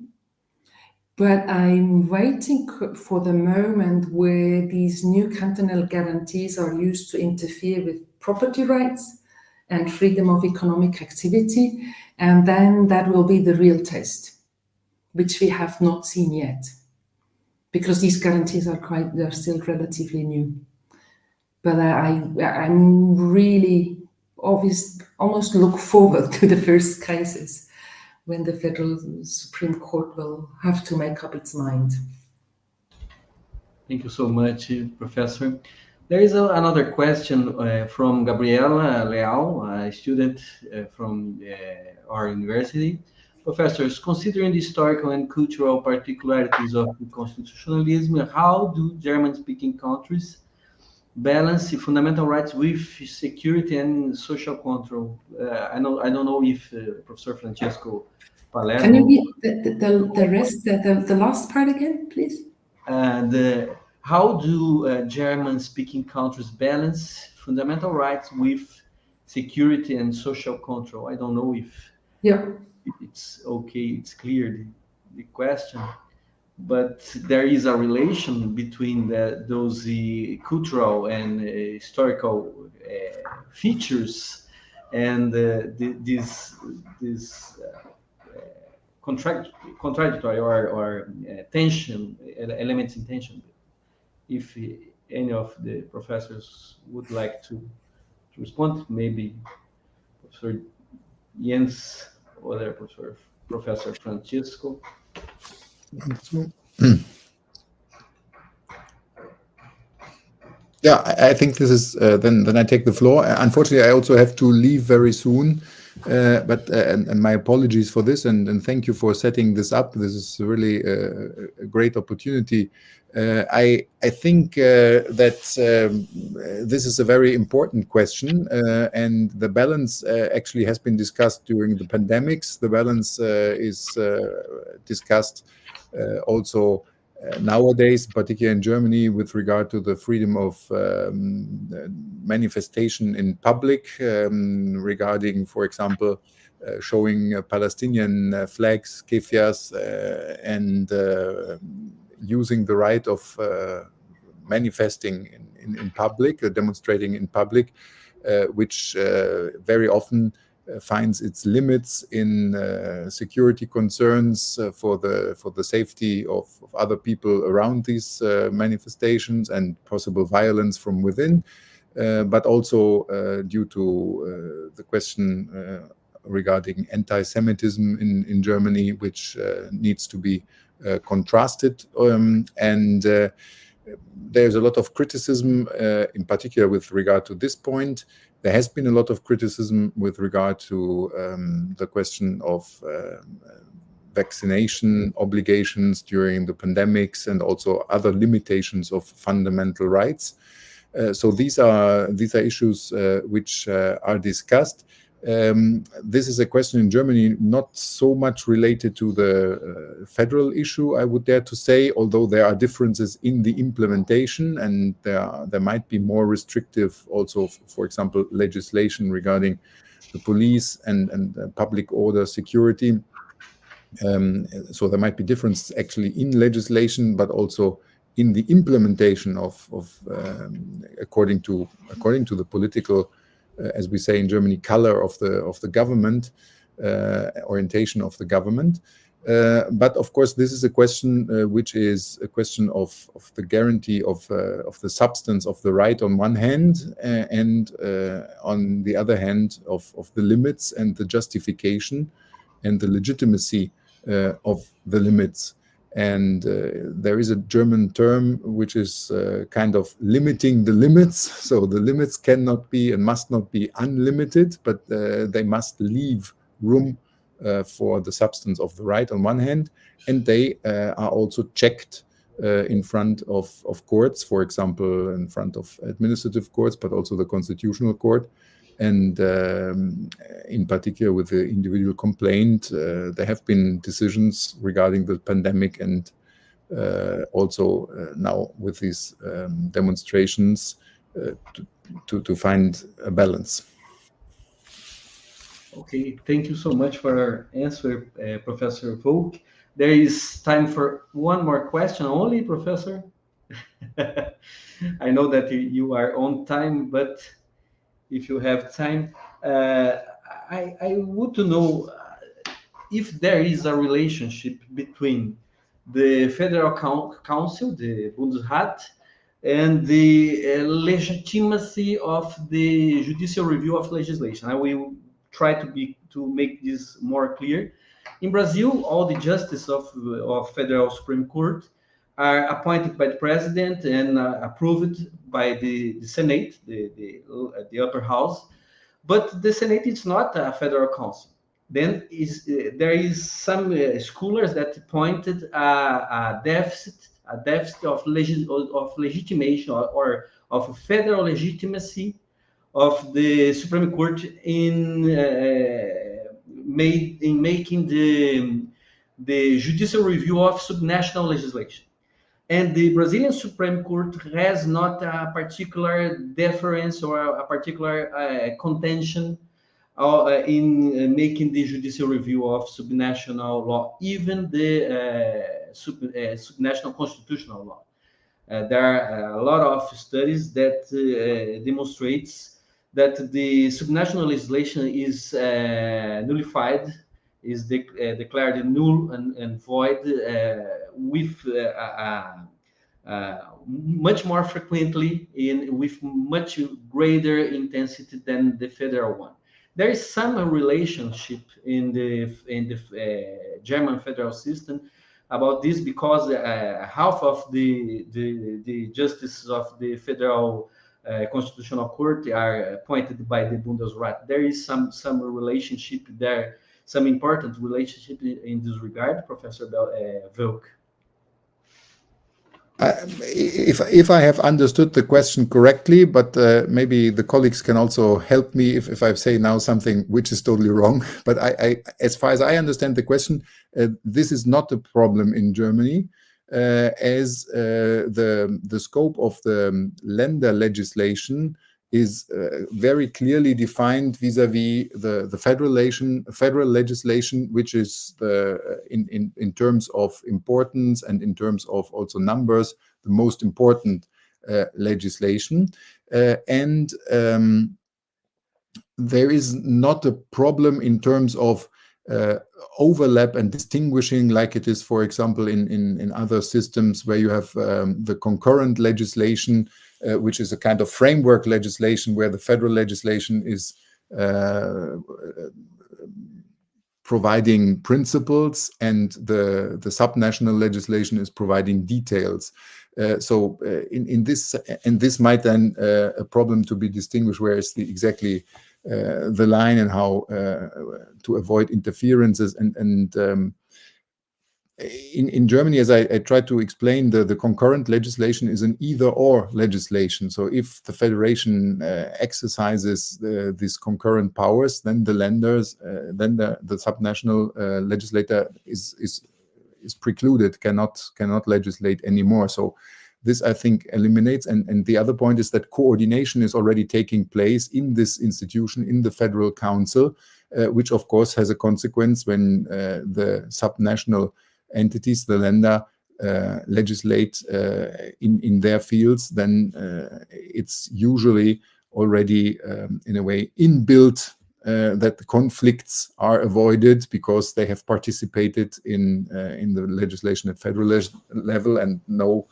But I'm waiting for the moment where these new cantonal guarantees are used to interfere with property rights and freedom of economic activity, and then that will be the real test, which we have not seen yet, because these guarantees they're still relatively new. But I'm really almost look forward to the first cases when the Federal Supreme Court will have to make up its mind. Thank you so much, Professor. There is another question from Gabriela Leal, a student from our university. Professors, considering the historical and cultural particularities of the constitutionalism, how do German-speaking countries balance fundamental rights with security and social control? I don't know if Professor Francesco Palermo. Can you read the rest, the last part again, please? How do German-speaking countries balance fundamental rights with security and social control? I don't know if it's okay, it's clear the question, but there is a relation between those cultural and historical features and these contradictory or tension elements in tension. If any of the professors would like to respond, maybe Professor Jens or Professor Francesco. Yeah, I think this is, then I take the floor. Unfortunately, I also have to leave very soon, but and my apologies for this, and thank you for setting this up. This is really a great opportunity. I think that this is a very important question, and the balance actually has been discussed during the pandemics. The balance is discussed also nowadays, particularly in Germany, with regard to the freedom of manifestation in public, regarding, for example, showing Palestinian flags, kefias, and using the right of manifesting in public, demonstrating in public, which very often finds its limits in security concerns for the safety of other people around these manifestations and possible violence from within, but also due to the question regarding anti-Semitism in Germany, which needs to be contrasted, and there's a lot of criticism, in particular with regard to this point. There has been a lot of criticism with regard to the question of vaccination obligations during the pandemics and also other limitations of fundamental rights. So these are issues which are discussed. This is a question in Germany not so much related to the federal issue, I would dare to say, although there are differences in the implementation, and there might be more restrictive also, for example, legislation regarding the police and public order, security. So there might be differences actually in legislation, but also in the implementation of according to the political, as we say in Germany, color of the government, orientation of the government. But of course, this is a question which is a question of the guarantee of the substance of the right on one hand, and on the other hand of the limits and the justification and the legitimacy of the limits. And there is a German term which is kind of limiting the limits. So the limits cannot be and must not be unlimited, but they must leave room for the substance of the right on one hand, and they are also checked in front of courts, for example, in front of administrative courts, but also the Constitutional Court. And in particular with the individual complaint, there have been decisions regarding the pandemic, and also now with these demonstrations to find a balance. Okay, thank you so much for your answer, Professor Woelk. There is time for one more question only, Professor. I know that you are on time, but if you have time, I want to know if there is a relationship between the Federal Council, the Bundesrat, and the legitimacy of the judicial review of legislation. I will try to make this more clear. In Brazil, all the justices of Federal Supreme Court are appointed by the president and approved by the Senate, the upper house. But the Senate is not a federal council. Then there is some scholars that pointed a deficit of legitimation or of federal legitimacy of the Supreme Court in making the judicial review of subnational legislation. And the Brazilian Supreme Court has not a particular deference or a particular contention in making the judicial review of subnational law, even the subnational constitutional law. There are a lot of studies that demonstrates that the subnational legislation is nullified, is declared null and void with much more frequently with much greater intensity than the federal one. There is some relationship in the German federal system about this, because half of the justices of the Federal Constitutional Court are appointed by the Bundesrat. There is some relationship there, some important relationship in this regard, Professor Woelk. If I have understood the question correctly, but maybe the colleagues can also help me if I say now something which is totally wrong. But as far as I understand the question, this is not a problem in Germany, as the scope of the Länder legislation is very clearly defined vis-a-vis the federal legislation, which is in terms of importance and in terms of also numbers, the most important legislation. And there is not a problem in terms of overlap and distinguishing, like it is, for example, in other systems where you have the concurrent legislation, which is a kind of framework legislation where the federal legislation is providing principles and the subnational legislation is providing details. So in this might then a problem to be distinguished, where is exactly the line and how to avoid interferences. And in Germany, as I tried to explain, the concurrent legislation is an either-or legislation. So if the federation exercises these concurrent powers, then the Länders, then the subnational legislator is precluded, cannot legislate anymore. So this, I think, eliminates. And the other point is that coordination is already taking place in this institution, in the Federal Council, which of course has a consequence when the subnational entities, the Länder, legislate in their fields. Then it's usually already in a way inbuilt that the conflicts are avoided because they have participated in the legislation at federal level and know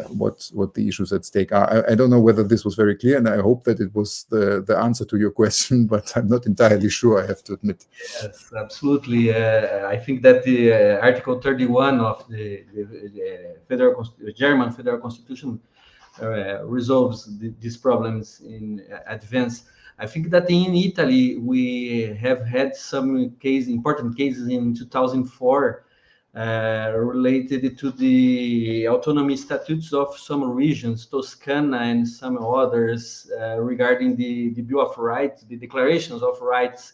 what the issues at stake are. I don't know whether this was very clear, and I hope that it was the answer to your question, but I'm not entirely sure, I have to admit. Yes, absolutely. I think that the Article 31 of the German Federal Constitution resolves these problems in advance. I think that in Italy, we have had some important cases in 2004 related to the autonomy statutes of some regions, Toscana and some others, regarding the Bill of Rights, the declarations of rights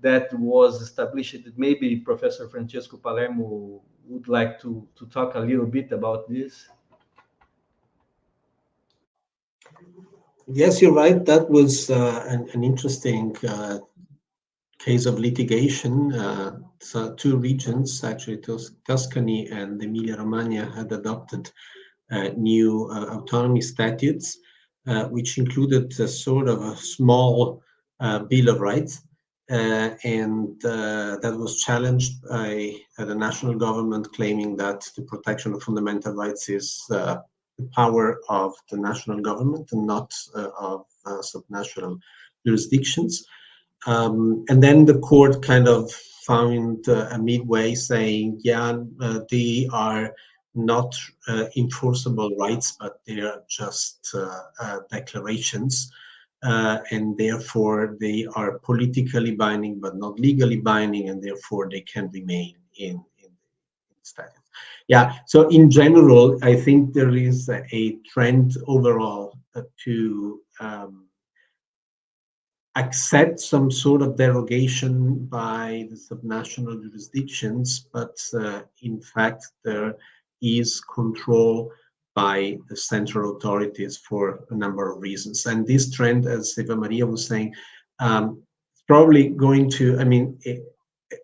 that was established. Maybe Professor Francesco Palermo would like to talk a little bit about this. Yes, you're right. That was an interesting case of litigation. So two regions, actually Tuscany and Emilia-Romagna, had adopted new autonomy statutes, which included a sort of a small Bill of Rights. And that was challenged by the national government, claiming that the protection of fundamental rights is the power of the national government and not of subnational jurisdictions. And then the court kind of found a midway, saying, yeah, they are not enforceable rights, but they are just declarations. And therefore they are politically binding, but not legally binding, and therefore they can remain in statute. Yeah, so in general, I think there is a trend overall to accept some sort of derogation by the subnational jurisdictions, but in fact there is control by the central authorities for a number of reasons. And this trend, as Eva Maria was saying, probably going to, I mean,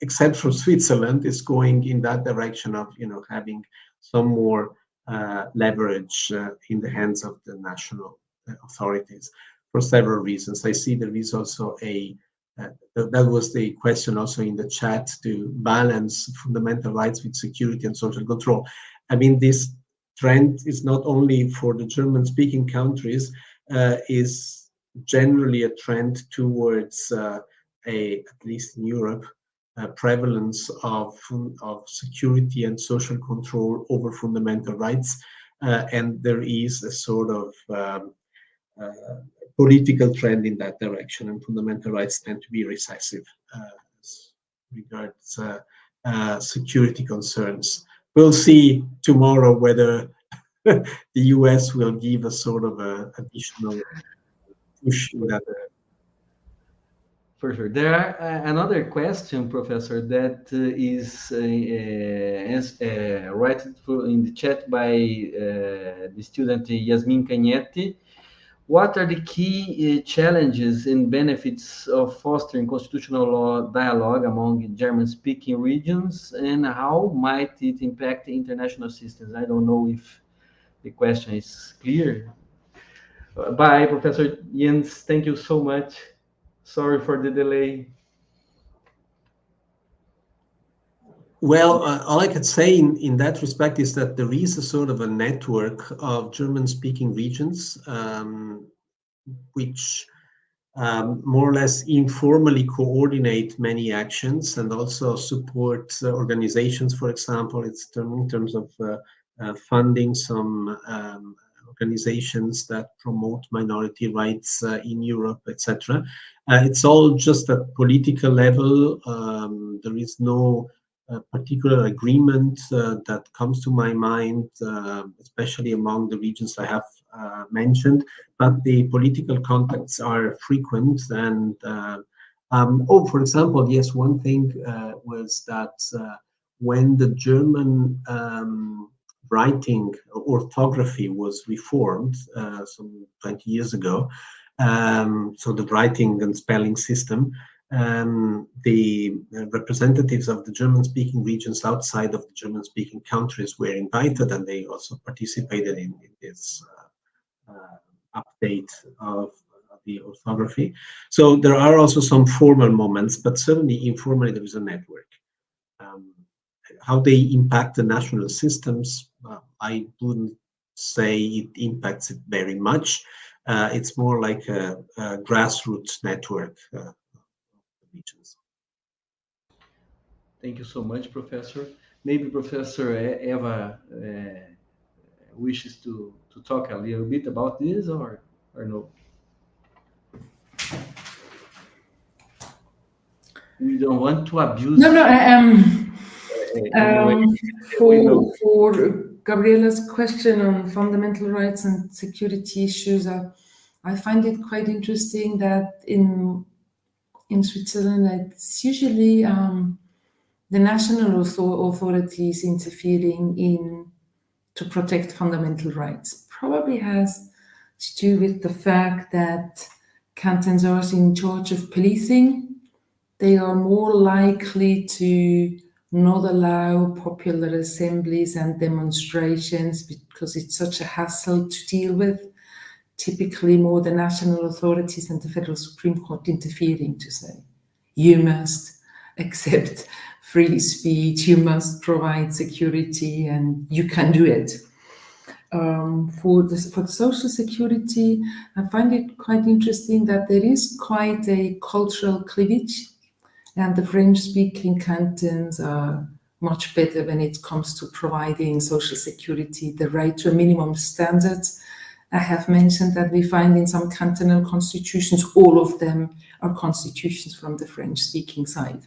except for Switzerland, is going in that direction of, you know, having some more leverage in the hands of the national authorities for several reasons. I see there is also that was the question also in the chat, to balance fundamental rights with security and social control. I mean, this trend is not only for the German-speaking countries, is generally a trend towards at least in Europe, prevalence of security and social control over fundamental rights, and there is a sort of political trend in that direction, and fundamental rights tend to be recessive as regards security concerns. We'll see tomorrow whether the US will give a sort of additional push in that. For sure. There are another question, Professor, that is written in the chat by the student Yasmin Cagnetti. What are the key challenges and benefits of fostering constitutional law dialogue among German-speaking regions, and how might it impact international systems? I don't know if the question is clear. Bye, Professor Jens. Thank you so much. Sorry for the delay. Well, all I could say in that respect is that there is a sort of a network of German-speaking regions which more or less informally coordinate many actions and also support organizations. For example, it's in terms of funding some organizations that promote minority rights in Europe, etc. It's all just at political level. There is no particular agreement that comes to my mind, especially among the regions I have mentioned, but the political contacts are frequent. And for example, yes, one thing was that when the German writing orthography was reformed some 20 years ago, so the writing and spelling system, the representatives of the German-speaking regions outside of the German-speaking countries were invited, and they also participated in this update of the orthography. So there are also some formal moments, but certainly informally there is a network. How they impact the national systems, I wouldn't say it impacts it very much. It's more like a grassroots network of regions. Thank you so much, Professor. Maybe Professor Eva wishes to talk a little bit about this, or no? We don't want to abuse. For Gabriela's question on fundamental rights and security issues, I find it quite interesting that in Switzerland, it's usually the national authorities interfering to protect fundamental rights. Probably has to do with the fact that cantons are in charge of policing. They are more likely to not allow popular assemblies and demonstrations because it's such a hassle to deal with. Typically more the national authorities and the Federal Supreme Court interfering to say, you must accept free speech, you must provide security, and you can do it. For the social security, I find it quite interesting that there is quite a cultural cleavage, and the French-speaking cantons are much better when it comes to providing social security, the right to a minimum standard. I have mentioned that we find in some cantonal constitutions, all of them are constitutions from the French-speaking side.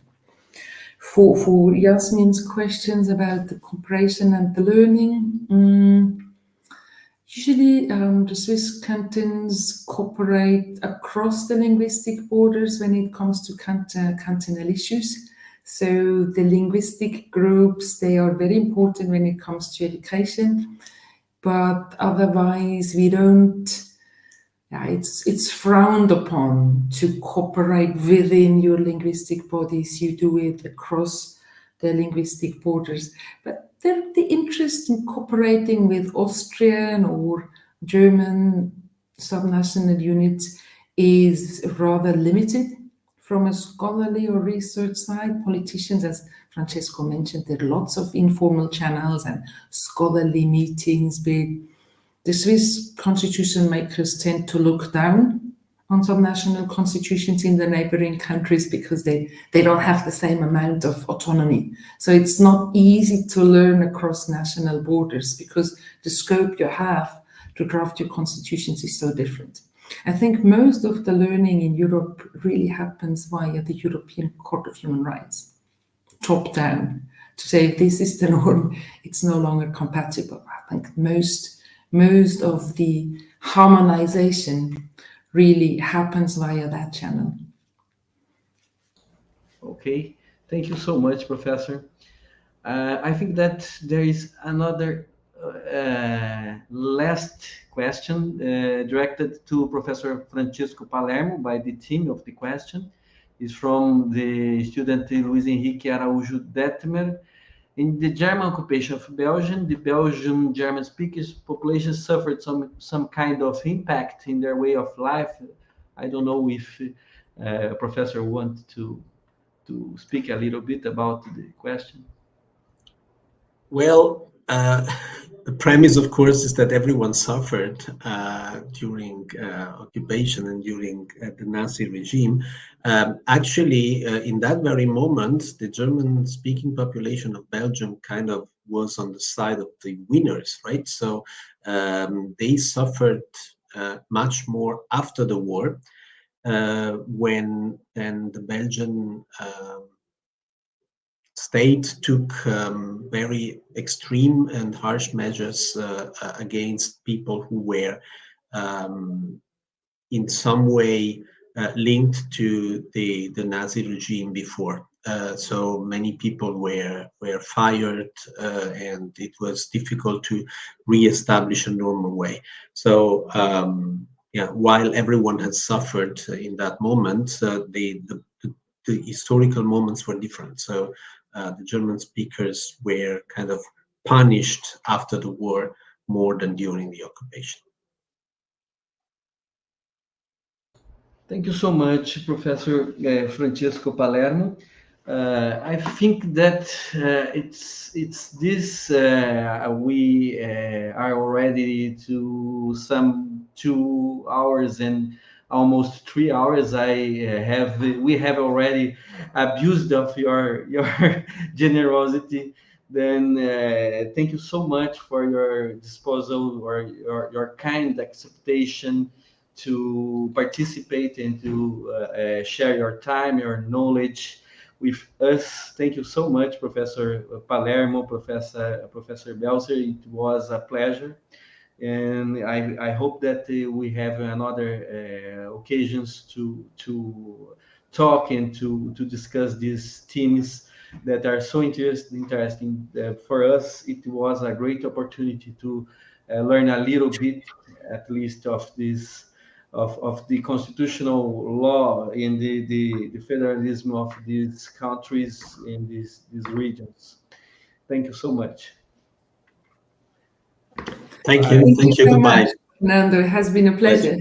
For Yasmin's questions about the cooperation and the learning, usually the Swiss cantons cooperate across the linguistic borders when it comes to cantonal issues. So the linguistic groups, they are very important when it comes to education, but otherwise we don't, it's frowned upon to cooperate within your linguistic bodies. You do it across the linguistic borders. But the interest in cooperating with Austrian or German subnational units is rather limited. From a scholarly or research side, politicians, as Francesco mentioned, there are lots of informal channels and scholarly meetings, but the Swiss constitution makers tend to look down on subnational constitutions in the neighboring countries because they don't have the same amount of autonomy. So it's not easy to learn across national borders because the scope you have to draft your constitutions is so different. I think most of the learning in Europe really happens via the European Court of Human Rights, top down, to say if this is the norm, it's no longer compatible. I think most of the harmonization really happens via that channel. Okay, thank you so much, Professor. I think that there is another last question directed to Professor Francesco Palermo by the team of the question. Is from the student Luis Henrique Araújo Detmer. In the German occupation of Belgium, the Belgian German-speakers population suffered some kind of impact in their way of life. I don't know if Professor wants to speak a little bit about the question. Well, the premise, of course, is that everyone suffered during occupation and during the Nazi regime. Actually, in that very moment, the German-speaking population of Belgium kind of was on the side of the winners, right? So they suffered much more after the war, when then the Belgian state took very extreme and harsh measures against people who were in some way linked to the Nazi regime before. so many people were fired, and it was difficult to re-establish a normal way. So yeah, while everyone has suffered in that moment, the historical moments were different. So the German speakers were kind of punished after the war more than during the occupation. Thank you so much, Professor Francesco Palermo. I think that it's this we are already to some 2 hours and almost 3 hours. We have already abused of your generosity. Then thank you so much for your disposal or your kind acceptation to participate and to share your time, your knowledge with us. Thank you so much, Professor Palermo, Professor Belser. It was a pleasure. And I hope that we have another occasions to talk and to discuss these themes that are so interesting for us. It was a great opportunity to learn a little bit, at least, of this of the constitutional law in the federalism of these countries in these regions. Thank you so much. Thank you. Thank you. Goodbye. Much, Nando. It has been a pleasure.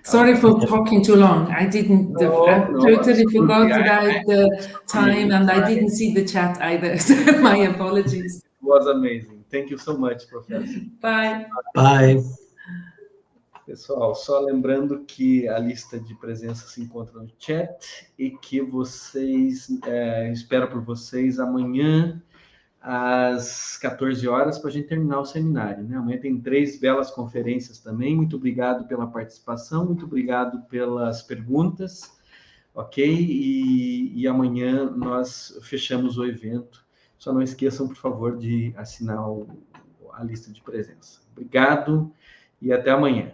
Sorry for talking too long. I didn't. I totally forgot about the time, and I didn't see the chat either. So my apologies. It was amazing. Thank you so much, Professor. Bye. Bye. Pessoal, só lembrando que a lista de presença se encontra no chat e que vocês, espero por vocês amanhã às 14 horas para a gente terminar o seminário, né? Amanhã tem 3 belas conferências também. Muito obrigado pela participação, muito obrigado pelas perguntas, ok? E amanhã nós fechamos o evento. Só não esqueçam, por favor, de assinar a lista de presença. Obrigado e até amanhã.